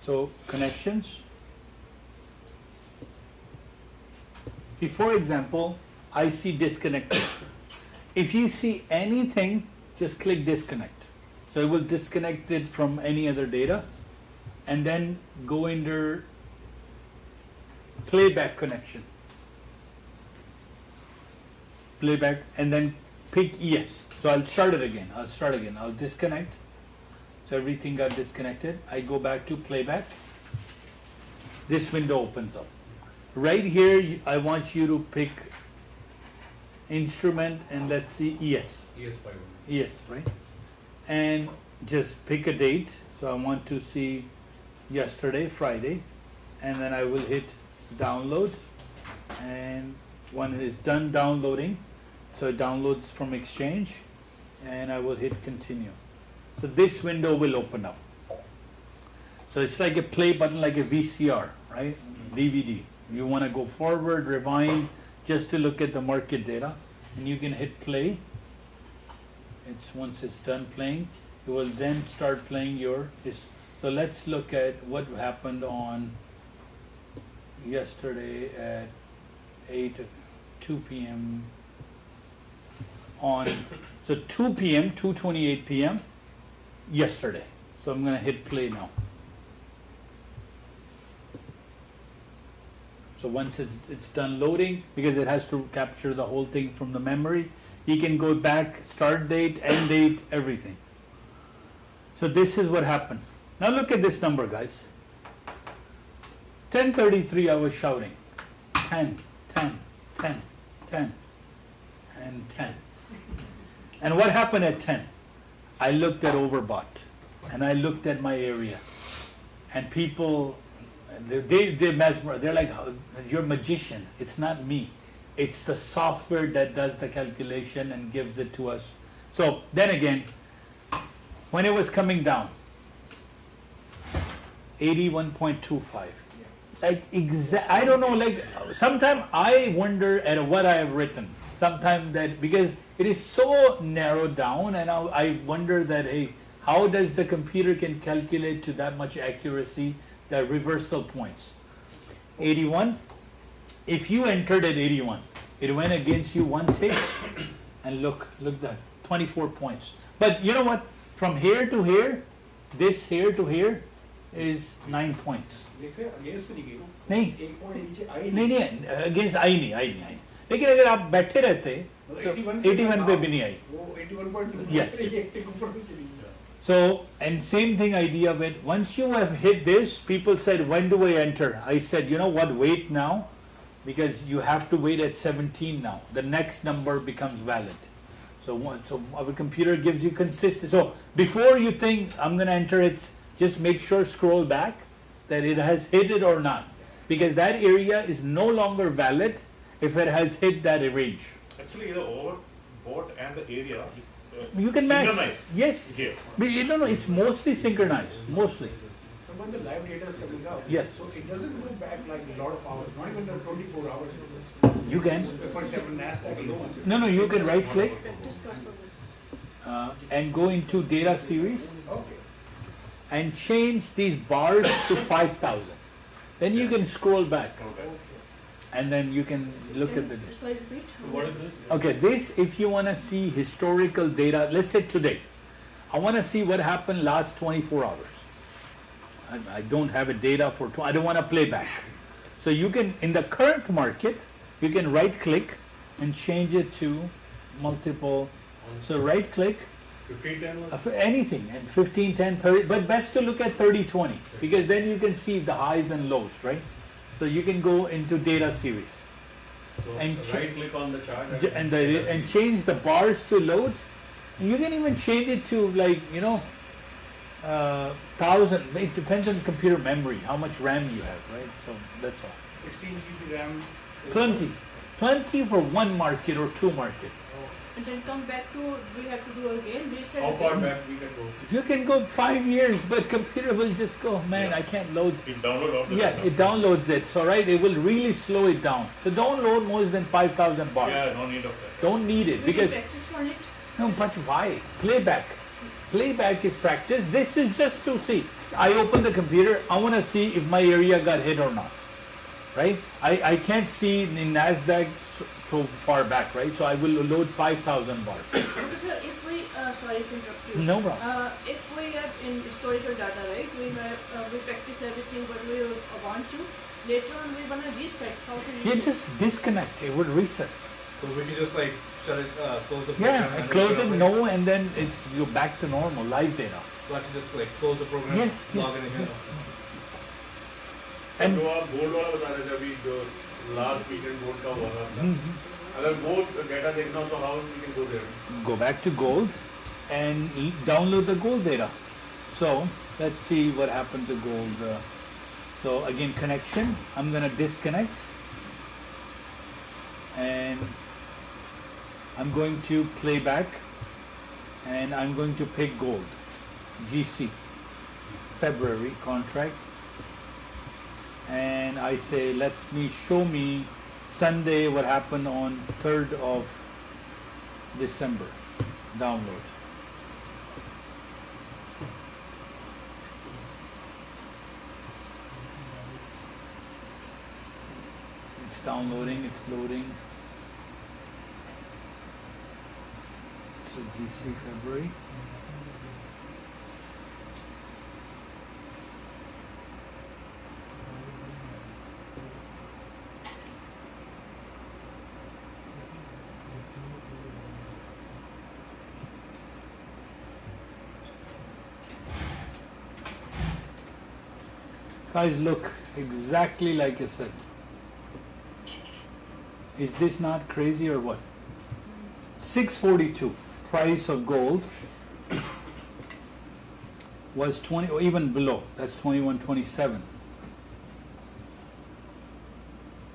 So connections. See, for example, I see disconnected. If you see anything just click disconnect. So it will disconnect it from any other data, and then go under playback connection. Playback, and then pick ES. So I'll start it again. I'll disconnect. So everything got disconnected. I go back to playback. This window opens up. Right here, I want you to pick instrument and let's see ES. ES, right? And just pick a date. So I want to see yesterday, Friday, and then I will hit download, and when it is done downloading, so it downloads from Exchange, and I will hit continue. So this window will open up. So it's like a play button, like a VCR, right? DVD. You want to go forward, rewind, just to look at the market data, and you can hit play. Once it's done playing, you will then start playing your. So let's look at what happened on yesterday at 2 p.m. So 2 p.m., 2:28 p.m. yesterday. So I'm going to hit play now. So once it's done loading, because it has to capture the whole thing from the memory, you can go back, start date, end date, everything. So this is what happened. Now look at this number, guys. 10:33 I was shouting. 10, 10, 10, 10, and 10. And what happened at 10? I looked at overbought, and I looked at my area, and people, they're mesmerized. They're like, you're a magician. It's not me. It's the software that does the calculation and gives it to us. So then again, when it was coming down, 81.25. Like I don't know, like sometimes I wonder at what I have written. Sometimes that, because it is so narrowed down, and I wonder that, hey, how does the computer can calculate to that much accuracy the reversal points? 81, if you entered at 81, it went against you one tick, and look that, 24 points. But you know what, from here to here, this here to here is 9 points. नहीं against I नहीं लेकिन अगर आप बैठे रहते तो 81 पे भी नहीं आई. Yes. So, and same thing idea when once you have hit this, people said, when do I enter? I said, you know what, wait now, because you have to wait at 17 now. The next number becomes valid. So our computer gives you consistent. So before you think I'm going to enter it, just make sure, scroll back, that it has hit it or not. Because that area is no longer valid if it has hit that range. Actually, the overbought and the area, You can match. synchronize. Yes. Here. But you don't know, it's mostly synchronized. Mostly. So when the live data is coming out, Yes. so it doesn't go back like a lot of hours, not even the 24 hours. You can. For example, Nasdaq alone. No, you can right click and go into data series Okay. and change these bars to 5,000. Then you can scroll back and then you can look at the data. So I repeat. What is this? Okay, this, if you want to see historical data, let's say today, I want to see what happened last 24 hours. I don't have a data for, I don't want to play back. So you can, in the current market, you can right click and change it to multiple. So right click, 15, anything, and 15, 10, 30, but best to look at 30, 20, because then you can see the highs and lows, right? So you can go into data series. And right click on the chart and change the bars to load. You can even change it to, like, 1,000. It depends on computer memory, how much RAM you have, right? So that's all. 16 GB RAM. Plenty for one market or two markets. And then come back to, we have to do again, reset how far again. back we can go? You can go 5 years, but computer will just go, man, I can't load. it download all the Yeah, data. it downloads it, so right, it will really slow it down. So don't load more than 5,000 bars. Yeah, no need of that. Don't need it, We can because, practice on it. no, but why? Playback. Playback is practice. This is just to see. I open the computer, I want to see if my area got hit or not, right? I can't see in Nasdaq so far back, right? So I will load 5,000 bars. Okay, sir, if we sorry to interrupt you. No problem. If we have in historical data, right, we practice everything what we want to. Later on, we wanna reset. How to reset? You just disconnect. It would resets. So we can just like shut it, close the Yeah, program and close open it, up no, and then it's you're back to normal, live data. So I can just like close the program, Yes, log yes, in again. And जो आप gold वाला बता रहे थे अभी जो last weekend gold का हुआ था अगर गोल्ड डेटा देखना हो तो how we can go there go back to gold and download the gold data. So let's see what happened to gold. So again, connection. I'm gonna disconnect, and I'm going to play back, and I'm going to pick gold, GC, February contract, and I say show me Sunday what happened on 3rd of December. Download. It's downloading, it's loading. So GC February. Guys, look, exactly like I said. Is this not crazy or what? 642 price of gold was 20 or even below. That's 21.27.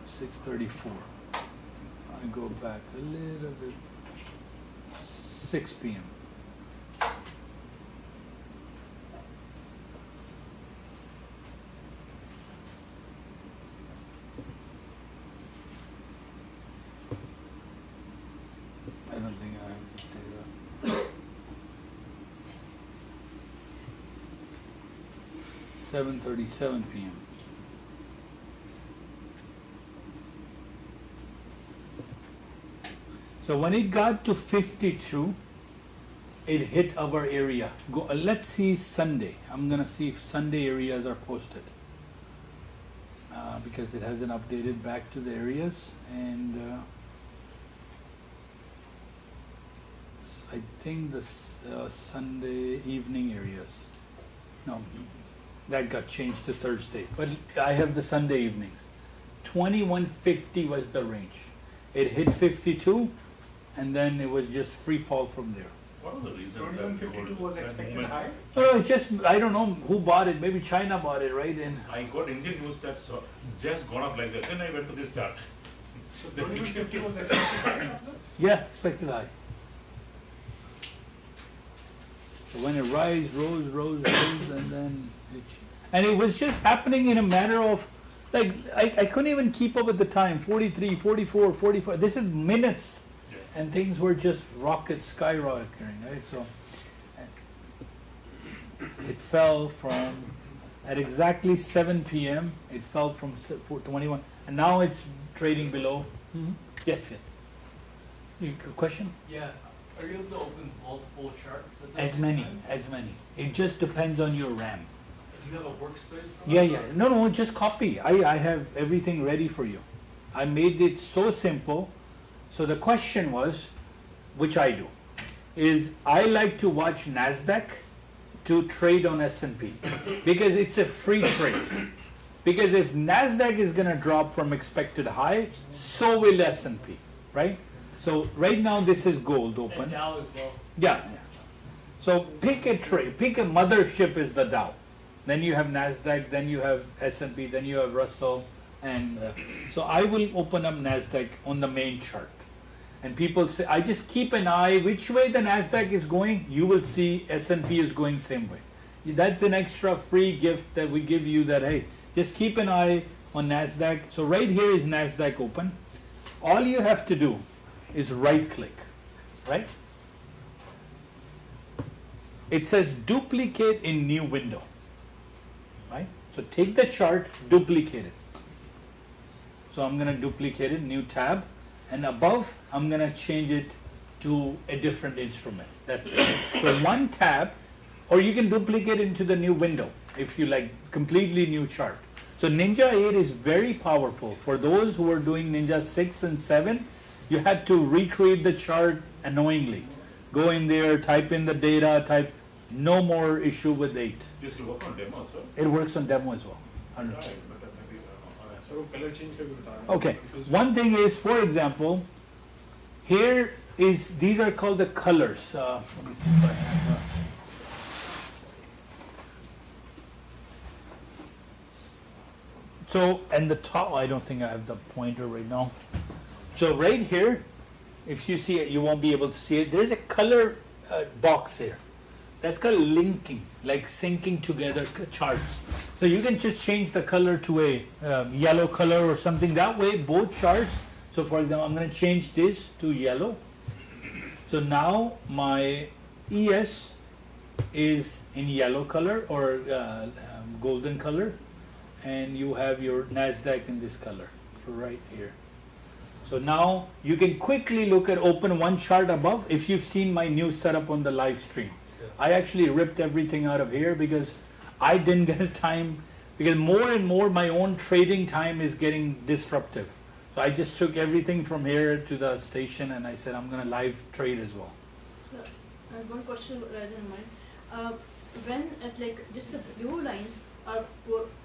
634. I go back a little bit. 6 p.m. I don't think I have this data. 7:37 p.m. So when it got to 52, it hit our area. Let's see Sunday. I'm gonna see if Sunday areas are posted because it hasn't updated back to the areas, and I think the Sunday evening areas. No, that got changed to Thursday. But I have the Sunday evenings. 2150 was the range. It hit 52, and then it was just free fall from there. What was the reason 2152 was expected high? No, it's just I don't know who bought it. Maybe China bought it, right? And I got Indian news that just gone up like that. Then I went to this chart. So 2150 was expected high? yeah, expected high. So when it rose, and then and it was just happening in a matter of, like, I couldn't even keep up at the time, 43, 44, 45, this is minutes, and things were just skyrocketing, right? So it fell from, at exactly 7 p.m., it fell from 21, and now it's trading below. Yes. Question? Yeah. Are you able to open multiple charts? At the As same many. time? It just depends on your RAM. Do you have a workspace for Yeah, that? yeah. No, just copy. I have everything ready for you. I made it so simple. So the question was, which I do, is I like to watch Nasdaq to trade on S&P because it's a free trade. Because if Nasdaq is going to drop from expected high, so will S&P, right? So right now this is gold open. And Dow as well. Yeah. So pick a trade, pick a mothership is the Dow. Then you have Nasdaq, then you have S&P, then you have Russell, and so I will open up Nasdaq on the main chart. And people say, I just keep an eye which way the Nasdaq is going. You will see S&P is going same way. That's an extra free gift that we give you. That hey, just keep an eye on Nasdaq. So right here is Nasdaq open. All you have to do is right click, right? It says duplicate in new window, right? So take the chart, duplicate it. So I'm gonna duplicate it, new tab, and above I'm gonna change it to a different instrument. That's it. So one tab, or you can duplicate into the new window if you like, completely new chart. So Ninja 8 is very powerful. For those who are doing Ninja 6 and 7, you had to recreate the chart annoyingly. Go in there, type in the data, type, no more issue with 8. This will work on demo, sir. It works on demo as well. 100%. Right, but maybe sir वो colour change करके बता रहे हैं. Okay, one thing is, for example, here is, these are called the colors. Let me see if I have, so, and the top, I don't think I have the pointer right now. So right here, if you see it, you won't be able to see it. There's a color box here. That's called linking, like syncing together charts. So you can just change the color to a yellow color or something. That way, both charts. So for example, I'm going to change this to yellow. So now my ES is in yellow color or golden color, and you have your Nasdaq in this color, right here. So now you can quickly look at, open one chart above. If you've seen my new setup on the live stream, I actually ripped everything out of here because I didn't get a time, because more and more my own trading time is getting disruptive. So I just took everything from here to the station and I said I'm going to live trade as well. I have one question raised in mind. When like just the blue lines are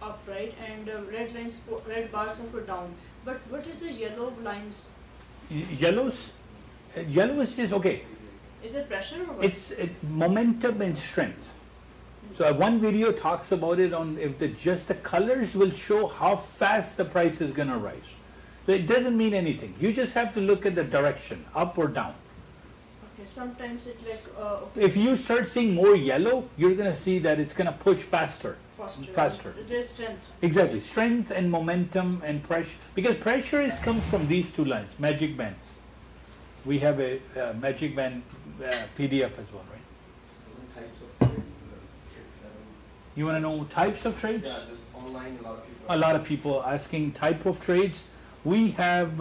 up, right, and red lines, red bars are down. But what is the yellow lines? Yellows? Yellow is just okay. Is it pressure or what? It's momentum and strength. So one video talks about it on if just the colors will show how fast the price is going to rise. So it doesn't mean anything. You just have to look at the direction, up or down. Okay, sometimes it like okay. If you start seeing more yellow, you're going to see that it's going to push faster. Faster. There's strength. Exactly, strength and momentum and pressure. Because pressure comes from these two lines, magic bands. We have a magic band PDF as well, right? Types of trades. You want to know types of trades? Yeah, just online, a lot of people. A lot of people asking type of trades. We have,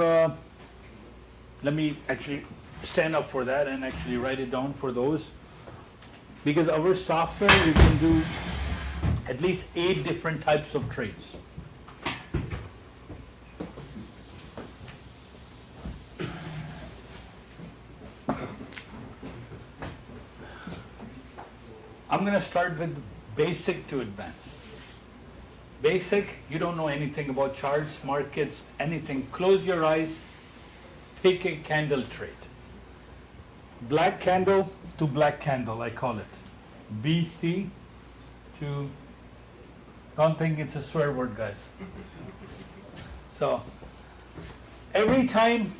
let me actually stand up for that and actually write it down for those. Because our software, you can do at least 8 different types of trades. I'm going to start with basic to advanced. Basic, you don't know anything about charts, markets, anything. Close your eyes, pick a candle trade. Black candle to black candle, I call it. BC to, don't think it's a swear word, guys. So, every time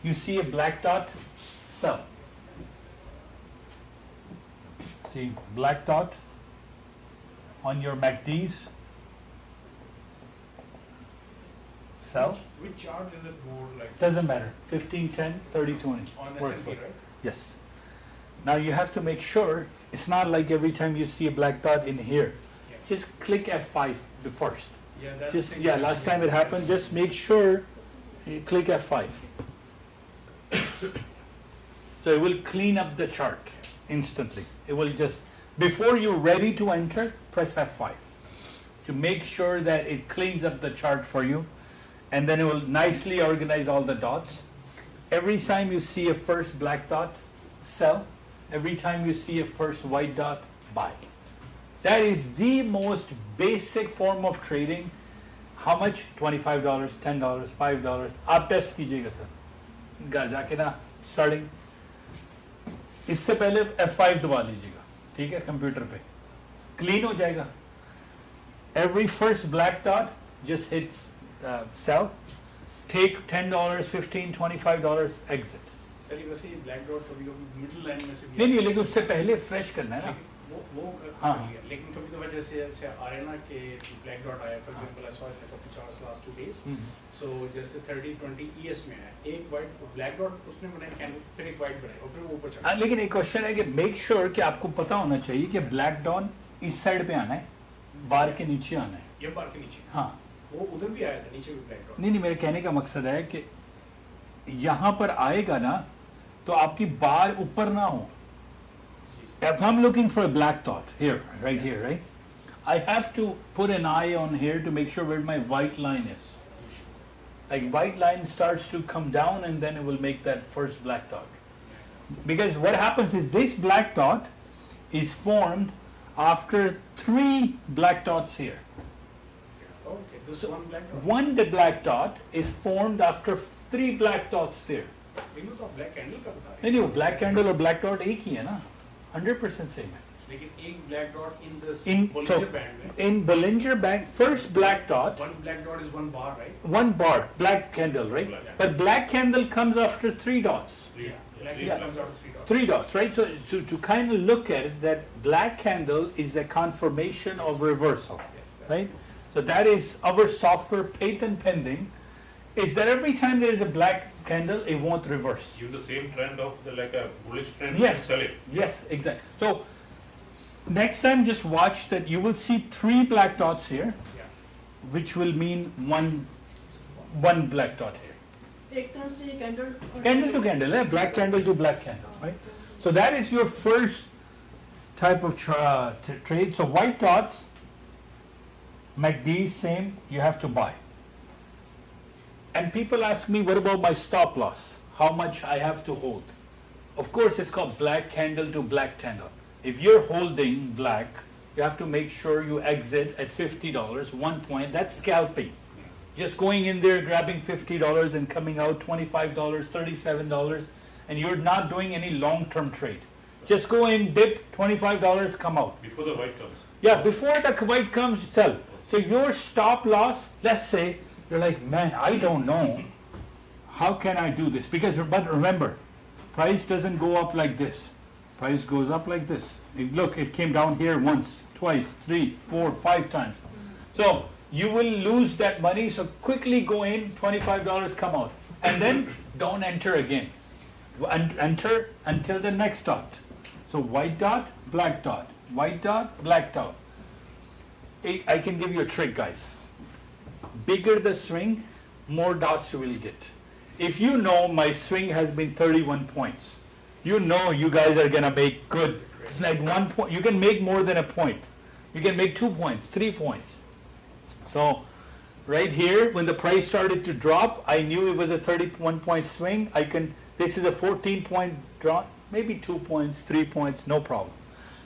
you see a black dot, sell. See, black dot on your MACDs, sell. Which chart is it more like? Doesn't matter, 15, 10, 30, 20. On Works S&P, well. right? Yes. Now you have to make sure, it's not like every time you see a black dot in here. Yeah. Just click F5 first. Yeah, that's Just, the thing. yeah, last time it happened, just make sure you click F5. So it will clean up the chart instantly. It will just, before you're ready to enter, press F5 to make sure that it cleans up the chart for you, and then it will nicely organize all the dots. Every time you see a first black dot, sell. Every time you see a first white dot, buy. That is the most basic form of trading. How much? $25, $10, $5. आप test कीजिएगा sir, जाके ना starting. इससे पहले F5 दबा लीजिएगा, ठीक है, कंप्यूटर पे क्लीन हो जाएगा. Every first black dot just hits sell, take $10, $15, $25, exit. Sir ये वैसे ये ब्लैक डॉट कभी मिडिल लाइन में से भी नहीं लेकिन उससे पहले फ्रेश करना है ना. वो हाँ. लेकिन कभी तो वजह से आ रहे ना कि ब्लैक डॉट आया, for example I saw it in the charts last 2 days. So जैसे 30 20 ES में है, एक वाइट ब्लैक डॉट उसने बनाया कैंडल, फिर एक वाइट बनाया और फिर वो ऊपर चढ़ा. लेकिन एक क्वेश्चन है कि मेक श्योर कि आपको पता होना चाहिए कि ब्लैक डॉन इस साइड पे आना है, बार के नीचे आना है. ये बार के नीचे. हाँ, वो उधर भी आया था, नीचे भी ब्लैक डॉट. नहीं मेरे कहने का मकसद है कि यहाँ पर आएगा ना, तो आपकी बार ऊपर ना हो. If I'm looking for a black dot here, right here, right? I have to put an eye on here to make sure where my white line is. Like white line starts to come down and then it will make that first black dot. Because what happens is this black dot is formed after 3 black dots here. Okay, this one black dot. One the black dot is formed after 3 black dots there. इनको तो आप black candle का बता रहे नहीं नहीं वो black candle और black dot एक ही है ना, 100% same है. लेकिन एक black dot in this In Bollinger Band में in Bollinger Band, first black dot, one black dot is one bar, right? one bar, black candle, right? Black candle. But black candle comes after 3 dots. Yeah, black three candle Yeah. comes out of 3 dots. 3 dots, right? So to kind of look at it, that black candle is a confirmation of reversal, Yes, that's right? So that is our software patent pending, is that every time there is a black candle, it won't reverse. Give the same trend of the, like a bullish trend Yes. and sell it. Yes, exactly. So next time just watch that you will see 3 black dots here, Yeah. which will mean one black dot here. एक तरह से candle Candle to candle, black candle to black candle, right? So that is your first type of trade. So white dots, MACD same, you have to buy. And people ask me, what about my stop loss? How much I have to hold? Of course, it's called black candle to black candle. If you're holding black, you have to make sure you exit at $50, 1 point. That's scalping. Just going in there, grabbing $50 and coming out $25, $37, and you're not doing any long-term trade. Just go in, dip, $25, come out. Before the white comes. Yeah, before the white comes, sell. So your stop loss, let's say, you're like, man, I don't know. How can I do this? But remember, price doesn't go up like this. Price goes up like this. Look, it came down here once, twice, 3, 4, 5 times. So you will lose that money. So quickly go in, $25, come out. And then don't enter again. Enter until the next dot. So white dot, black dot, white dot, black dot. I can give you a trick, guys. Bigger the swing, more dots you will get. If you know my swing has been 31 points, you know you guys are gonna make good. Like 1 point, you can make more than a point. You can make 2 points, 3 points. So right here, when the price started to drop, I knew it was a 31 point swing. This is a 14 point drop, maybe 2 points, 3 points, no problem.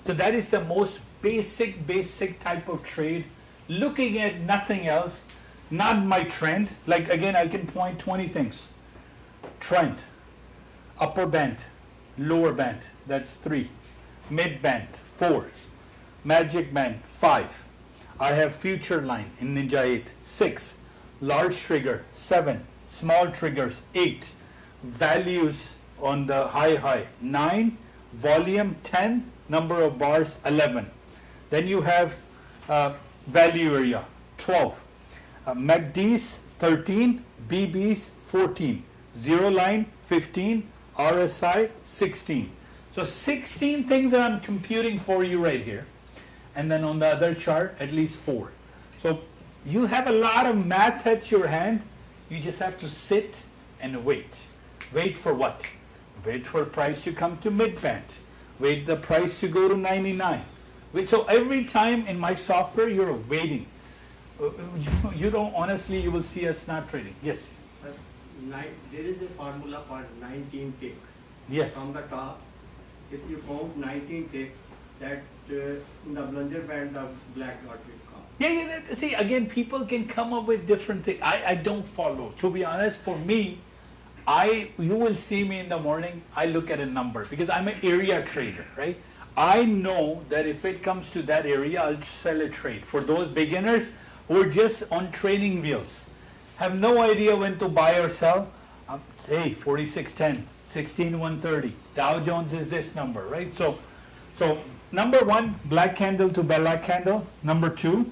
So that is the most basic type of trade, looking at nothing else, not my trend. Like again, I can point 20 things. Trend, upper band, lower band, that's 3. Mid band, 4. Magic band, 5. I have future line in Ninja 8, 6. Large trigger, 7. Small triggers, 8. Values on the high, 9. Volume, 10. Number of bars, 11. Then you have value area, 12. MACDs, 13. BBs, 14. Zero line, 15. RSI, 16. So 16 things that I'm computing for you right here. And then on the other chart, at least 4. So you have a lot of math at your hand. You just have to sit and wait. Wait for what? Wait for price to come to mid-band. Wait the price to go to 99. So every time in my software, you're waiting. You don't, honestly, you will see us not trading. Yes? Sir, there is a formula for 19 tick. Yes. From the top, if you count 19 ticks, that in the Bollinger Band, the black dot will come. Yeah, see, again, people can come up with different things. I don't follow. To be honest, for me, you will see me in the morning, I look at a number because I'm an area trader, right? I know that if it comes to that area, I'll sell a trade. For those beginners who are just on training wheels, have no idea when to buy or sell, hey, 4610, 16130, Dow Jones is this number, right? So number 1, black candle to black candle. Number 2,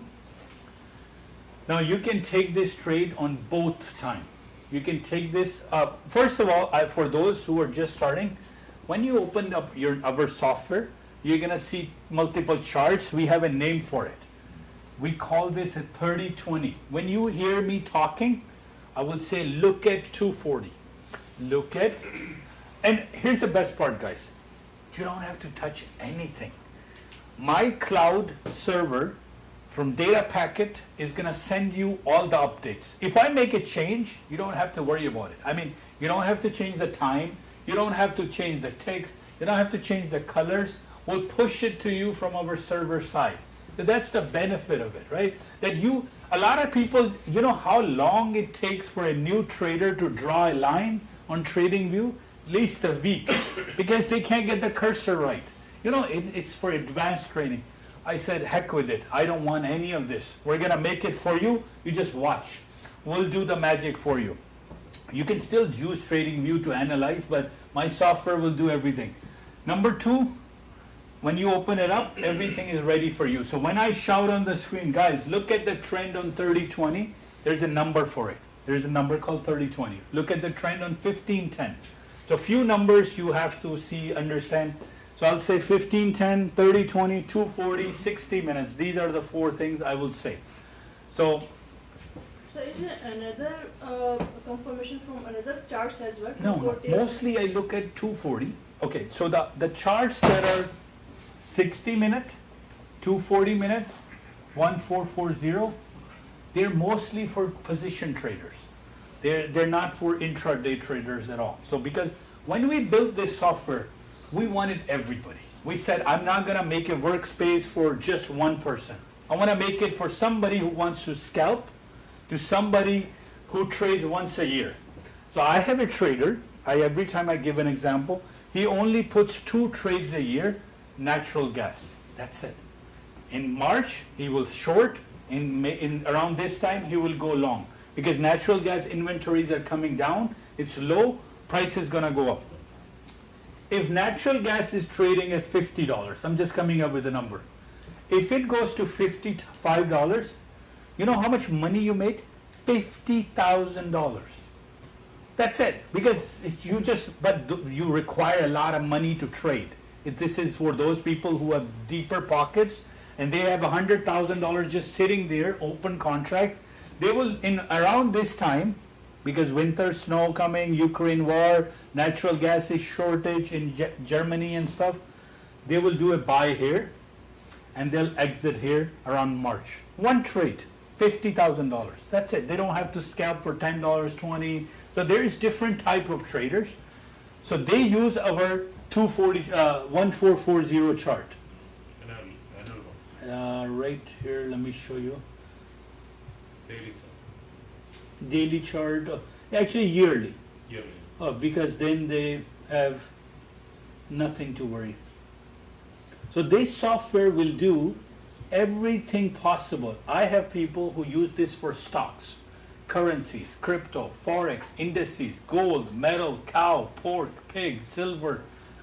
now you can take this trade on both time. You can take this, first of all, for those who are just starting, when you open up our software, you're gonna see multiple charts. We have a name for it. We call this a 30-20. When you hear me talking, I would say look at 240. Look at And here's the best part, guys. You don't have to touch anything. My cloud server from data packet is going to send you all the updates. If I make a change, you don't have to worry about it. I mean, you don't have to change the time. You don't have to change the text. You don't have to change the colors. We'll push it to you from our server side. So that's the benefit of it, right? That a lot of people, you know how long it takes for a new trader to draw a line on TradingView? At least a week, because they can't get the cursor right. You know, it's for advanced training. I said, heck with it. I don't want any of this. We're going to make it for you. You just watch. We'll do the magic for you. You can still use TradingView to analyze, but my software will do everything. Number two, when you open it up, everything is ready for you. So when I shout on the screen, guys, look at the trend on 3020. There's a number for it. There's a number called 3020. Look at the trend on 1510. So few numbers you have to see, understand. So I'll say 1510, 3020, 240, 60 minutes. These are the four things I will say. So is it another confirmation from another charts as well? no, mostly I look at 240. Okay, so the charts that are 60 minute, 240 minutes, 1440, they're mostly for position traders. They're not for intraday traders at all. So because when we built this software, we wanted everybody. We said, I'm not going to make a workspace for just one person. I want to make it for somebody who wants to scalp, to somebody who trades once a year. So I have a trader. Every time I give an example, he only puts 2 trades a year, natural gas. That's it. In March, he will short. In around this time, he will go long. Because natural gas inventories are coming down, it's low, price is going to go up. If natural gas is trading at $50, I'm just coming up with a number. If it goes to $55, you know how much money you make? $50,000. That's it. Because you require a lot of money to trade. This is for those people who have deeper pockets and they have $100,000 just sitting there, open contract. They will, in around this time, because winter, snow coming, Ukraine war, natural gas is shortage in Germany and stuff, they will do a buy here and they'll exit here around March. One trade, $50,000. That's it. They don't have to scalp for $10, $20. So there is different type of traders. So they use our 1440 chart. Right here, let me show you. Daily chart, actually yearly. Because then they have nothing to worry. So this software will do everything possible. I have people who use this for stocks, currencies, crypto, forex, indices, gold, metal, cow, pork, pig, silver.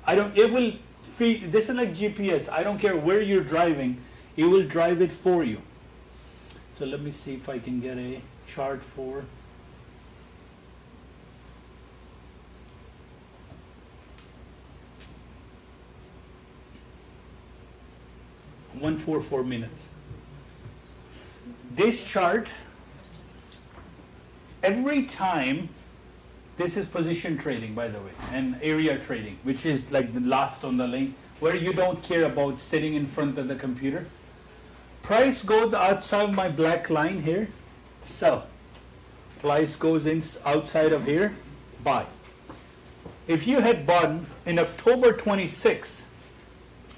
It will feed, this is like GPS. I don't care where you're driving, it will drive it for you. So let me see if I can get a chart for $144 minutes. This chart, every time, this is position trading, by the way, and area trading, which is like the last on the lane, where you don't care about sitting in front of the computer. Price goes outside my black line here, sell. Price goes in outside of here, buy. If you had bought in October 26th,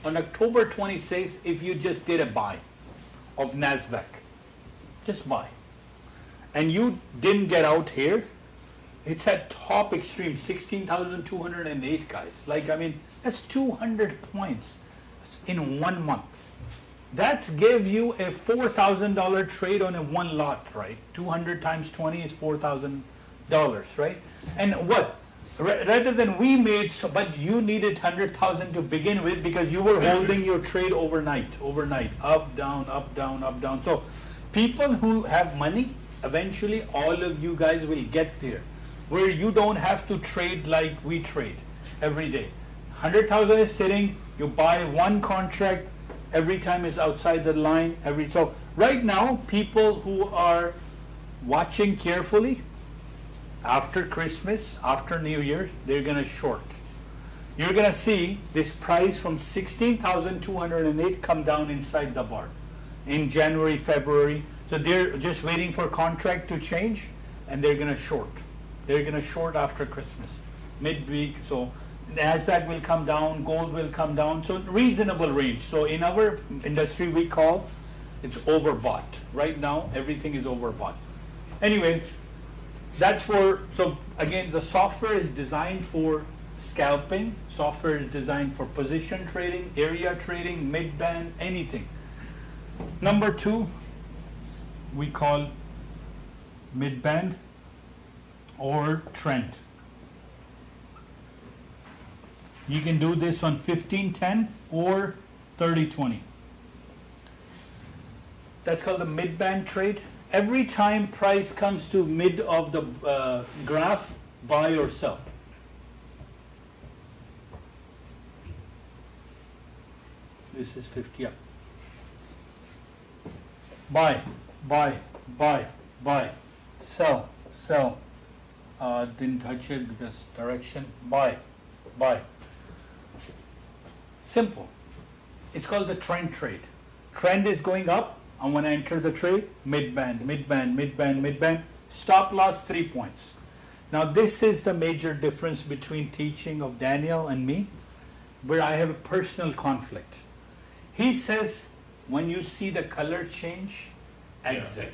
on October 26th, if you just did a buy of Nasdaq, just buy, and you didn't get out here, it's at top extreme, 16,208, guys. Like, I mean, that's 200 points in 1 month. That gave you a $4,000 trade on a one lot, right? 200 times 20 is $4,000, right? And what? Rather than we made, but you needed 100,000 to begin with because you were holding your trade overnight, up, down, up, down, up, down. So people who have money, eventually all of you guys will get there, where you don't have to trade like we trade every day. 100,000 is sitting, you buy one contract, every time it's outside the line, so right now, people who are watching carefully, after Christmas, after New Year, they're gonna short. you're gonna see this price from 16,208 come down inside the bar in January, February. So they're just waiting for contract to change, and they're gonna short. They're gonna short after Christmas, midweek. So Nasdaq will come down, gold will come down. So reasonable range. So in our industry, we call it's overbought. Right now, everything is overbought. Anyway, that's for, so again, the software is designed for scalping. Software is designed for position trading, area trading, mid-band, anything. Number two, we call mid-band or trend. You can do this on 15-10 or 30-20. That's called the mid-band trade. Every time price comes to mid of the graph, buy or sell. This is 50 up. Buy, buy, buy, buy, sell, sell. Didn't touch it because direction. Buy, buy. Simple. It's called the trend trade. Trend is going up. I want to enter the trade. Mid-band, mid-band, mid-band, mid-band. Stop loss 3 points. Now this is the major difference between teaching of Daniel and me, where I have a personal conflict. He says when you see the color change, exit.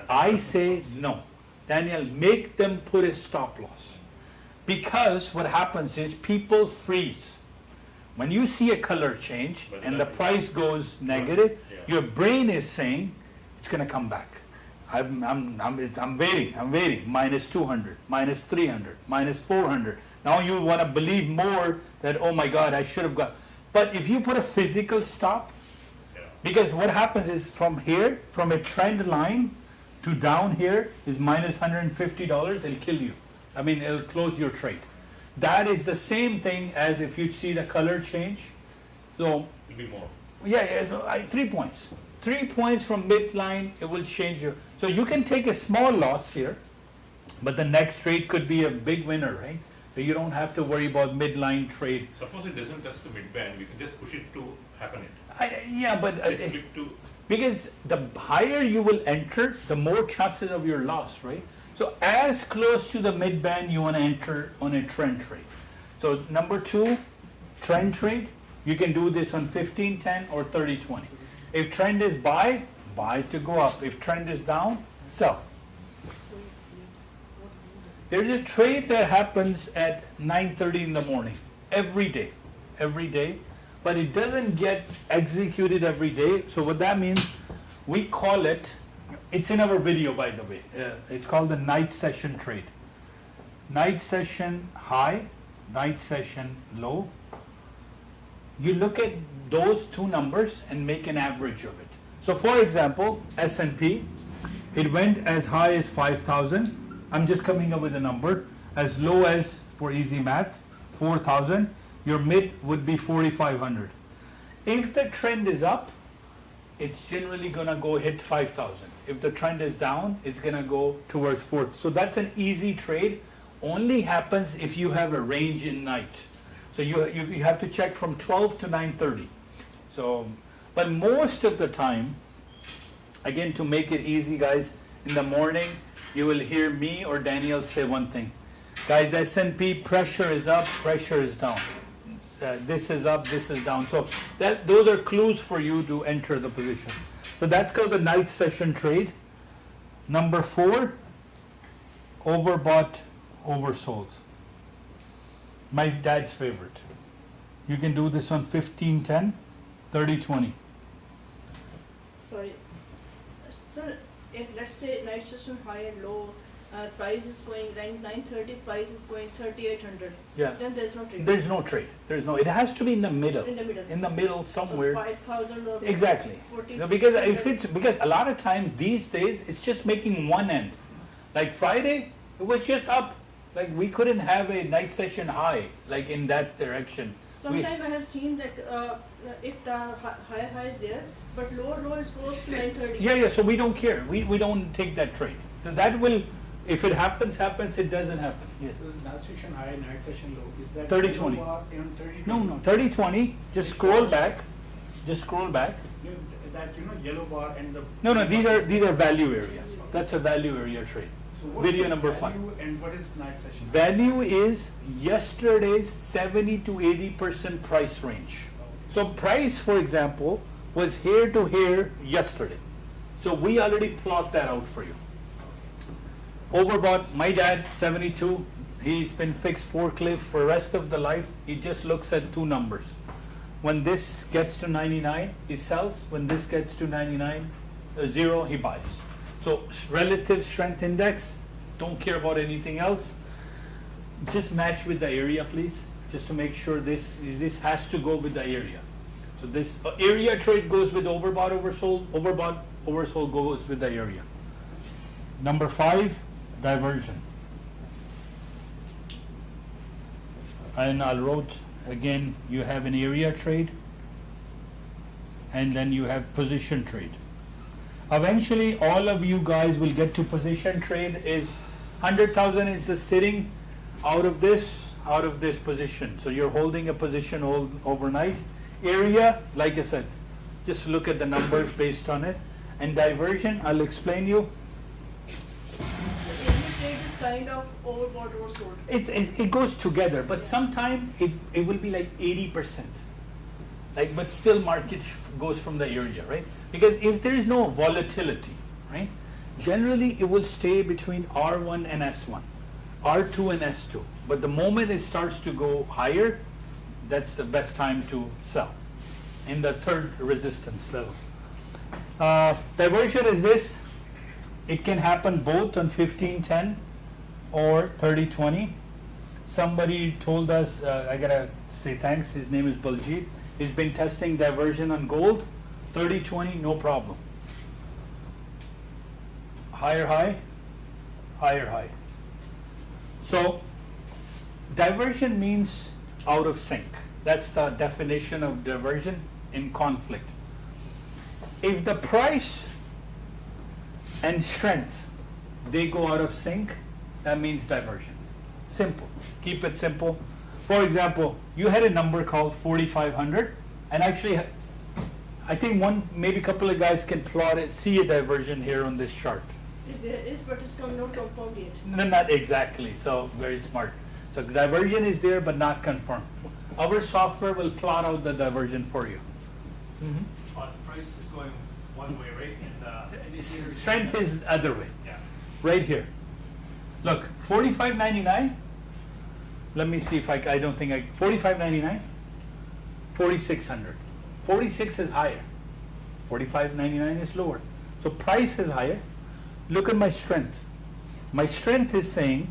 I say no. Daniel, make them put a stop loss. Because what happens is people freeze. When you see a color change and the price goes negative, your brain is saying it's going to come back. I'm waiting. Minus 200, minus 300, minus 400. Now you want to believe more that, oh my God, I should have got. But if you put a physical stop, because what happens is from here, from a trend line to down here is minus $150, it'll kill you. I mean, it'll close your trade. That is the same thing as if you see the color change. So, it'll be more. Yeah, 3 points. 3 points from midline, it will change your. So you can take a small loss here, but the next trade could be a big winner, right? So you don't have to worry about midline trade. Suppose it doesn't touch the mid-band, we can just push it to happen it. But because the higher you will enter, the more chances of your loss, right? So as close to the mid-band you want to enter on a trend trade. So number two, trend trade, you can do this on 15-10 or 30-20. If trend is buy to go up. If trend is down, sell. There's a trade that happens at 9:30 in the morning, every day, but it doesn't get executed every day. So what that means, we call it, it's in our video by the way, it's called the night session trade. Night session high, night session low. You look at those two numbers and make an average of it. So for example, S&P, it went as high as 5,000. I'm just coming up with a number. As low as, for easy math, 4,000. Your mid would be 4,500. If the trend is up, it's generally gonna go hit 5,000. If the trend is down, it's gonna go towards 4,000. So that's an easy trade. Only happens if you have a range in night. So you have to check from 12 to 9:30. So, but most of the time, again, to make it easy, guys, in the morning, you will hear me or Daniel say one thing. Guys, S&P pressure is up, pressure is down. This is up, this is down. So those are clues for you to enter the position. So that's called the night session trade. Number 4, overbought, oversold. My dad's favorite. You can do this on 15-10, 30-20. Sorry. Sir, if let's say night session high and low, price is going, 9:30, price is going 3,800. Yeah. Then there's no trade. There's no trade. There's no. It has to be in the middle. In the middle. In the middle somewhere. 5,000 or Exactly. 14, No, because a lot of times these days it's just making one end. Like Friday, it was just up. Like we couldn't have a night session high like in that direction. Sometimes I have seen that if the high is there, but low is close to 9:30. Yeah. So we don't care. We don't take that trade. So that will If it happens, happens. It doesn't happen. Yes. So this is night session high, night session low. Is that 30-20. yellow bar in 30-20? No, 30-20. Just scroll back. Just scroll back. You know, that yellow bar and the. No. These are value areas. That's a value area trade. So what's Video the number value 5. and what is night session? Value is yesterday's 70 to 80% price range. So price, for example, was here to here yesterday. So we already plot that out for you. Overbought, my dad, 72. He's been fixed forklift for the rest of the life. He just looks at two numbers. When this gets to 99, he sells. When this gets to 99, 0, he buys. So relative strength index, don't care about anything else. Just match with the area, please, just to make sure this has to go with the area. So this area trade goes with overbought, oversold goes with the area. Number 5, diversion. And I'll wrote again, you have an area trade and then you have position trade. Eventually all of you guys will get to position trade. Is 100,000 is the sitting out of this position. So you're holding a position overnight. Area, like I said, just look at the numbers based on it. And diversion, I'll explain you. The area trade is kind of overbought, oversold. It goes together, but sometimes it will be like 80%. But still market goes from the area, right? Because if there is no volatility, right, generally it will stay between R1 and S1, R2 and S2. But the moment it starts to go higher, that's the best time to sell in the third resistance level. Diversion is this. It can happen both on 15-10 or 30-20. Somebody told us, I gotta say thanks, his name is Baljit. He's been testing diversion on gold, 30-20, no problem. Higher high, higher high. So diversion means out of sync. That's the definition of diversion in conflict. If the price and strength, they go out of sync, that means diversion. Simple. Keep it simple. For example, you had a number called 4,500, and actually, I think maybe a couple of guys can plot it, see a diversion here on this chart. There is, but it's not confirmed yet. No, not exactly. So very smart. So diversion is there, but not confirmed. Our software will plot out the diversion for you. Price is going one way, right? And the Strength is other way. Yeah. Right here. Look, 45.99. Let me see if I don't think 45.99. 4,600. 46 is higher. 45.99 is lower. So price is higher. Look at my strength. My strength is saying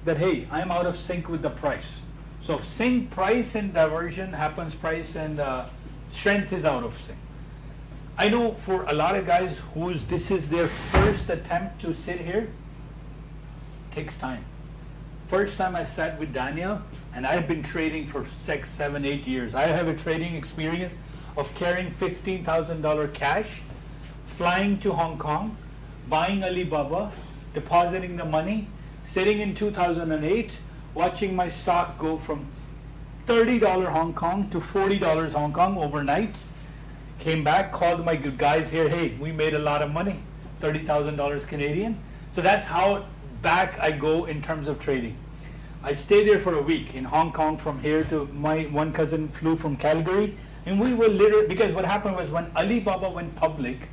that, hey, I'm out of sync with the price. So sync price and diversion happens, price and strength is out of sync. I know for a lot of guys this is their first attempt to sit here, takes time. First time I sat with Daniel, and I've been trading for 6, 7, 8 years. I have a trading experience of carrying $15,000 cash, flying to Hong Kong, buying Alibaba, depositing the money, sitting in 2008, watching my stock go from $30 Hong Kong to $40 Hong Kong overnight. Came back, called my good guys here, hey, we made a lot of money, $30,000 Canadian. So that's how back I go in terms of trading. I stayed there for a week in Hong Kong. From here to my one cousin flew from Calgary, and we were literally, because what happened was when Alibaba went public,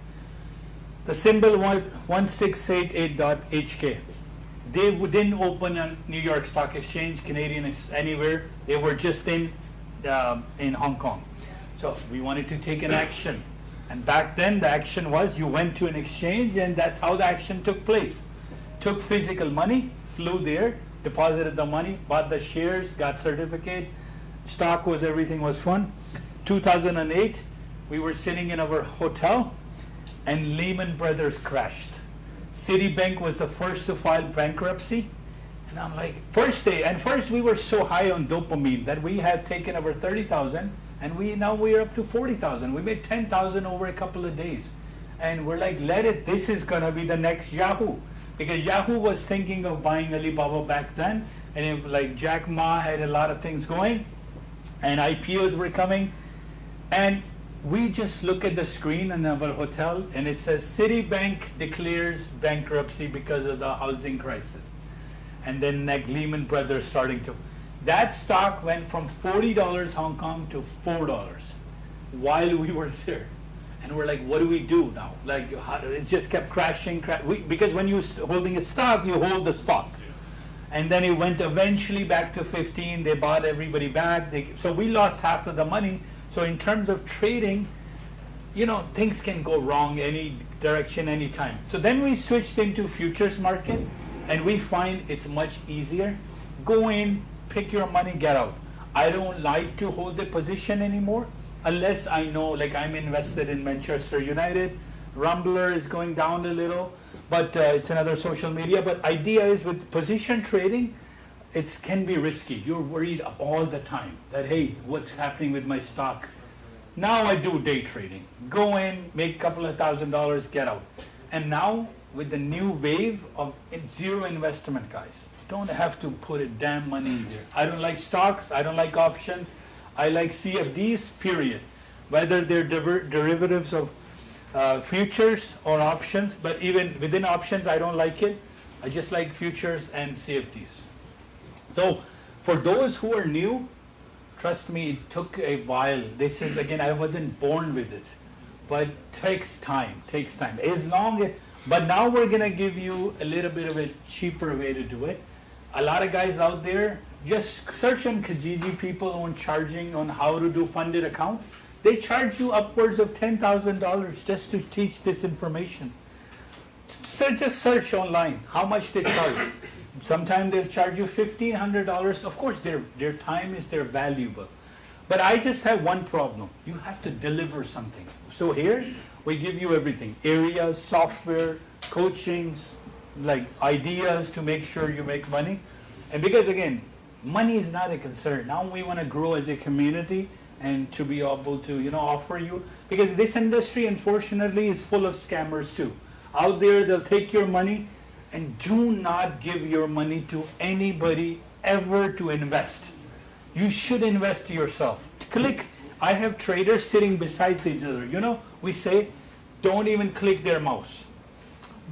the symbol was 1688.HK. They didn't open on New York Stock Exchange, Canadian, anywhere. They were just in Hong Kong. So we wanted to take an action. And back then the action was you went to an exchange, and that's how the action took place. Took physical money, flew there, deposited the money, bought the shares, got certificate, stock was, everything was fun. 2008, we were sitting in our hotel and Lehman Brothers crashed. Citibank was the first to file bankruptcy. And I'm like, first day, and first we were so high on dopamine that we had taken over 30,000 and now we're up to 40,000. We made 10,000 over a couple of days. And we're like, this is gonna be the next Yahoo. because Yahoo was thinking of buying Alibaba back then, and it, like Jack Ma had a lot of things going, and IPOs were coming, and we just look at the screen in our hotel, and it says Citibank declares bankruptcy because of the housing crisis, and then like Lehman Brothers starting to. That stock went from $40 Hong Kong to $4 while we were there. And we're like, what do we do now? Like, it just kept crashing. Because when you're holding a stock, you hold the stock. And then it went eventually back to 15. They bought everybody back. So we lost half of the money. So in terms of trading, you know, things can go wrong any direction, anytime. So then we switched into futures market, and we find it's much easier. Go in, pick your money, get out. I don't like to hold the position anymore unless I know, like I'm invested in Manchester United. Rumbler is going down a little, but it's another social media. But idea is with position trading, it can be risky. You're worried all the time that, hey, what's happening with my stock? Now I do day trading. Go in, make a couple of $1,000s, get out. And now with the new wave of zero investment, guys, don't have to put a damn money in there. I don't like stocks. I don't like options. I like CFDs, period. Whether they're derivatives of futures or options, but even within options, I don't like it. I just like futures and CFDs. So for those who are new, trust me, it took a while. This is, again, I wasn't born with it, but takes time. As long as, but now we're gonna give you a little bit of a cheaper way to do it. A lot of guys out there, just search on Kijiji, people on charging on how to do funded account. They charge you upwards of $10,000 just to teach this information. So just search online how much they charge. Sometimes they'll charge you $1,500. Of course, their time is their valuable. But I just have one problem. You have to deliver something. So here, we give you everything. Areas, software, coachings, like ideas to make sure you make money. And because again, money is not a concern. Now we want to grow as a community and to be able to, you know, offer you, because this industry unfortunately is full of scammers too. Out there, they'll take your money, and do not give your money to anybody ever to invest. You should invest yourself. Click, I have traders sitting beside each other. You know, we say, don't even click their mouse.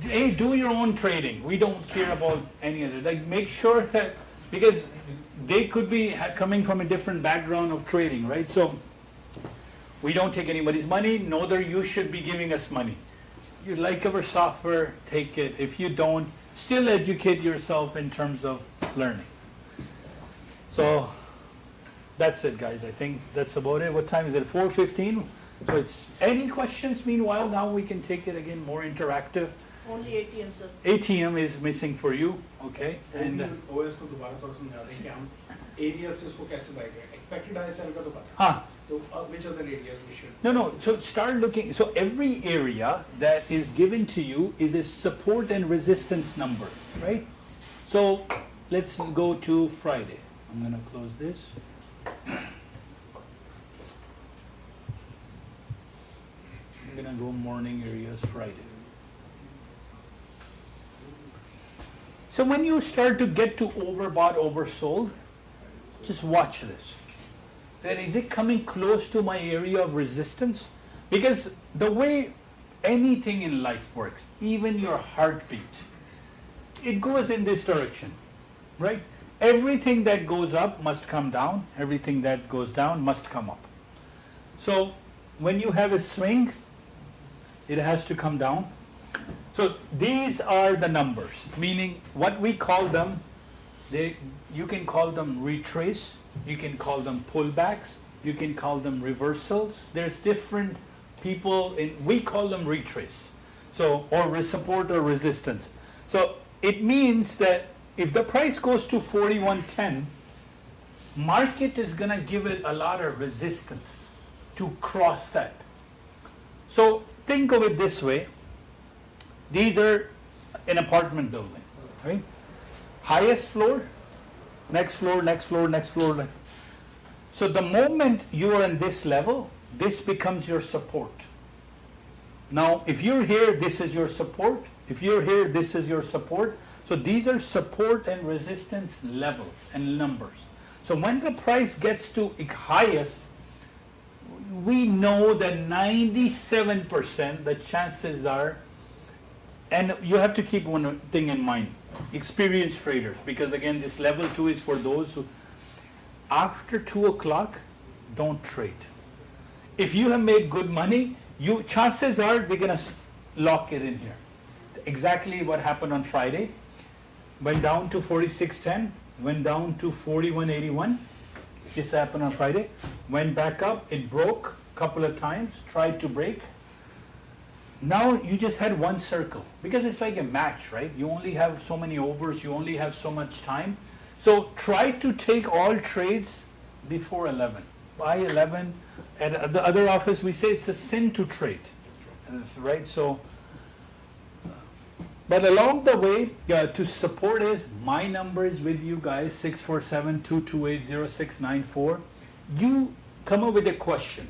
Hey, do your own trading. We don't care about any other. Like, make sure that, because they could be coming from a different background of trading, right? So we don't take anybody's money, neither you should be giving us money. You like our software, take it. If you don't, still educate yourself in terms of learning. So that's it, guys. I think that's about it. What time is it? 4:15. So it's any questions meanwhile? Now we can take it again more interactive. Only ATM, sir. ATM is missing for you, okay? And OS को दोबारा थोड़ा समझा दें कि हम areas से उसको कैसे buy करें. Expected ISL का तो पता है. हाँ. So which other areas we should? No. So start looking. So every area that is given to you is a support and resistance number, right? So let's go to Friday. I'm gonna close this. I'm gonna go morning areas Friday. So when you start to get to overbought, oversold, just watch this. Then is it coming close to my area of resistance? Because the way anything in life works, even your heartbeat, it goes in this direction, right? Everything that goes up must come down. Everything that goes down must come up. So when you have a swing, it has to come down. So these are the numbers, meaning what we call them, you can call them retrace, you can call them pullbacks, you can call them reversals. There's different people, we call them retrace, so, or support or resistance. So it means that if the price goes to 41.10, market is gonna give it a lot of resistance to cross that. So think of it this way. These are an apartment building, right? Highest floor, next floor, next floor, next floor. So the moment you are in this level, this becomes your support. Now, if you're here, this is your support. If you're here, this is your support. So these are support and resistance levels and numbers. So when the price gets to its highest, we know that 97% the chances are, and you have to keep one thing in mind, experienced traders, because again this level 2 is for those who, after 2 o'clock, don't trade. If you have made good money, chances are they're going to lock it in here. Exactly what happened on Friday. Went down to 46.10, went down to 41.81. This happened on Friday. Went back up, it broke a couple of times, tried to break. Now you just had one circle, because it's like a match, right? You only have so many overs, you only have so much time. So try to take all trades before 11. By 11, at the other office we say it's a sin to trade, right? So, but along the way, to support is, my number is with you guys, 647-228-0694. You come up with a question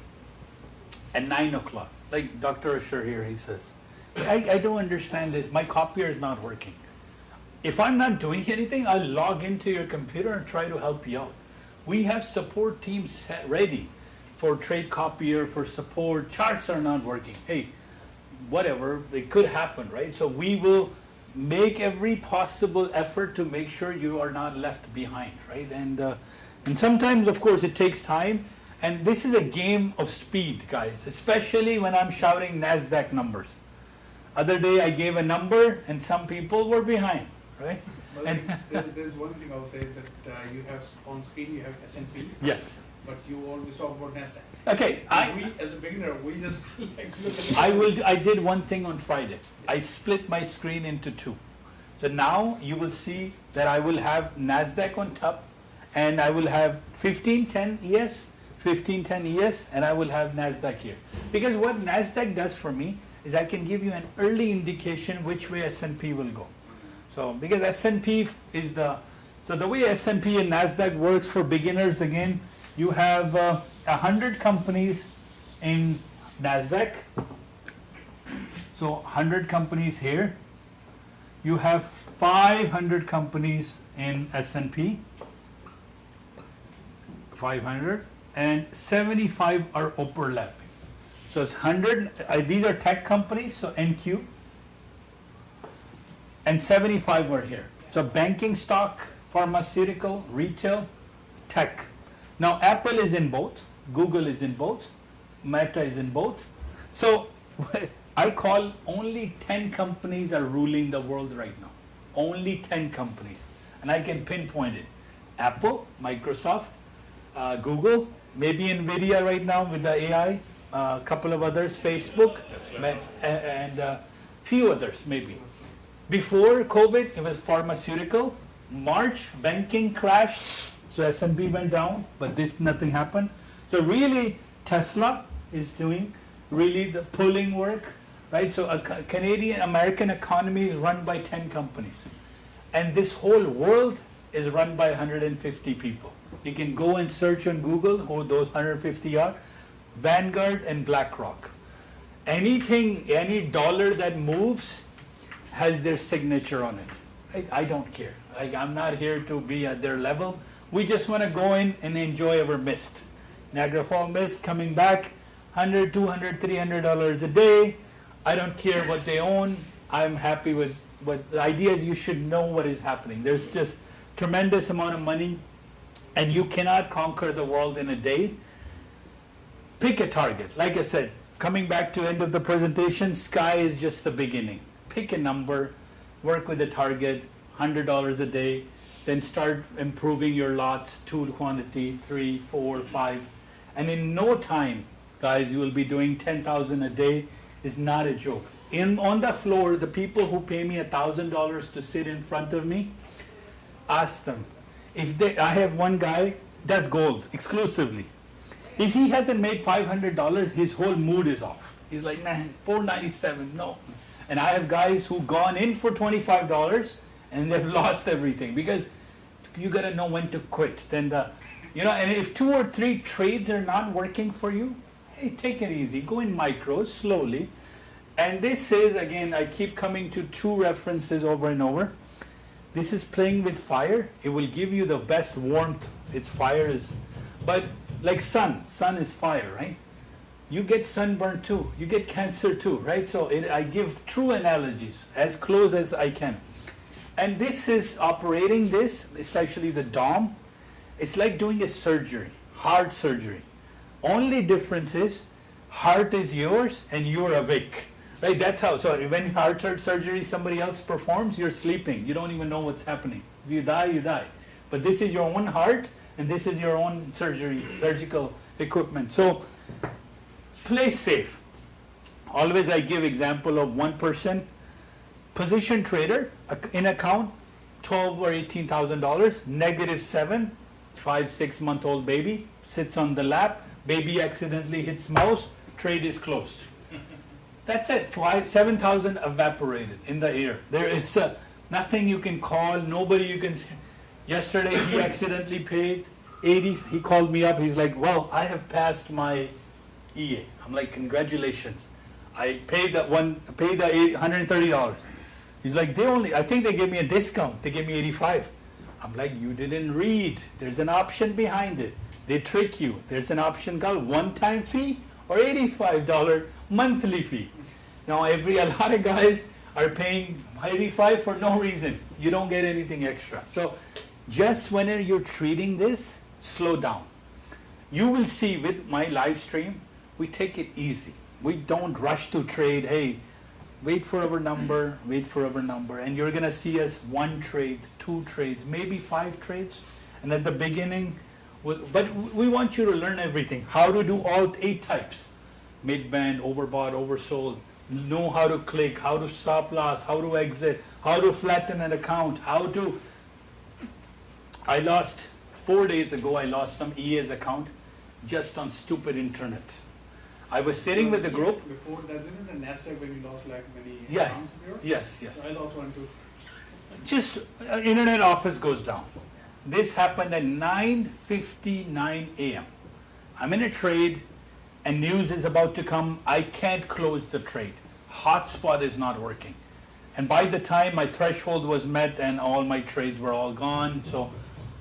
at 9 o'clock. Like Dr. Asher here, he says, I don't understand this, my copier is not working. If I'm not doing anything, I'll log into your computer and try to help you out. We have support teams ready for trade copier, for support. Charts are not working. Hey, whatever, it could happen, right? So we will make every possible effort to make sure you are not left behind, right? And sometimes, of course, it takes time. And this is a game of speed, guys, especially when I'm shouting Nasdaq numbers. Other day I gave a number and some people were behind, right? Well, there's one thing I'll say, that you have on screen, you have S&P. Yes. But you always talk about Nasdaq. Okay. We, as a beginner, we just like look at I did one thing on Friday. I split my screen into two. So now you will see that I will have Nasdaq on top, and I will have 1510 ES, 1510 ES, and I will have Nasdaq here. Because what Nasdaq does for me is I can give you an early indication which way S&P will go. So because S&P is so the way S&P and Nasdaq works for beginners, again, you have 100 companies in Nasdaq. So 100 companies here. You have 500 companies in S&P. 500. And 75 are overlapping. So it's 100, these are tech companies, so NQ. And 75 are here. So banking stock, pharmaceutical, retail, tech. Now Apple is in both, Google is in both, Meta is in both. So I call only 10 companies are ruling the world right now. Only 10 companies. And I can pinpoint it. Apple, Microsoft, Google, maybe NVIDIA right now with the AI, a couple of others, Facebook, and few others maybe. Before COVID, it was pharmaceutical. March, banking crashed, so S&P went down, but nothing happened. So really, Tesla is doing really the pulling work, right? So a Canadian, American economy is run by 10 companies. And this whole world is run by 150 people. You can go and search on Google who those 150 are. Vanguard and BlackRock. Anything, any dollar that moves has their signature on it. Right? I don't care. I'm not here to be at their level. We just want to go in and enjoy our mist. Niagara Falls mist coming back, $100, $200, $300 a day. I don't care what they own. I'm happy with what the idea is. You should know what is happening. There's just tremendous amount of money, and you cannot conquer the world in a day. Pick a target. Like I said, coming back to end of the presentation, sky is just the beginning. Pick a number, work with a target, $100 a day, then start improving your lots, 2 quantity, 3, 4, 5, and in no time, guys, you will be doing 10,000 a day. Is not a joke. On the floor, the people who pay me $1,000 to sit in front of me, ask them. I have one guy does gold exclusively. If he hasn't made $500, his whole mood is off. He's like, man, $497, no. And I have guys who gone in for $25 and they've lost everything, because you gotta know when to quit. Then and if 2 or 3 trades are not working for you, hey, take it easy. Go in micros slowly. And this is, again, I keep coming to two references over and over. This is playing with fire. It will give you the best warmth. Its fire is, but like sun is fire, right? You get sunburn too. You get cancer too, right? So I give true analogies as close as I can. And this is operating this, especially the DOM. It's like doing a surgery, heart surgery. Only difference is heart is yours and you're awake, right? That's how. So when heart surgery somebody else performs, you're sleeping. You don't even know what's happening. If you die, you die. But this is your own heart and this is your own surgical equipment. So play safe. Always I give example of one person, position trader, in account, $12,000 or $18,000, -7, 5-6 month old baby, sits on the lap, baby accidentally hits mouse, trade is closed. That's it, 7,000 evaporated in the air. There is nothing you can call, nobody you can, yesterday he accidentally paid 80, he called me up, he's like, well, I have passed my EA. I'm like, congratulations. I paid $130. He's like, I think they gave me a discount. They gave me 85. I'm like, you didn't read. There's an option behind it. They trick you. There's an option called one-time fee or $85 monthly fee. Now, a lot of guys are paying 85 for no reason. You don't get anything extra. So just whenever you're treating this, slow down. You will see with my live stream, we take it easy. We don't rush to trade. Hey, wait for our number, and you're gonna see us 1 trade, 2 trades, maybe 5 trades. And at the beginning, but we want you to learn everything. How to do all 8 types. Mid-band, overbought, oversold. Know how to click, how to stop loss, how to exit, how to flatten an account, I lost, 4 days ago, I lost some EA's account just on stupid internet. I was sitting with the group. Before that, isn't it the Nasdaq when you lost like many Yeah. accounts of yours? Yes. So I lost one too. Just internet office goes down. This happened at 9:59 a.m. I'm in a trade and news is about to come. I can't close the trade. Hotspot is not working. And by the time my threshold was met and all my trades were all gone, so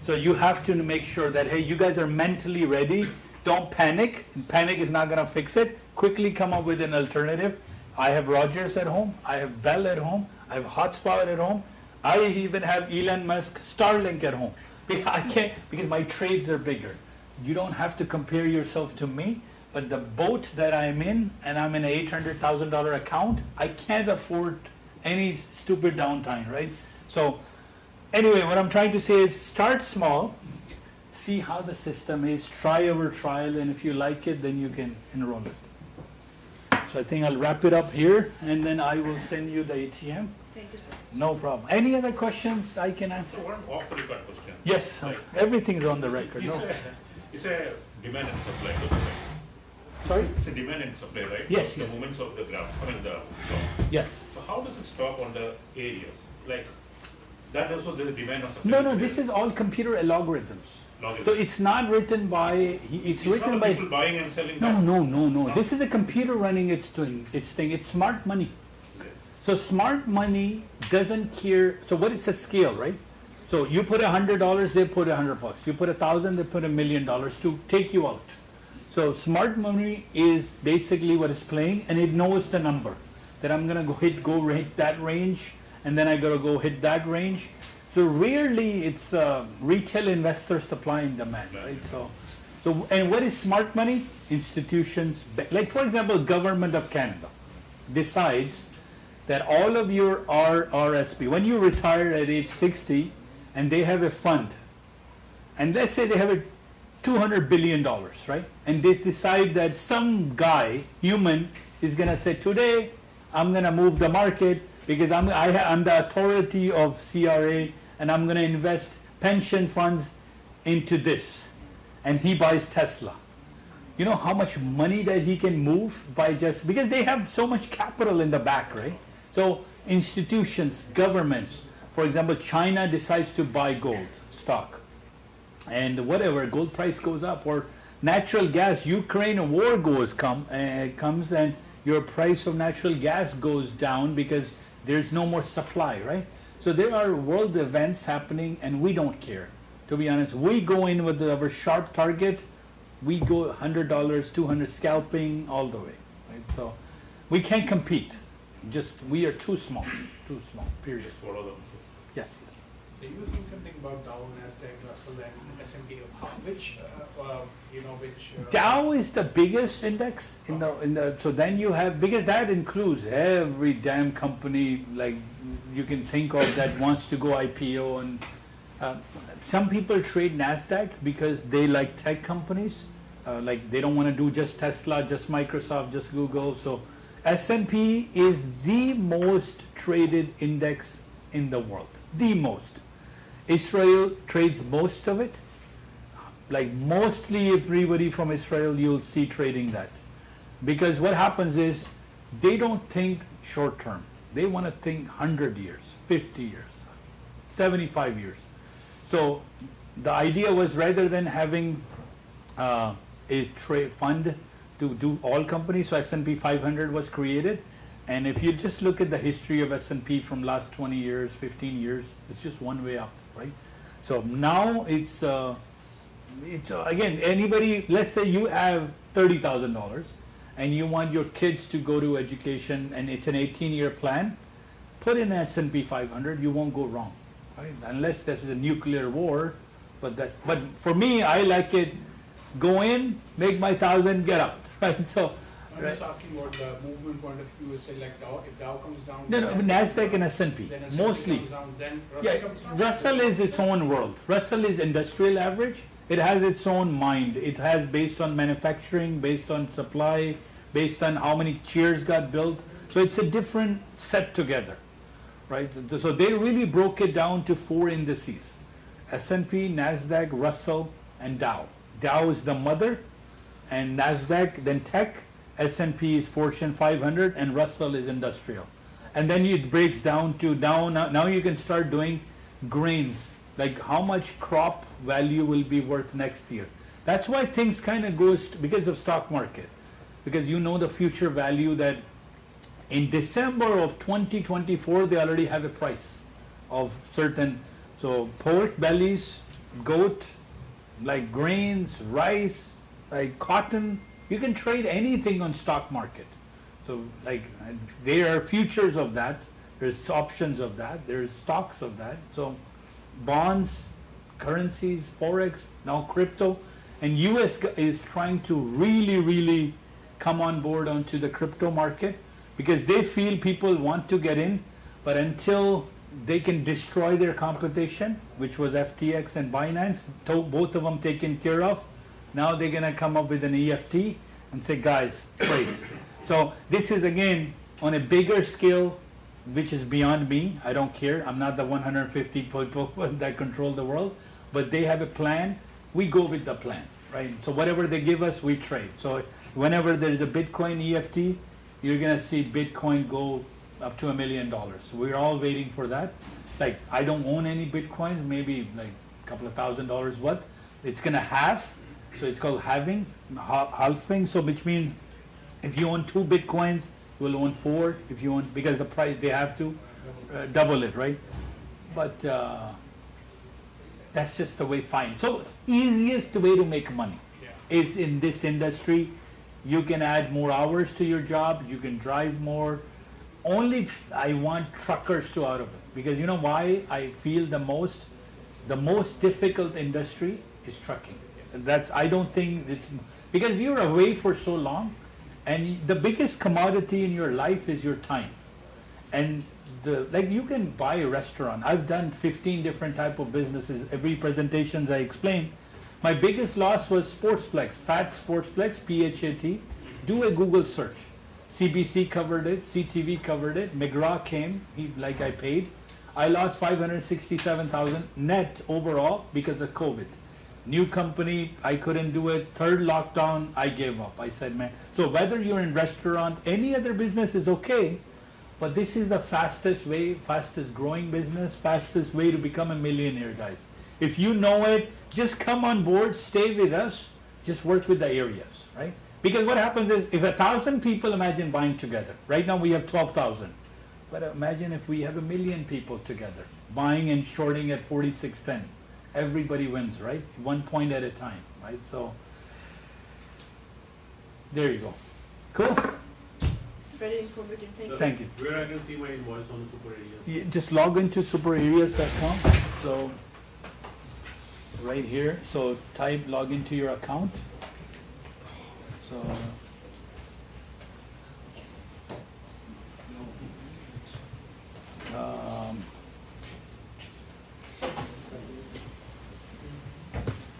you have to make sure that, hey, you guys are mentally ready. Don't panic. Panic is not going to fix it. Quickly come up with an alternative. I have Rogers at home. I have Bell at home. I have Hotspot at home. I even have Elon Musk Starlink at home. Because my trades are bigger. You don't have to compare yourself to me, but the boat that I'm in, and I'm in an $800,000 account, I can't afford any stupid downtime, right? So anyway, what I'm trying to say is start small. See how the system is, try our trial, and if you like it, then you can enroll it. So I think I'll wrap it up here, and then I will send you the ATM. Thank you, sir. No problem. Any other questions I can answer? So one off-the-record question. Yes, Like, everything's on the record. It's a demand and supply. To the price. Sorry? It's a demand and supply, right? Yes, The yes. movements of the graph, the stock. Yes. So how does it stop on the areas? Like, that also there's a demand or supply. No, this is all computer algorithms. So it's not written by, it's written not by. the people buying and selling No, that. no. This is a computer running its thing. It's smart money. Okay. So smart money doesn't care. So what it's a scale, right? So you put $100, they put $100. You put 1,000, they put $1 million to take you out. So smart money is basically what it's playing, and it knows the number that I'm gonna go hit that range, and then I gotta go hit that range. So rarely it's retail investor supply and demand, right? So and what is smart money? Institutions, like for example, Government of Canada decides that all of your RRSP, when you retire at age 60, and they have a fund, and let's say they have a $200 billion, right? And they decide that some guy, human, is gonna say, today I'm gonna move the market because I'm the authority of CRA, and I'm gonna invest pension funds into this. And he buys Tesla. You know how much money that he can move by just, because they have so much capital in the back, right? So institutions, governments, for example, China decides to buy gold stock. And whatever, gold price goes up, or natural gas, Ukraine war comes and your price of natural gas goes down because there's no more supply, right? So there are world events happening and we don't care. To be honest, we go in with our sharp target, we go $100, $200 scalping all the way, right? So we can't compete. Just, we are too small, period. Just follow them. Yes, yes. So you were saying something about Dow, Nasdaq, Russell, and S&P. Which, Dow is the biggest index in the, so then you have, because that includes every damn company like you can think of that wants to go IPO, and some people trade Nasdaq because they like tech companies, like they don't want to do just Tesla, just Microsoft, just Google. So S&P is the most traded index in the world, the most. Israel trades most of it. Like mostly everybody from Israel you'll see trading that. Because what happens is they don't think short term. They want to think 100 years, 50 years, 75 years. So the idea was rather than having a trade fund to do all companies, so S&P 500 was created. And if you just look at the history of S&P from last 20 years, 15 years, it's just one way up, right? So now it's again, anybody, let's say you have $30,000 and you want your kids to go to education and it's an 18-year plan, put in S&P 500, you won't go wrong, right? Unless there's a nuclear war, but for me, I like it, go in, make my 1,000, get out, right? So, I'm just asking what the movement point of view is, say like Dow, if Dow comes down. No, Nasdaq and S&P, then S&P mostly. comes down, then Russell comes down? Russell is its own world. Russell is industrial average. It has its own mind. It has based on manufacturing, based on supply, based on how many chairs got built. So it's a different set together, right? So they really broke it down to 4 indices: S&P, Nasdaq, Russell, and Dow. Dow is the mother, and Nasdaq, then tech. S&P is Fortune 500, and Russell is industrial. And then it breaks down to now you can start doing grains, like how much crop value will be worth next year. That's why things kind of goes because of stock market, because you know the future value that in December of 2024 they already have a price of certain, so pork bellies, goat, like grains, rice, like cotton. You can trade anything on stock market. So like there are futures of that, there's options of that, there's stocks of that. So bonds, currencies, forex, now crypto, and US is trying to really come on board onto the crypto market because they feel people want to get in, but until they can destroy their competition, which was FTX and Binance, both of them taken care of. Now they're going to come up with an EFT and say, guys, trade. So this is again on a bigger scale, which is beyond me. I don't care. I'm not the 150 people that control the world, but they have a plan. We go with the plan, right? So whatever they give us, we trade. So whenever there's a Bitcoin EFT, you're going to see Bitcoin go up to $1 million. So we're all waiting for that. Like I don't own any Bitcoins, maybe like a couple of $1,000 worth. It's going to halve. So it's called halving, so which means if you own 2 Bitcoins, you will own 4. If you own, because the price, they have to double it, right? But that's just the way, fine. So easiest way to make money is in this industry. You can add more hours to your job, you can drive more. Only I want truckers to out of it, because you know why I feel the most difficult industry is trucking. That's, I don't think it's, because you're away for so long, and the biggest commodity in your life is your time. And like you can buy a restaurant. I've done 15 different type of businesses. Every presentations I explain. My biggest loss was Sportsplex, Fat Sportsplex, PHAT. Do a Google search. CBC covered it, CTV covered it, McGraw came, I paid. I lost 567,000 net overall because of COVID. New company, I couldn't do it. 3rd lockdown, I gave up. I said, man. So whether you're in restaurant, any other business is okay, but this is the fastest way, fastest growing business, fastest way to become a millionaire, guys. If you know it, just come on board, stay with us, just work with the areas, right? Because what happens is, if 1,000 people imagine buying together, right now we have 12,000. But imagine if we have 1 million people together, buying and shorting at 46.10. Everybody wins, right? 1 point at a time, right? So, there you go. Cool. Very informative. Thank you. Where I can see my invoice on the super areas? You just log into superareas.com. So, right here, so type log into your account.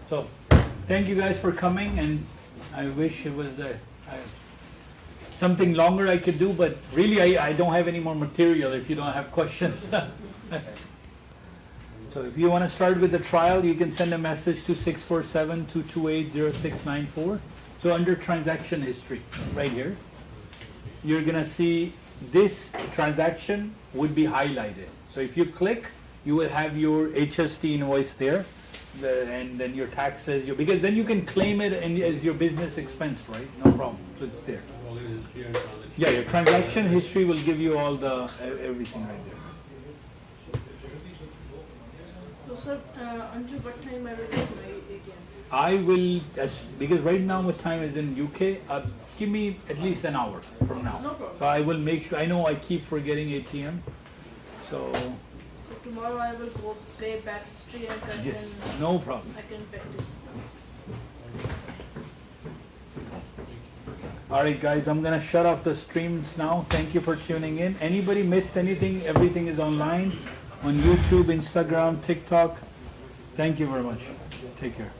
So, thank you guys for coming, and I wish it was something longer I could do, but really I don't have any more material if you don't have questions. So if you want to start with the trial, you can send a message to 647-228-0694. So under transaction history, right here, you're going to see this transaction would be highlighted. So if you click, you will have your HST invoice there, and then your taxes, because then you can claim it as your business expense, right? No problem. So it's there. Yeah, your transaction history will give you all the everything right there. So sir, until what time I will get my ATM? I will, because right now my time is in UK, give me at least an hour from now. No problem. So I will make sure, I know I keep forgetting ATM, so. Tomorrow I will go play back history and Yes, no problem. I can practice. Alright guys, I'm gonna shut off the streams now. Thank you for tuning in. Anybody missed anything? Everything is online on YouTube, Instagram, TikTok. Thank you very much. Take care.